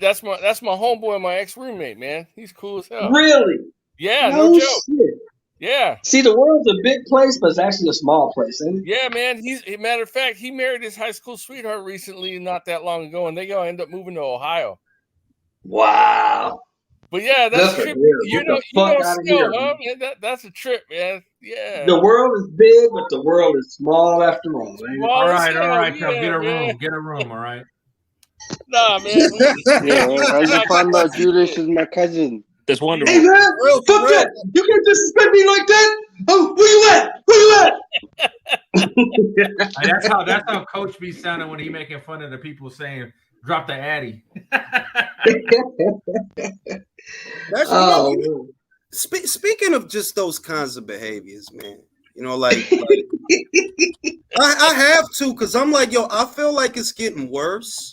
That's my homeboy and my ex-roommate, man. He's cool as hell. Really? Yeah, no joke. Shit. Yeah. See, the world's a big place, but it's actually a small place, ain't it? Yeah, man. Matter of fact, he married his high school sweetheart recently, not that long ago, and they gonna end up moving to Ohio. Wow. But yeah, that's a trip. You know, Snow, huh? Man, that's a trip, man. Yeah. The world is big, but the world is small after all. All right, yeah, get a room, all right. Nah, man. I just found out Julius is my cousin. That's wonderful. Hey man, fuck that! You can't disrespect me like that. Oh, where you at? That's how Coach be sounding when he making fun of the people saying drop the Addy. Speaking of just those kinds of behaviors, man. You know, like I have to, because I'm like, yo, I feel like it's getting worse.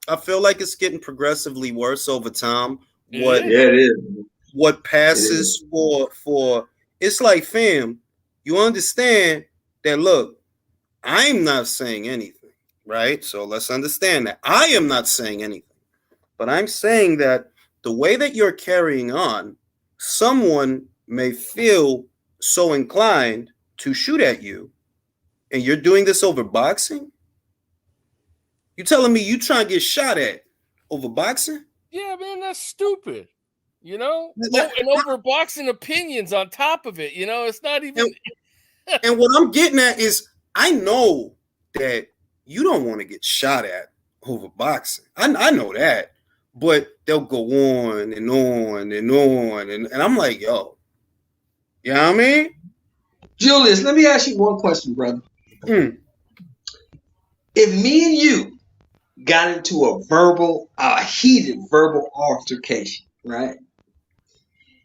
I feel like it's getting progressively worse over time. It is. What passes for it's like, fam, you understand that, look, I'm not saying anything, right? So let's understand that. I am not saying anything. But I'm saying that the way that you're carrying on, someone may feel so inclined to shoot at you, and you're doing this over boxing? You telling me you trying to get shot at over boxing? Yeah, man, that's stupid. You know, and over boxing opinions on top of it. You know, it's not even. And what I'm getting at is, I know that you don't want to get shot at over boxing. I know that, but they'll go on and on and on, and I'm like, yo, you know what I mean? Julius, let me ask you one question, brother. If me and you got into a heated verbal altercation, right?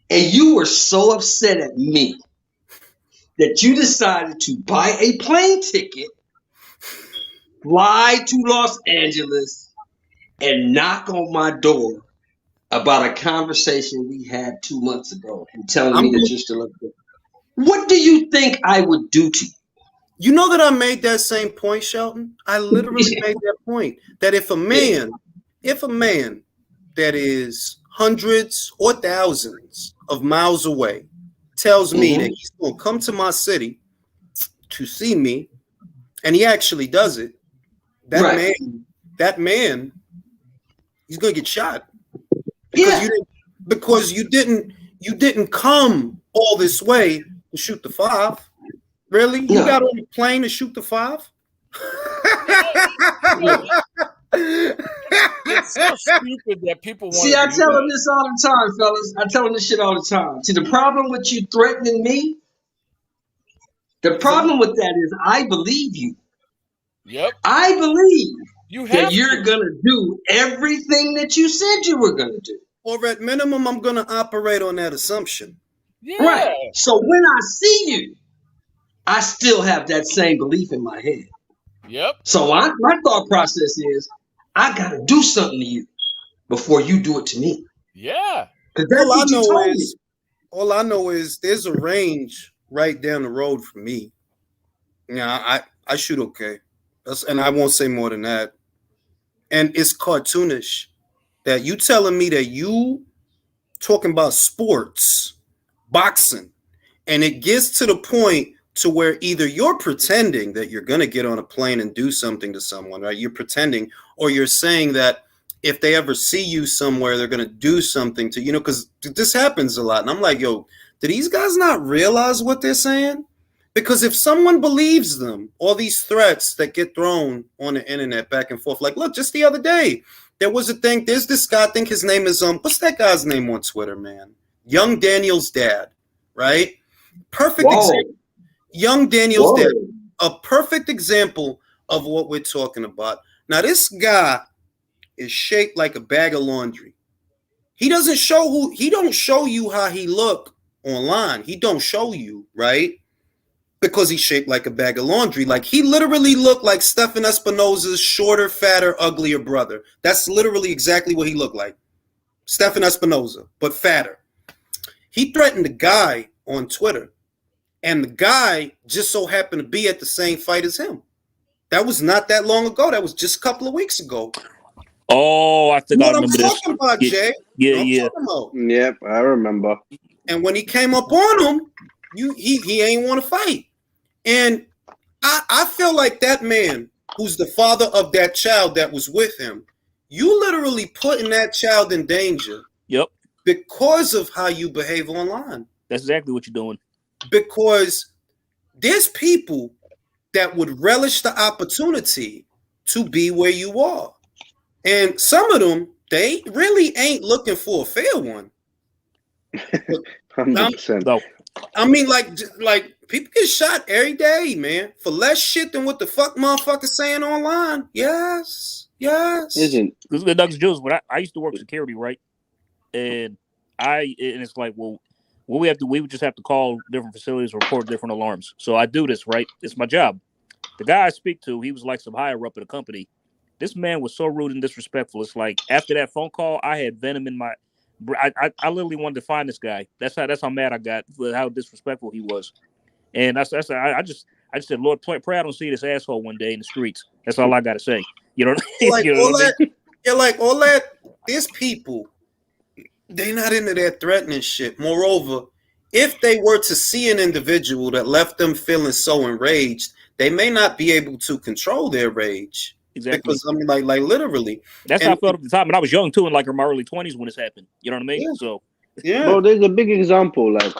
And you were so upset at me that you decided to buy a plane ticket, fly to Los Angeles, and knock on my door about a conversation we had 2 months ago and telling me that you're still up there. What do you think I would do to you? You know that I made that same point, Shelton? I literally made that point. That if a man that is hundreds or thousands of miles away tells me that he's going to come to my city to see me, and he actually does it, that man, he's going to get shot. Because you didn't come all this way to shoot the 5. Really? You got on the plane to shoot the 5? It's so stupid that people want. See, I tell them this all the time, fellas. I tell them this shit all the time. See, the problem with you threatening me, the problem with that is I believe you. Yep. I believe that you're going to do everything that you said you were going to do. Or at minimum, I'm going to operate on that assumption. Yeah. Right. So when I see you, I still have that same belief in my head. Yep. So my thought process is, I got to do something to you before you do it to me. Yeah. Because that's what you told me. All I know is there's a range right down the road from me. Yeah, I shoot okay. And I won't say more than that. And it's cartoonish that you telling me that you talking about sports, boxing, and it gets to the point to where either you're pretending that you're going to get on a plane and do something to someone, right? You're pretending, or you're saying that if they ever see you somewhere, they're going to do something to, because this happens a lot. And I'm like, yo, do these guys not realize what they're saying? Because if someone believes them, all these threats that get thrown on the internet back and forth, like, look, just the other day, there was a thing, there's this guy, I think his name is, what's that guy's name on Twitter, man? Young Daniel's dad, right? Perfect example. Young Daniel's dad, a perfect example of what we're talking about. Now, this guy is shaped like a bag of laundry. He don't show you how he look online. He don't show you, right? Because he's shaped like a bag of laundry. Like, he literally looked like Stephen Espinosa's shorter, fatter, uglier brother. That's literally exactly what he looked like. Stephen Espinosa, but fatter. He threatened a guy on Twitter, and the guy just so happened to be at the same fight as him. That was not that long ago. That was just a couple of weeks ago. Oh, I think I remember this. Talking about, Jay. Yeah. Yep, I remember. And when he came up on him, he ain't want to fight. And I feel like that man, who's the father of that child that was with him, you literally putting that child in danger. Yep. Because of how you behave online. That's exactly what you're doing. Because there's people that would relish the opportunity to be where you are. And some of them, they really ain't looking for a fair one. 100%. No. I mean, like people get shot every day, man, for less shit than what the fuck motherfuckers saying online. Yes. Isn't because the Nuggets Jules, when I used to work security, right? And it's like, well, what we would just have to call different facilities, report different alarms. So I do this, right? It's my job. The guy I speak to, he was like some higher up in the company. This man was so rude and disrespectful. It's like after that phone call, I had venom in my. I literally wanted to find this guy. That's how mad I got for how disrespectful he was. And I just said, Lord, pray I don't see this asshole one day in the streets. That's all I got to say. You know, like all that. There's people. They not into that threatening shit. Moreover, if they were to see an individual that left them feeling so enraged, they may not be able to control their rage. Exactly. Because I mean, like literally. That's how I felt at the time, and I was young too, in like in my early 20s when this happened. You know what I mean? Yeah. So, yeah. Bro, there's a big example. Like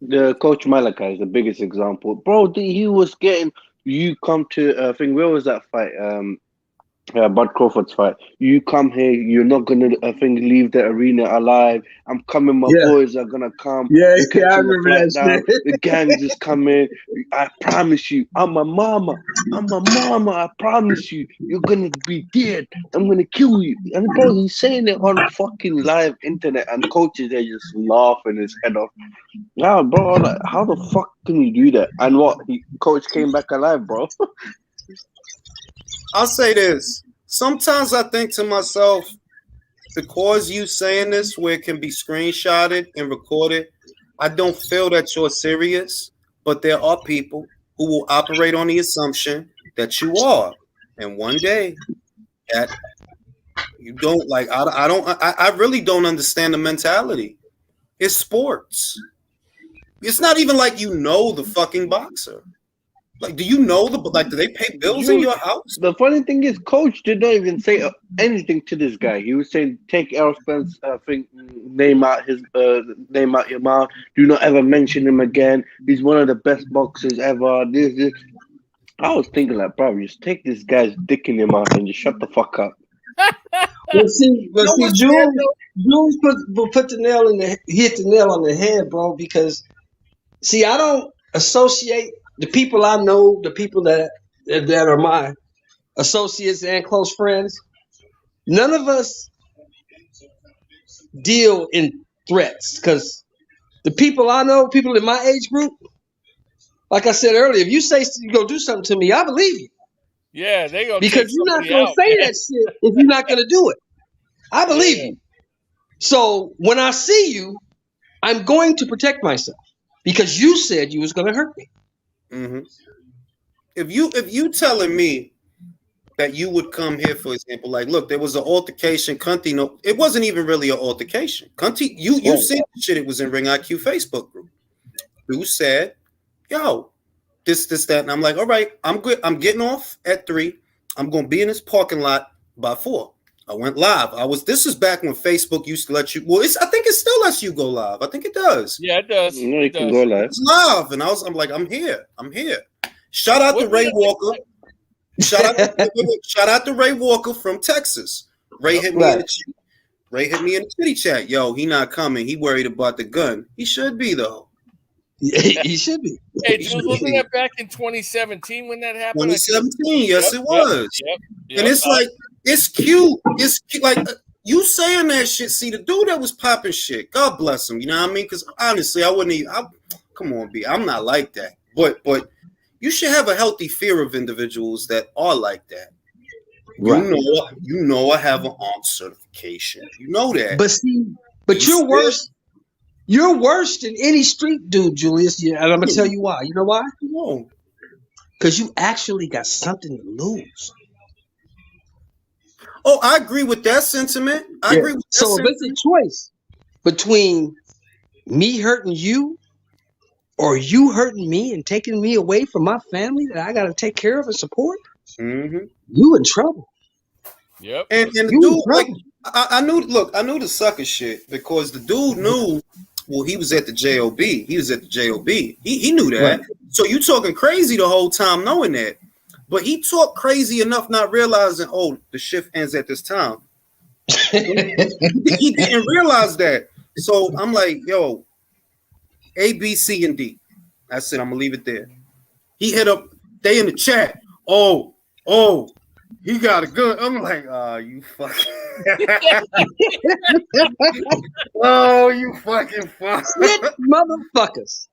the coach Malachi is the biggest example. Bro, he was getting. You come to I think where was that fight? Bud Crawford's fight. You come here, you're not gonna leave the arena alive. I'm coming, my boys are gonna come. Yeah, I remember that shit. The gangs is coming. I promise you, I'm a mama. I promise you, you're gonna be dead. I'm gonna kill you. And bro, he's saying it on fucking live internet, and coaches are just laughing his head off. Nah, bro, like, how the fuck can you do that? And what? Coach came back alive, bro. I'll say this. Sometimes I think to myself, because you saying this where it can be screenshotted and recorded, I don't feel that you're serious, but there are people who will operate on the assumption that you are. And one day that you don't like, I really don't understand the mentality. It's sports. It's not even like you know the fucking boxer. Like, do you know do they pay bills in your house? The funny thing is, coach did not even say anything to this guy. He was saying, take Errol Spence, name out your mouth. Do not ever mention him again. He's one of the best boxers ever. This. I was thinking like, bro, just take this guy's dick in your mouth and just shut the fuck up. Jules hit the nail on the head, bro, because see, I don't associate the people I know, the people that are my associates and close friends. None of us deal in threats because the people I know, people in my age group, like I said earlier, if you say you're going to do something to me, I believe you. Yeah, they go because you're not going to say that shit if you're not going to do it. I believe you. So when I see you, I'm going to protect myself because you said you was going to hurt me. Mm-hmm. If you telling me that you would come here, for example, like, look, there was an altercation. Cunty, no, it wasn't even really an altercation. Cunty, you seen the shit. It was in Ring IQ Facebook group. Who said, "Yo, this, that," and I'm like, "All right, I'm good. I'm getting off at 3. I'm gonna be in this parking lot by 4." I went live. This is back when Facebook used to let you. Well, I think it still lets you go live. I think it does. Yeah, it does. No, you can go live. It's live, and I'm like, I'm here. Shout out to Ray Walker. Shout out to Ray Walker from Texas. Ray hit me in the city chat. Yo, he not coming. He worried about the gun. He should be though. He should be. Hey, wasn't that back in 2017 when that happened? 2017, yes, it was. Yep. And it's like, it's cute. It's cute. Like, you saying that shit. See, the dude that was popping shit, God bless him. You know what I mean? Because honestly, I wouldn't even. Come on, B. I'm not like that. But you should have a healthy fear of individuals that are like that. Right. You know, I have an ARM certification. You know that. But you're worse. You're worse than any street dude, Julius. Yeah, and I'm gonna tell you why. You know why? Because you actually got something to lose. Oh, I agree with that sentiment. I agree with that So if it's a choice between me hurting you or you hurting me and taking me away from my family that I got to take care of and support, you in trouble. Yep. And the dude, like, I knew the sucker shit because the dude knew. Well, he was at the JOB. He knew that. Right. So you talking crazy the whole time knowing that. But he talked crazy enough not realizing, oh, the shift ends at this time. He didn't realize that. So I'm like, yo, A, B, C, and D. That's it. I'm going to leave it there. He hit up, they in the chat. Oh, he got a gun. I'm like, you fucking. Oh, you fucking fuck. Snitch motherfuckers.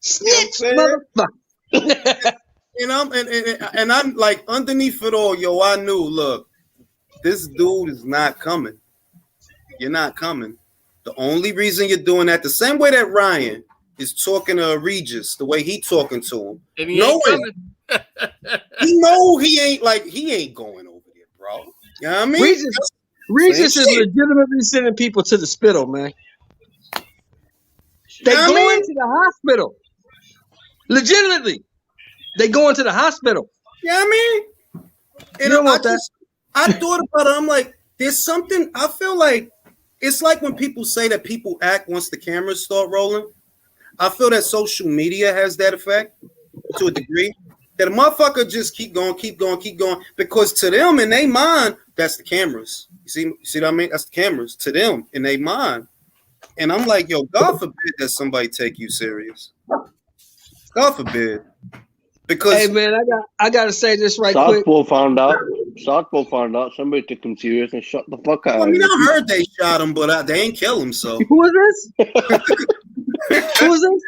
Snitch motherfuckers. And I'm like, underneath it all, yo, I knew, look, this dude is not coming. You're not coming. The only reason you're doing that, the same way that Ryan is talking to Regis, the way he talking to him. And he ain't coming. He know he ain't going over there, bro. You know what I mean? Regis is legitimately sending people to the spittle, man. They going to the hospital. Legitimately. They going to the hospital. Yeah, I mean, and I thought about it. I'm like, there's something. I feel like it's like when people say that people act once the cameras start rolling. I feel that social media has that effect to a degree. That a motherfucker just keep going, because to them in their mind, that's the cameras. You see what I mean? That's the cameras to them in their mind. And I'm like, yo, God forbid that somebody take you serious. God forbid. Because hey man, I gotta say this quick. Southpaw found out. Somebody took him serious and shut the fuck out. I mean, I heard they shot him, but they ain't kill him. So who is this? Who is this?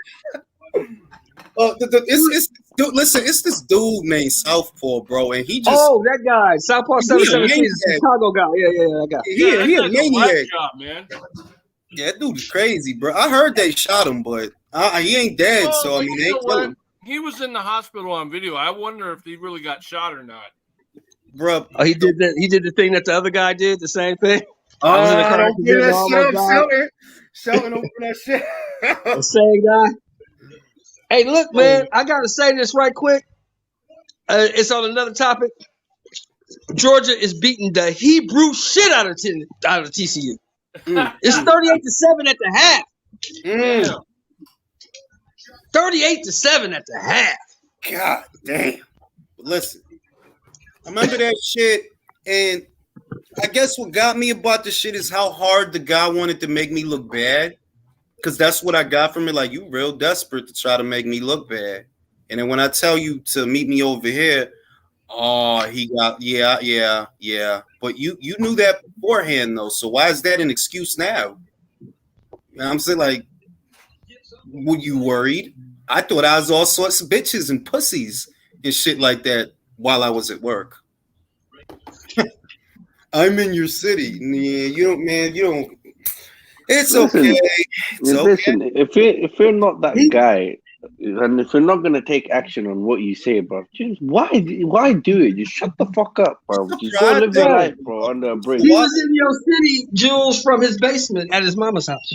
It's this dude named Southpaw, bro, and he just that guy, Southpaw 717 is a Chicago guy. Yeah, that guy. He a maniac, man. Yeah, that dude is crazy, bro. I heard they shot him, but he ain't dead. So I mean, they ain't kill him. He was in the hospital on video. I wonder if he really got shot or not. Bro, he did the thing that the other guy did, the same thing. Don't get that Shelton open that shit. The same guy. Hey, look, man, I gotta say this right quick. It's on another topic. Georgia is beating the Hebrew shit out of TCU. It's 38-7 at the half. 38-7 at the half. God damn. But listen, I remember that shit, and I guess what got me about the shit is how hard the guy wanted to make me look bad. Because that's what I got from it. Like, you real desperate to try to make me look bad. And then when I tell you to meet me over here, he got, yeah. But you knew that beforehand, though. So why is that an excuse now? And I'm saying, like, were you worried? I thought I was all sorts of bitches and pussies and shit like that while I was at work. I'm in your city. Yeah, you don't. It's okay. Listen, if you're not that guy, and if you're not gonna take action on what you say, bro, just why do it? Just shut the fuck up, bro. Just go live your life, bro, under a bridge. He was in your city, Jules, from his basement at his mama's house.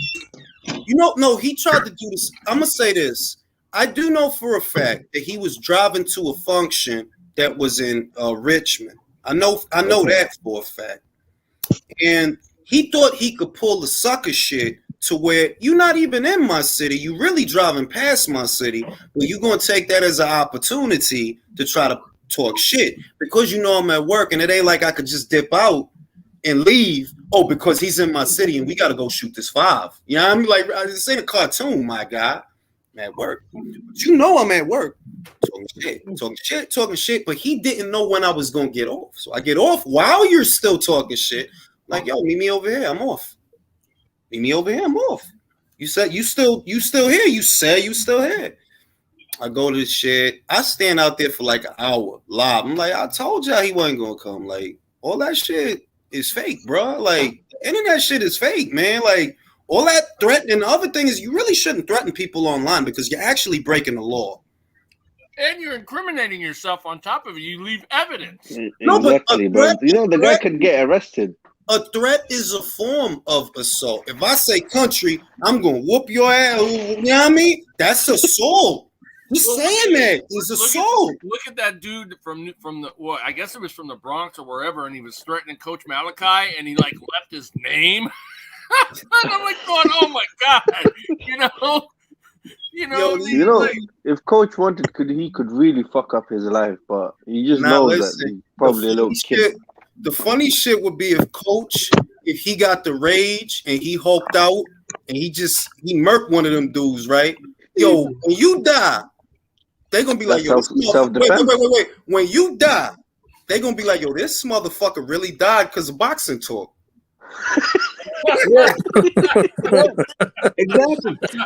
No, he tried to do this. I'm gonna say this. I do know for a fact that he was driving to a function that was in Richmond. I know that for a fact. And he thought he could pull the sucker shit to where you're not even in my city. You really driving past my city. But you're going to take that as an opportunity to try to talk shit. Because you know I'm at work and it ain't like I could just dip out and leave. Oh, because he's in my city and we got to go shoot this 5. You know what I mean? Like, this ain't a cartoon, my guy. I'm at work. But you know I'm at work. Talking shit. But he didn't know when I was going to get off. So I get off while you're still talking shit. Like, yo, meet me over here. I'm off. Meet me over here. I'm off. You said you still here. You said you still here. I go to the shit. I stand out there for like an hour live. I'm like, I told y'all he wasn't gonna come. Like, all that shit is fake, bro. Like, internet shit is fake, man. Like, all that threat. And the other thing is, you really shouldn't threaten people online because you're actually breaking the law. And you're incriminating yourself on top of it. You leave evidence. Exactly, bro. You know, the guy could get arrested. A threat is a form of assault. If I say country, I'm gonna whoop your ass. You know what I mean? That's assault. He's saying that is assault. Look at that dude from the I guess it was from the Bronx or wherever, and he was threatening Coach Malachi, and he like left his name. And I'm like going, oh my god, you know, if Coach wanted, he could really fuck up his life, but he just knows that he's probably a little kid. The funny shit would be if he got the rage and he hulked out and he murked one of them dudes, right? Yo, when you die, they gonna be like, yo, wait. When you die, they gonna be like, yo, this motherfucker really died because of boxing talk. Exactly.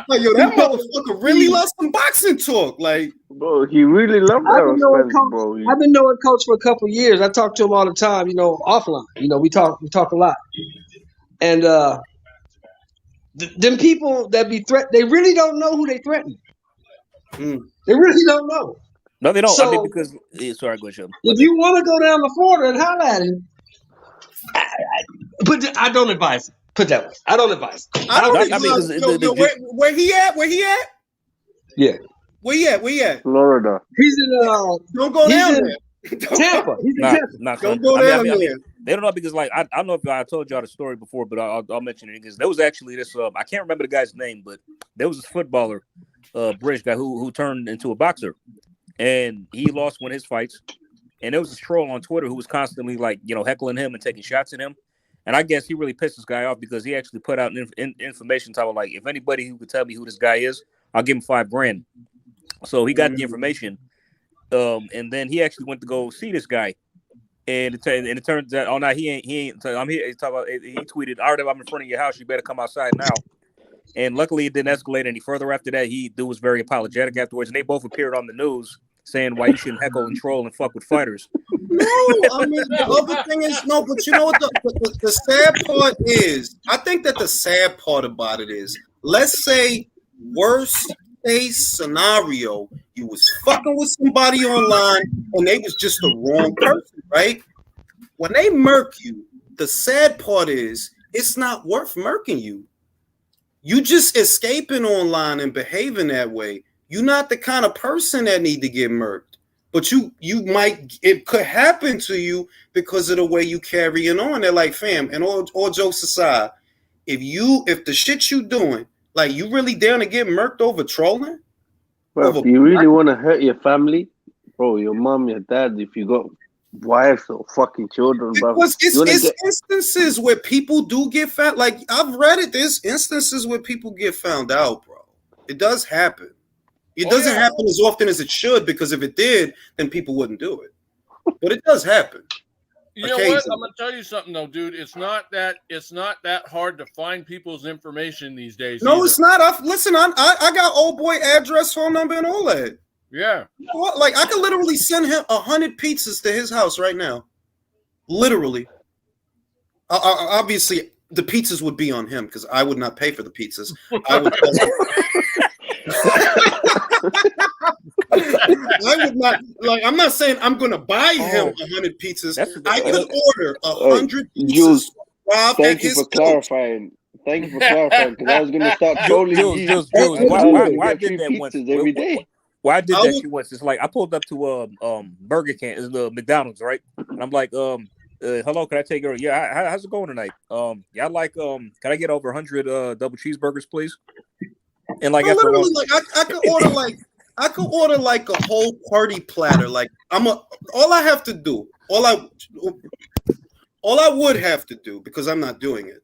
Like, yo, that motherfucker really loves some boxing talk. Like, bro, he really loved that, bro. I've been knowing Coach for a couple of years. I talk to him all the time, offline. We talk a lot. And them people that be they really don't know who they threaten. They really don't know. No, they don't. So, I mean, because sorry, go ahead. If you want to go down to Florida and holler at him, but I don't advise it. Put that way. I don't advise it. Where he at? Yeah. Where he at? Florida. He's in don't go down there. Tampa. He's in Tampa. Don't go down there. They don't know because, like, I don't know if I told y'all the story before, but I'll mention it because there was actually this. I can't remember the guy's name, but there was this footballer, British guy who turned into a boxer, and he lost one of his fights. And there was this troll on Twitter who was constantly like, heckling him and taking shots at him. And I guess he really pissed this guy off because he actually put out information type of like, if anybody who could tell me who this guy is, I'll give him $5,000. So he got the information, and then he actually went to go see this guy. And it turns out, oh no, he ain't. So I'm here. He tweeted, "All right, I'm in front of your house. You better come outside now." And luckily, it didn't escalate any further after that. Dude was very apologetic afterwards, and they both appeared on the news saying why you shouldn't heckle and troll and fuck with fighters. No, I mean the other thing is no, but you know what the sad part is? I think that the sad part about it is, let's say worst case scenario, you was fucking with somebody online and they was just the wrong person, right? When they murk you, the sad part is it's not worth murking you. You just escaping online and behaving that way. You're not the kind of person that need to get murked, but it could happen to you because of the way you carrying on. They're like, fam, and all jokes aside, if the shit you doing, like, you really down to get murked over trolling? Bro, if you really want to hurt your family, bro, your mom, your dad, if you got wives or fucking children, bro. Because it's instances where people do get found. Like, I've read it. There's instances where people get found out, bro. It does happen. It doesn't happen as often as it should, because if it did, then people wouldn't do it. But it does happen. You know what? I'm gonna tell you something though, dude. It's not that hard to find people's information these days. No, either. It's not. I got old boy address, phone number, and all that. Yeah. You know what? Like, I could literally send him 100 pizzas to his house right now. Literally. Obviously, the pizzas would be on him because I would not pay for the pizzas. I would. I would not like. I'm not saying I'm going to buy him 100 pizzas. I could order 100 pizzas. Thank you for clarifying. Thank you for clarifying because I was going to start trolling you. Why I did that once? Every day. Why I did that shit once? It's like I pulled up to Burger King, it's the McDonald's, right? And I'm like, hello, can I take your? Yeah, how's it going tonight? Yeah, I like can I get over 100 double cheeseburgers, please? And like, literally, like I could order like a whole party platter. Like all I have to do, all I would have to do, because I'm not doing it.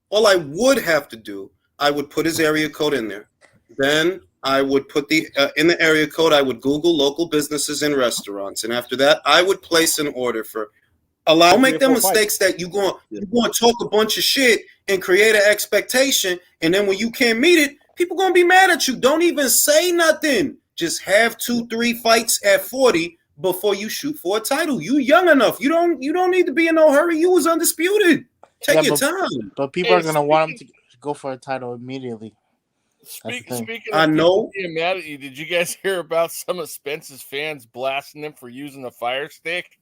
All I would have to do, I would put his area code in there. Then I would put in the area code, I would Google local businesses and restaurants. And after that, I would place an order for. Don't make them mistakes that you going to talk a bunch of shit and create an expectation. And then when you can't meet it, people going to be mad at you. Don't even say nothing. Just have 2-3 fights at 40 before you shoot for a title. You young enough. You don't need to be in no hurry. You was undisputed. Take your time. But people are going to want him to go for a title immediately. Speaking of I know. Being mad at you, did you guys hear about some of Spence's fans blasting him for using a fire stick?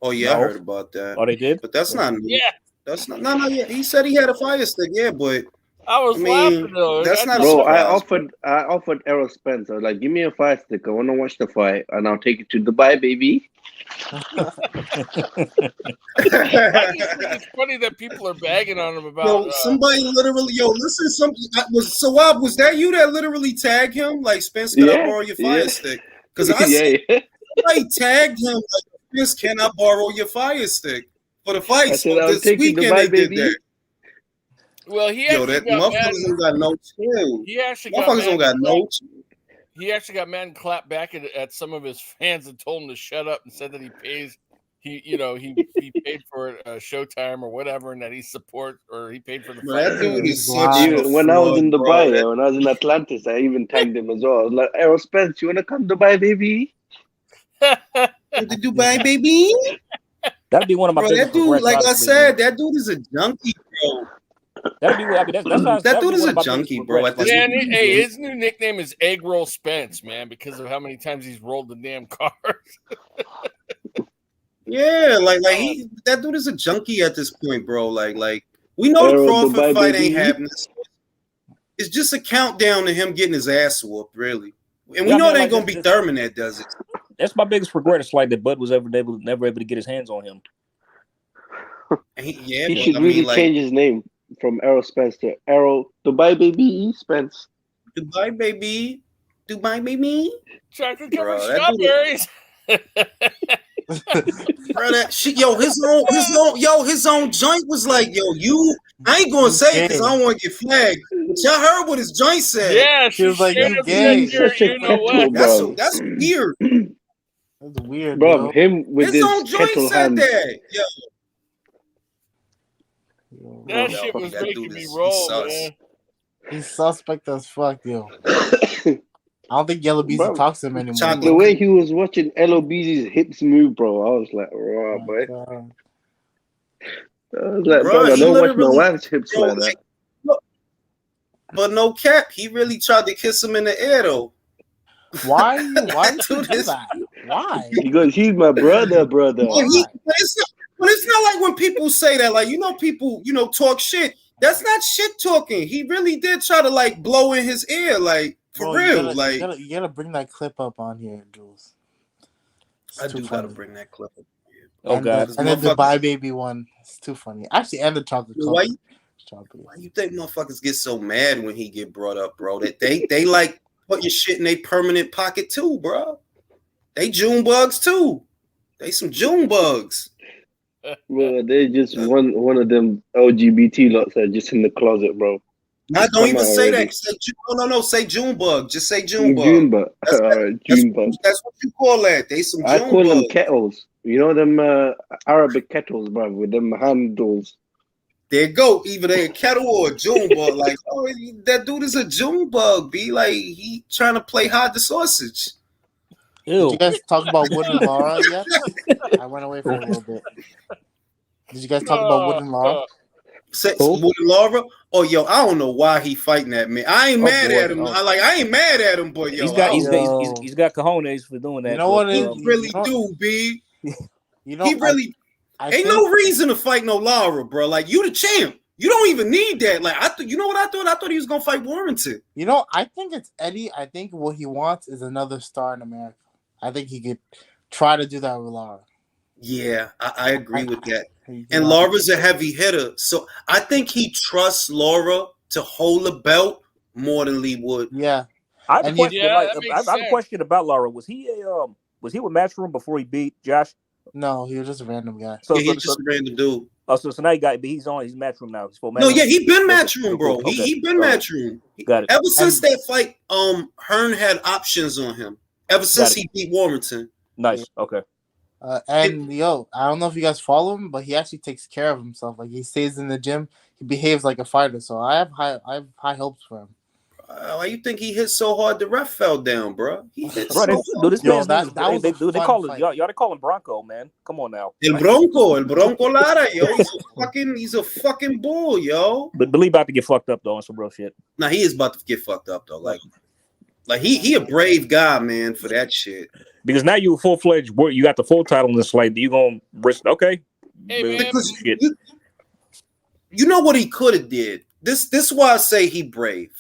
Oh yeah, I heard about that. Oh, they did? But that's not. Yeah, that's not. No. Yeah, he said he had a fire stick. Yeah, but I was laughing though. That's not. Bro, I offered Errol Spence. I was like, give me a fire stick. I want to watch the fight, and I'll take it to Dubai, baby. I just think it's funny that people are bagging on him about. Somebody literally, listen. Sawab, was that you that literally tagged him? Like, Spence, can I borrow your fire stick? Because I tagged him like, Spence, can I borrow your fire stick for the fight? So this weekend they did that. Well, he actually motherfuckers don't got no chill. He actually got mad and clapped back at some of his fans and told him to shut up and said that he pays. He paid for Showtime or whatever, and that he paid for the fight. When I was in Dubai, when I was in Atlantis, I even tagged him as well. I was like, Errol Spence, you want to come to Dubai, baby? The Dubai, baby. That'd be one of my that dude, like I said, that dude is a junkie, bro. That'd be, that dude is a junkie, bro. Hey, his new nickname is Egg Roll Spence, man, because of how many times he's rolled the damn cars. Yeah, that dude is a junkie at this point, bro. Like we know the Crawford fight ain't happening. It's just a countdown to him getting his ass whooped, really. And we know it ain't gonna be Thurman that does it. That's my biggest regret. It's like that Bud was never able to get his hands on him. He should really change his name from Errol Spence to Errol Dubai Baby Spence. Dubai baby. Chocolate covered strawberries. Bro, his own joint was like, I ain't gonna say it because I don't want to get flagged. But y'all heard what his joint said. Yeah, she was like, you gay. That's weird. That's weird, bro. Him with his own joint said that. That shit was making me roll, man. He's suspect as fuck, yo. I don't think Yellow Beezy talks to him anymore. The way he was watching Beezy's hips move, bro, I was like, raw, boy. God. I was like, bro, I don't watch my wife's hips like that. But no cap, he really tried to kiss him in the air, though. Why do that? Why? Because he's my brother. But it's not like when people say that, like, people, talk shit. That's not shit talking. He really did try to, like, blow in his ear, like, for real. You gotta bring that clip up on here, Jules. I do gotta bring that clip up. Oh, God. And then the Dubai Baby one. It's too funny. Actually, and the chocolate. Why you think motherfuckers get so mad when he get brought up, bro? That they like put your shit in a permanent pocket too, bro. They June bugs too. They some June bugs. Bro, they just one of them LGBT lots that are just in the closet, bro. Now, don't even say that. Say no. Say June bug. Just say June bug. June bug. June bug. That's what you call that. They some June bugs. I call them kettles. You know them Arabic kettles, bro, with them handles. There you go. Either they a kettle or a June bug. Like, that dude is a June bug. Be like, he trying to play hide the sausage. Ew. Did you guys talk about Wood and Laura yet? I went away for a little bit. Did you guys talk about Wood and Laura? Wood and Lara. Oh, yo, I don't know why he fighting that man. I ain't mad at him. I ain't mad at him, but yo, he's got cojones for doing that. You know what? He really do, B. You know, he really ain't no reason to fight no Lara, bro. Like, you the champ. You don't even need that. Like, you know what I thought? I thought he was gonna fight Warrington. You know, I think it's Eddie. I think what he wants is another star in America. I think he could try to do that with Lara. Yeah, I agree with that. And Lara's a heavy hitter, so I think he trusts Lara to hold the belt more than Lee would. Yeah, I have a question about Lara. Was he with Matchroom before he beat Josh? No, he was just a random guy. He's just a random dude. Oh, so now he's Matchroom now. He's full Matchroom. No, yeah, he been Matchroom, bro. He been Matchroom. Got it. Ever since that fight, Hearn had options on him. Ever since he beat Warrington. Nice. Okay. And I don't know if you guys follow him, but he actually takes care of himself. Like, he stays in the gym. He behaves like a fighter. So I have high hopes for him. Why you think he hit so hard the ref fell down, bro? He hit so hard. They call him y'all. They call him Bronco, man. Come on now. El Bronco Lara, yo. He's a fucking bull, yo. But Billy about to get fucked up though on some real shit. Nah, he is about to get fucked up though. Like he a brave guy, man, for that shit. Because now you full-fledged, you got the full title in this fight. You gonna risk? Okay. Hey, man. Because you know what he could have did. This is why I say he brave.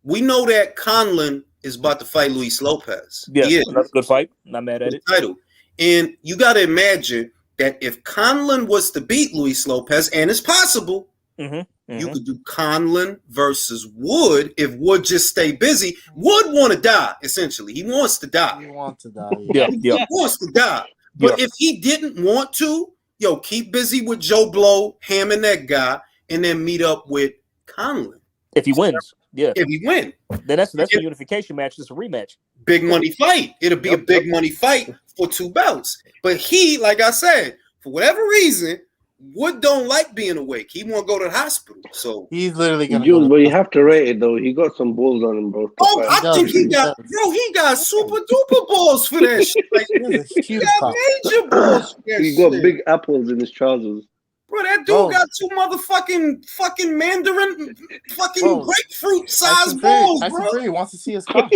We know that Conlon is about to fight Luis Lopez. Yeah, that's a good fight. Not mad at it. Title. And you got to imagine that if Conlon was to beat Luis Lopez, and it's possible, you could do Conlon versus Wood if Wood just stay busy. Wood want to die, essentially. He wants to die. He wants to die. He wants to die. But if he didn't want to, keep busy with Joe Blow, hamming that guy, and then meet up with Conlon. If he wins. Yeah. If he win. Then that's a unification match. It's a rematch. Big money fight. It'll be a big money fight for 2 belts. But he, like I said, for whatever reason, Wood don't like being awake. He want to go to the hospital. So he's literally gonna but you have to rate it though. He got some balls on him, bro. Oh, I think he got super duper balls for that shit. Like, he got major balls for that He got big apples in his trousers. Bro, that dude got 2 motherfucking mandarin grapefruit sized balls, bro. He wants to see his car.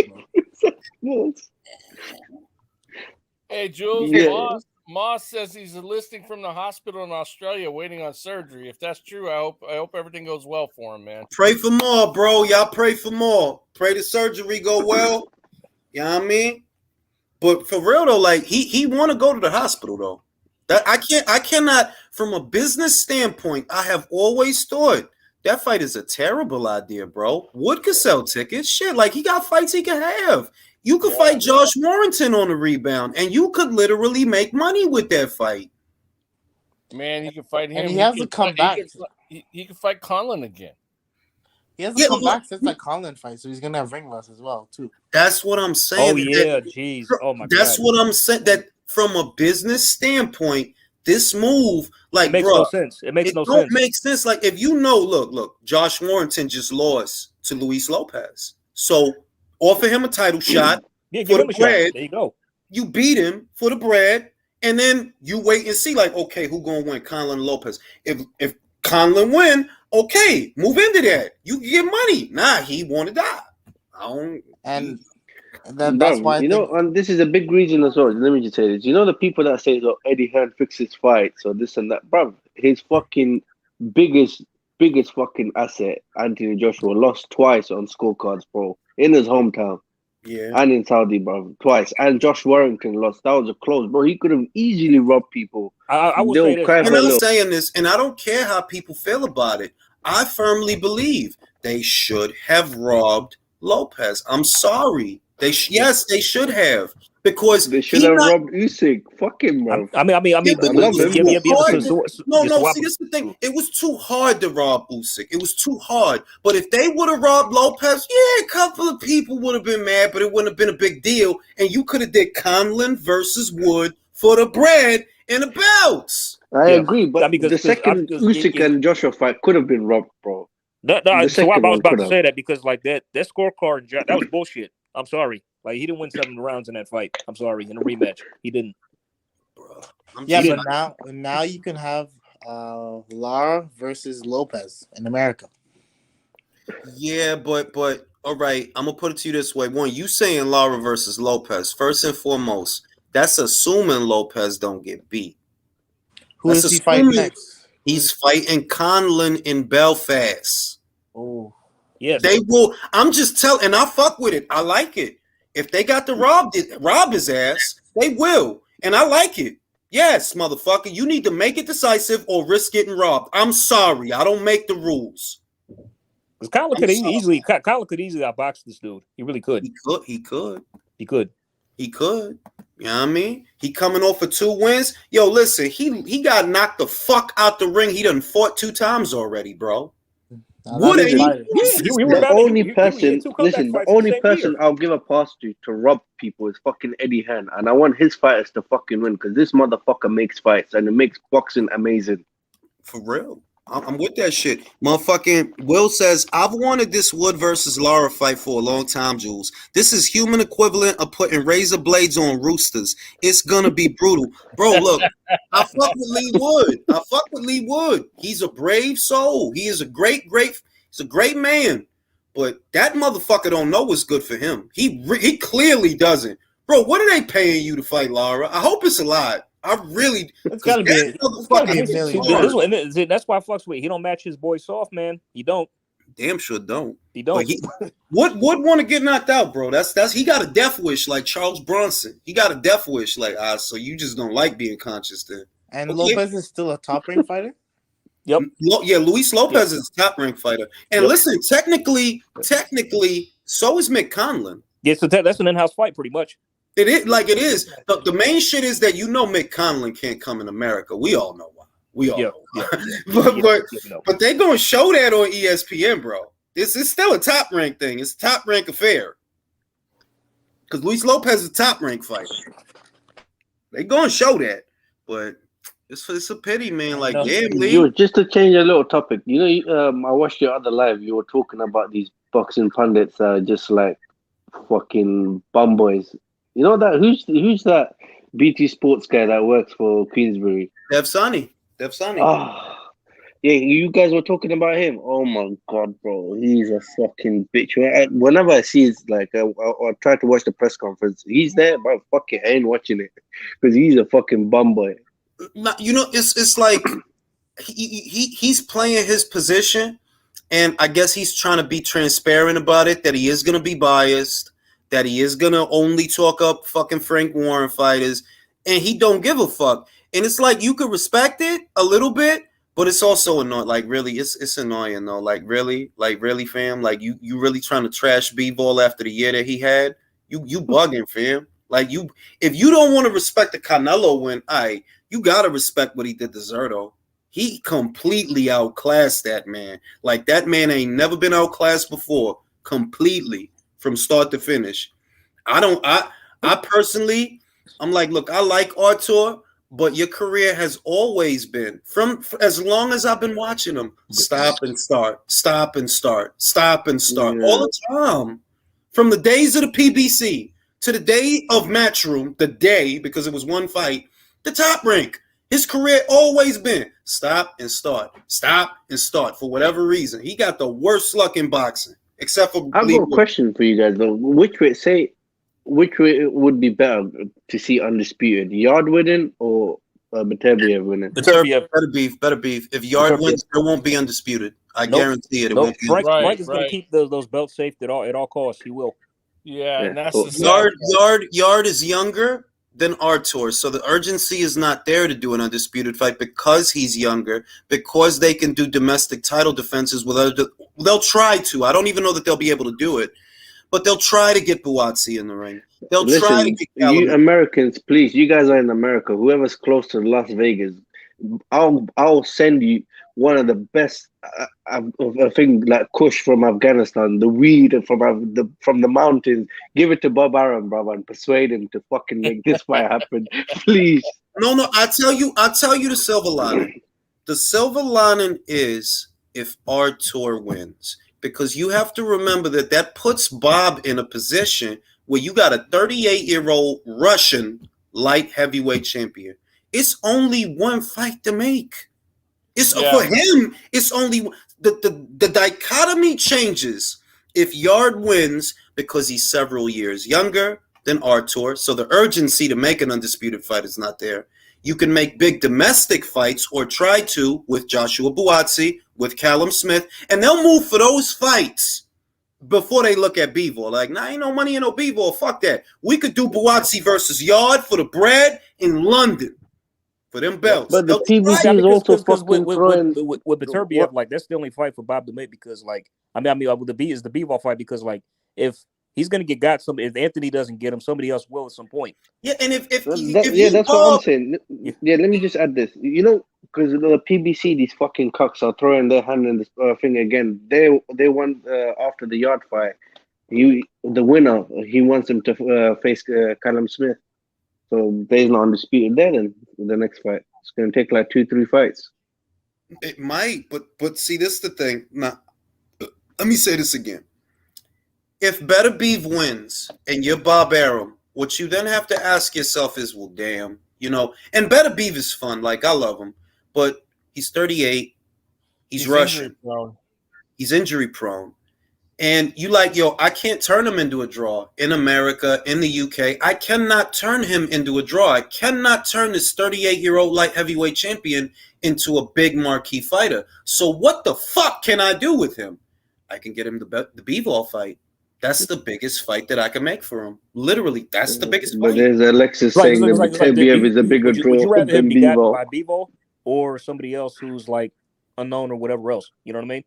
Hey, Jules, Moss says he's enlisting from the hospital in Australia waiting on surgery. If that's true, I hope everything goes well for him, man. Pray for more, bro. Y'all pray for more. Pray the surgery go well. You know what I mean? But for real though, like he want to go to the hospital though. That I cannot, from a business standpoint, I have always thought that fight is a terrible idea, bro. Wood could sell tickets. Shit, like he got fights he can have. You could fight Josh Warrington on the rebound, and you could literally make money with that fight. Man, he can fight him. And he has to come back. He can fight Conlon again. He has to come back since that Conlon fight, so he's gonna have ring rust as well, too. That's what I'm saying. Oh yeah, jeez. Oh my God. That's what I'm saying. That from a business standpoint, this move, like, it makes no sense. It makes no sense. It don't make sense. Like, if you know, look, Josh Warrington just lost to Luis Lopez, so offer him a title shot for the bread. There you go. You beat him for the bread, and then you wait and see, like, okay, who gonna win, Conlon and Lopez? If Conlon win, okay, move into that. You can get money. Nah, he want to die. That's why and this is a big reason as well. Let me just say this. You know the people that say, "Oh, Eddie Hearn fixes fights," or this and that, bro. His fucking biggest fucking asset, Anthony Joshua, lost twice on scorecards, bro, in his hometown. Yeah, and in Saudi, bro, twice. And Josh Warrington lost. That was a close, bro. He could have easily robbed people. I would say this. And I'm saying this, and I don't care how people feel about it. I firmly believe they should have robbed Lopez. I'm sorry. They should have, because they should have robbed Usyk. Fuck him, bro. No. See, this is the thing. It was too hard to rob Usyk. It was too hard. But if they would have robbed Lopez, a couple of people would have been mad, but it wouldn't have been a big deal. And you could have did Conlon versus Wood for the bread and the belts. I agree, but the second Usyk and Joshua fight could have been robbed, bro. So I was about to say that, because like that scorecard, that was bullshit. I'm sorry. Like, he didn't win 7 rounds in that fight. I'm sorry. In a rematch, he didn't. But now you can have Lara versus Lopez in America. Yeah, but all right, I'm gonna put it to you this way. One, you saying Lara versus Lopez. First and foremost, that's assuming Lopez don't get beat. Who does he fight next? He's fighting Conlon in Belfast. Oh, yes. They will. I'm just telling, and I fuck with it. I like it. If they got to rob his ass, they will, and I like it. Yes, motherfucker, you need to make it decisive or risk getting robbed. I'm sorry, I don't make the rules. Because Conlon could easily outbox this dude. He really could. He could. He could. You know what I mean? He coming off of 2 wins. Yo, listen, he got knocked the fuck out the ring. He done fought 2 times already, bro. The only person I'll give a pass to rob people is fucking Eddie Hearn, and I want his fighters to fucking win because this motherfucker makes fights and it makes boxing amazing. For real. I'm with that shit. Motherfucking Will says, I've wanted this Wood versus Lara fight for a long time, Jules. This is human equivalent of putting razor blades on roosters. It's gonna be brutal. Bro, look, I fuck with Lee Wood. He's a brave soul. He is a great man. But that motherfucker don't know what's good for him. He clearly doesn't. Bro, what are they paying you to fight Lara? I hope it's a lot. It's gotta be a million. That's why Flux with he don't match his boy Soft, man. He don't. Damn sure don't. He don't. Would want to get knocked out, bro. That's he got a death wish like Charles Bronson. He got a death wish like so you just don't like being conscious then. And Lopez is still a top rank fighter. Yep. Yeah, Luis Lopez is a top rank fighter. And listen, technically, so is Mick Conlon. Yeah, so that's an in-house fight, pretty much. It is. The main shit is that Mick Conlon can't come in America. We all know why. Know why. But they're gonna show that on ESPN, bro. This is still a top rank thing. It's a top rank affair. Because Luis Lopez is a top rank fighter. They're gonna show that, but it's a pity, man. Like, damn, Lee. Just to change a little topic, I watched your other live. You were talking about these boxing pundits just like fucking bum boys. You know that who's that BT Sports guy that works for Queensbury? Dev Sani. Oh, yeah, you guys were talking about him. Oh my god, bro, he's a fucking bitch. Whenever I see his I try to watch the press conference, he's there, but fuck it, I ain't watching it because he's a fucking bum boy. It's like he's playing his position, and I guess he's trying to be transparent about it. That he is gonna be biased. That he is gonna only talk up fucking Frank Warren fighters, and he don't give a fuck. And it's like you could respect it a little bit, but it's also annoying. Like really, it's annoying though. Like really, fam. Like you really trying to trash B-Ball after the year that he had. You bugging, fam. Like if you don't want to respect the Canelo win, you gotta respect what he did to Zerto. He completely outclassed that man. Like that man ain't never been outclassed before. Completely. From start to finish. I personally, I'm like, look, I like Artur, but your career has always been, from as long as I've been watching him, stop and start all the time. From the days of the PBC to the day of Matchroom, because it was one fight, the top rank. His career always been stop and start for whatever reason. He got the worst luck in boxing. Except for I've got a question for you guys though. Which way it would be better to see undisputed? Yard winning or Bateviev winning? Better beef. If Yard wins, there won't be undisputed. I guarantee it. It won't be. Frank is going to keep those belts safe at all costs. He will. Yeah, and that's the Yard is younger than Artur, so the urgency is not there to do an undisputed fight because he's younger, because they can do domestic title defenses they'll try to. I don't even know that they'll be able to do it, but they'll try to get Buatsi in the ring. Listen, try to get you Americans, please, you guys are in America. Whoever's close to Las Vegas, I'll send you one of the best I think like Kush from Afghanistan, the weed from the mountains. Give it to Bob Arum, brother, and persuade him to fucking make this fight happen, please. No, I'll tell you the silver lining. The silver lining is if Artur wins, because you have to remember that puts Bob in a position where you got a 38-year-old Russian light heavyweight champion. It's only one fight to make. It's for him. It's only the dichotomy changes if Yard wins because he's several years younger than Artur, so the urgency to make an undisputed fight is not there. You can make big domestic fights or try to with Joshua Buatsi, with Callum Smith, and they'll move for those fights before they look at Bivol. Like, nah, ain't no money in no Bivol. Fuck that. We could do Buatsi versus Yard for the bread in London for them belts. But the PBC is also fucking throwing with Beterbiev, like that's the only fight for Bob to make because, like, I mean, with the Bivol fight because, like, if he's gonna get got, if Anthony doesn't get him, somebody else will at some point. Yeah, and if that's what I'm saying. Yeah, let me just add this. You know, because the PBC, these fucking cucks are throwing their hand in this thing again. They won after the Yard fight. The winner, he wants him to face Callum Smith. So they're not undisputed there. Then the next fight, it's gonna take like 2-3 fights. It might, but see, this is the thing. Now, let me say this again. If Better Beef wins and you're Bob Arum, what you then have to ask yourself is, well, damn, you know. And Better Beef is fun. Like, I love him, but he's 38. He's Russian. He's injury prone. And you like, yo, I can't turn him into a draw in America, in the UK. I cannot turn him into a draw. I cannot turn this 38-year-old light heavyweight champion into a big marquee fighter. So what the fuck can I do with him? I can get him the Bivol fight. That's the biggest fight that I can make for him. Literally, that's the biggest fight. But there's Alexis saying that Beterbiev is a bigger draw would you rather him than be got Bivol. by Bivol or somebody else who's like unknown or whatever else? You know what I mean?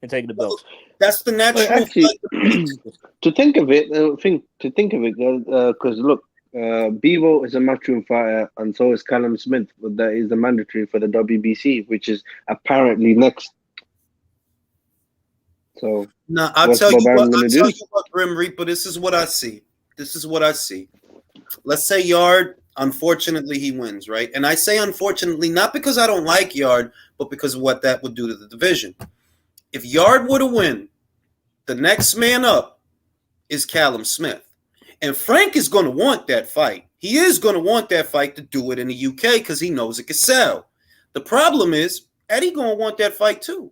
And taking the belt. That's the natural. Well, actually, to think of it, because look, Bivol is a matchroom fighter, and so is Callum Smith. But that is the mandatory for the WBC, which is apparently next. So now I'll tell you what, Grim Reaper. This is what I see. Let's say Yard. Unfortunately, he wins, right? And I say unfortunately not because I don't like Yard, but because of what that would do to the division. If Yard were to win, the next man up is Callum Smith. And Frank is going to want that fight. He is going to want that fight to do it in the UK because he knows it can sell. The problem is Eddie going to want that fight too.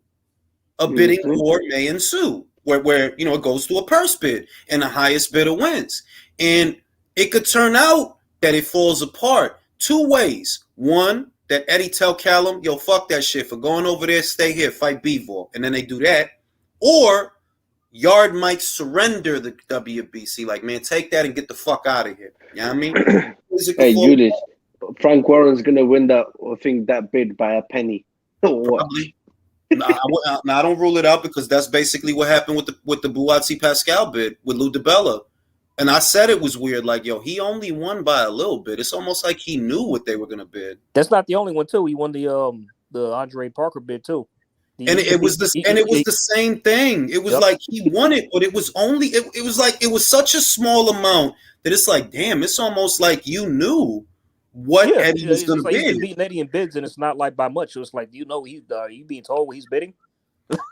A bidding war may ensue where you know it goes to a purse bid and the highest bidder wins. And it could turn out that it falls apart two ways. One, that Eddie tell Callum, yo, fuck that shit. For going over there, stay here, fight Bivol. And then they do that. Or Yard might surrender the WBC. Like, man, take that and get the fuck out of here. You know what I mean? Hey, Judas, Frank Warren's going to win that bid by a penny. Probably. I don't rule it out because that's basically what happened with the Buatsi Pascal bid with Lou DiBella. And I said it was weird. Like, yo, he only won by a little bit. It's almost like he knew what they were going to bid. That's not the only one, too. He won the Andre Parker bid, too. It was the same thing. It was like he won it, but it was only it was like it was such a small amount that it's like, damn, it's almost like you knew what Eddie was going to bid. He's beating Eddie in bids, and it's not like by much. So it's like, you know, you being told what he's bidding.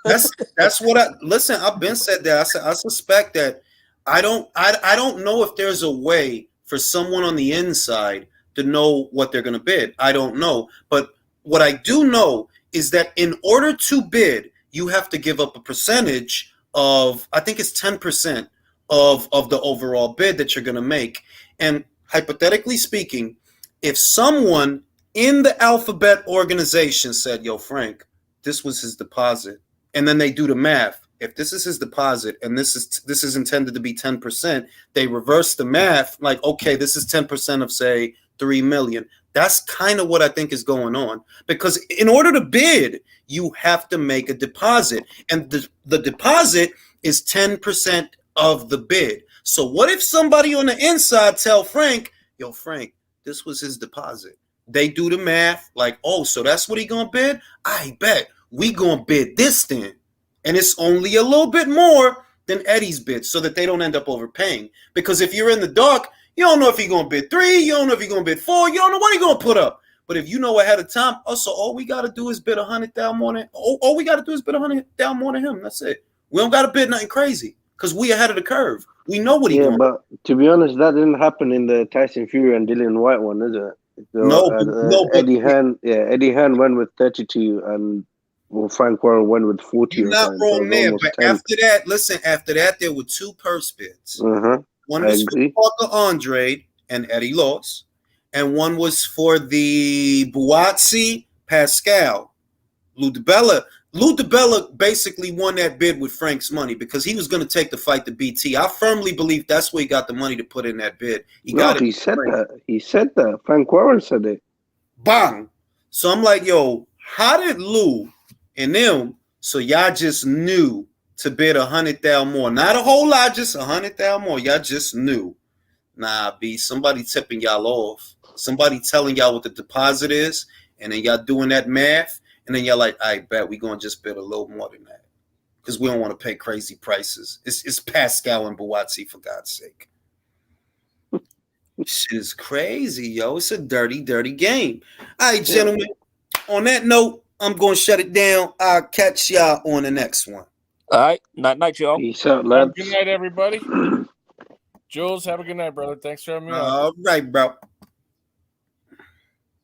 That's what I've been said that. I suspect that I don't know if there's a way for someone on the inside to know what they're going to bid. I don't know, but what I do know is that in order to bid, you have to give up a percentage of, I think it's 10% of the overall bid that you're going to make. And hypothetically speaking, if someone in the Alphabet organization said, yo, Frank, this was his deposit, and then they do the math. If this is his deposit and this is intended to be 10%, they reverse the math. Like, okay, this is 10% of, say, 3 million. That's kind of what I think is going on, because in order to bid, you have to make a deposit, and the deposit is 10% of the bid. So what if somebody on the inside tell Frank, yo, Frank, this was his deposit. They do the math like, oh, so that's what he gonna bid? I bet we gonna bid this then. And it's only a little bit more than Eddie's bid so that they don't end up overpaying. Because if you're in the dark, you don't know if he's going to bid 3, you don't know if he's going to bid 4, you don't know what he's going to put up. But if you know ahead of time, so all we got to do is bid 100 down more than, all we got to do is bid 100 down more than him. That's it. We don't got to bid nothing crazy because we ahead of the curve. We know what he's doing. Yeah, but to be honest, that didn't happen in the Tyson Fury and Dillian White one, is it? Eddie Hearn. Yeah, Eddie Hearn went with 32, and Frank Warren went with 40. You're not wrong there, but 10. After that, there were 2 purse bids. One was for Parker Andre and Eddie Loss, and one was for the Buatsi Pascal. Lou DiBella basically won that bid with Frank's money because he was going to take the fight to BT. I firmly believe that's where he got the money to put in that bid. He said that. He said that. Frank Warren said it. Bang. So I'm like, yo, how did Lou and them, so y'all just knew to bid 100,000 more? Not a whole lot, just 100,000 more. Y'all just knew. Nah, B, somebody tipping y'all off. Somebody telling y'all what the deposit is, and then y'all doing that math. And then y'all like, I bet we gonna just bid a little more than that because we don't want to pay crazy prices. It's Pascal and Buatsi, for God's sake. Shit is crazy, yo. It's a dirty, dirty game. All right, gentlemen. On that note, I'm gonna shut it down. I'll catch y'all on the next one. All right, night, y'all. Peace out, lads. Good night, everybody. Jules, have a good night, brother. Thanks for having me on. All right, bro.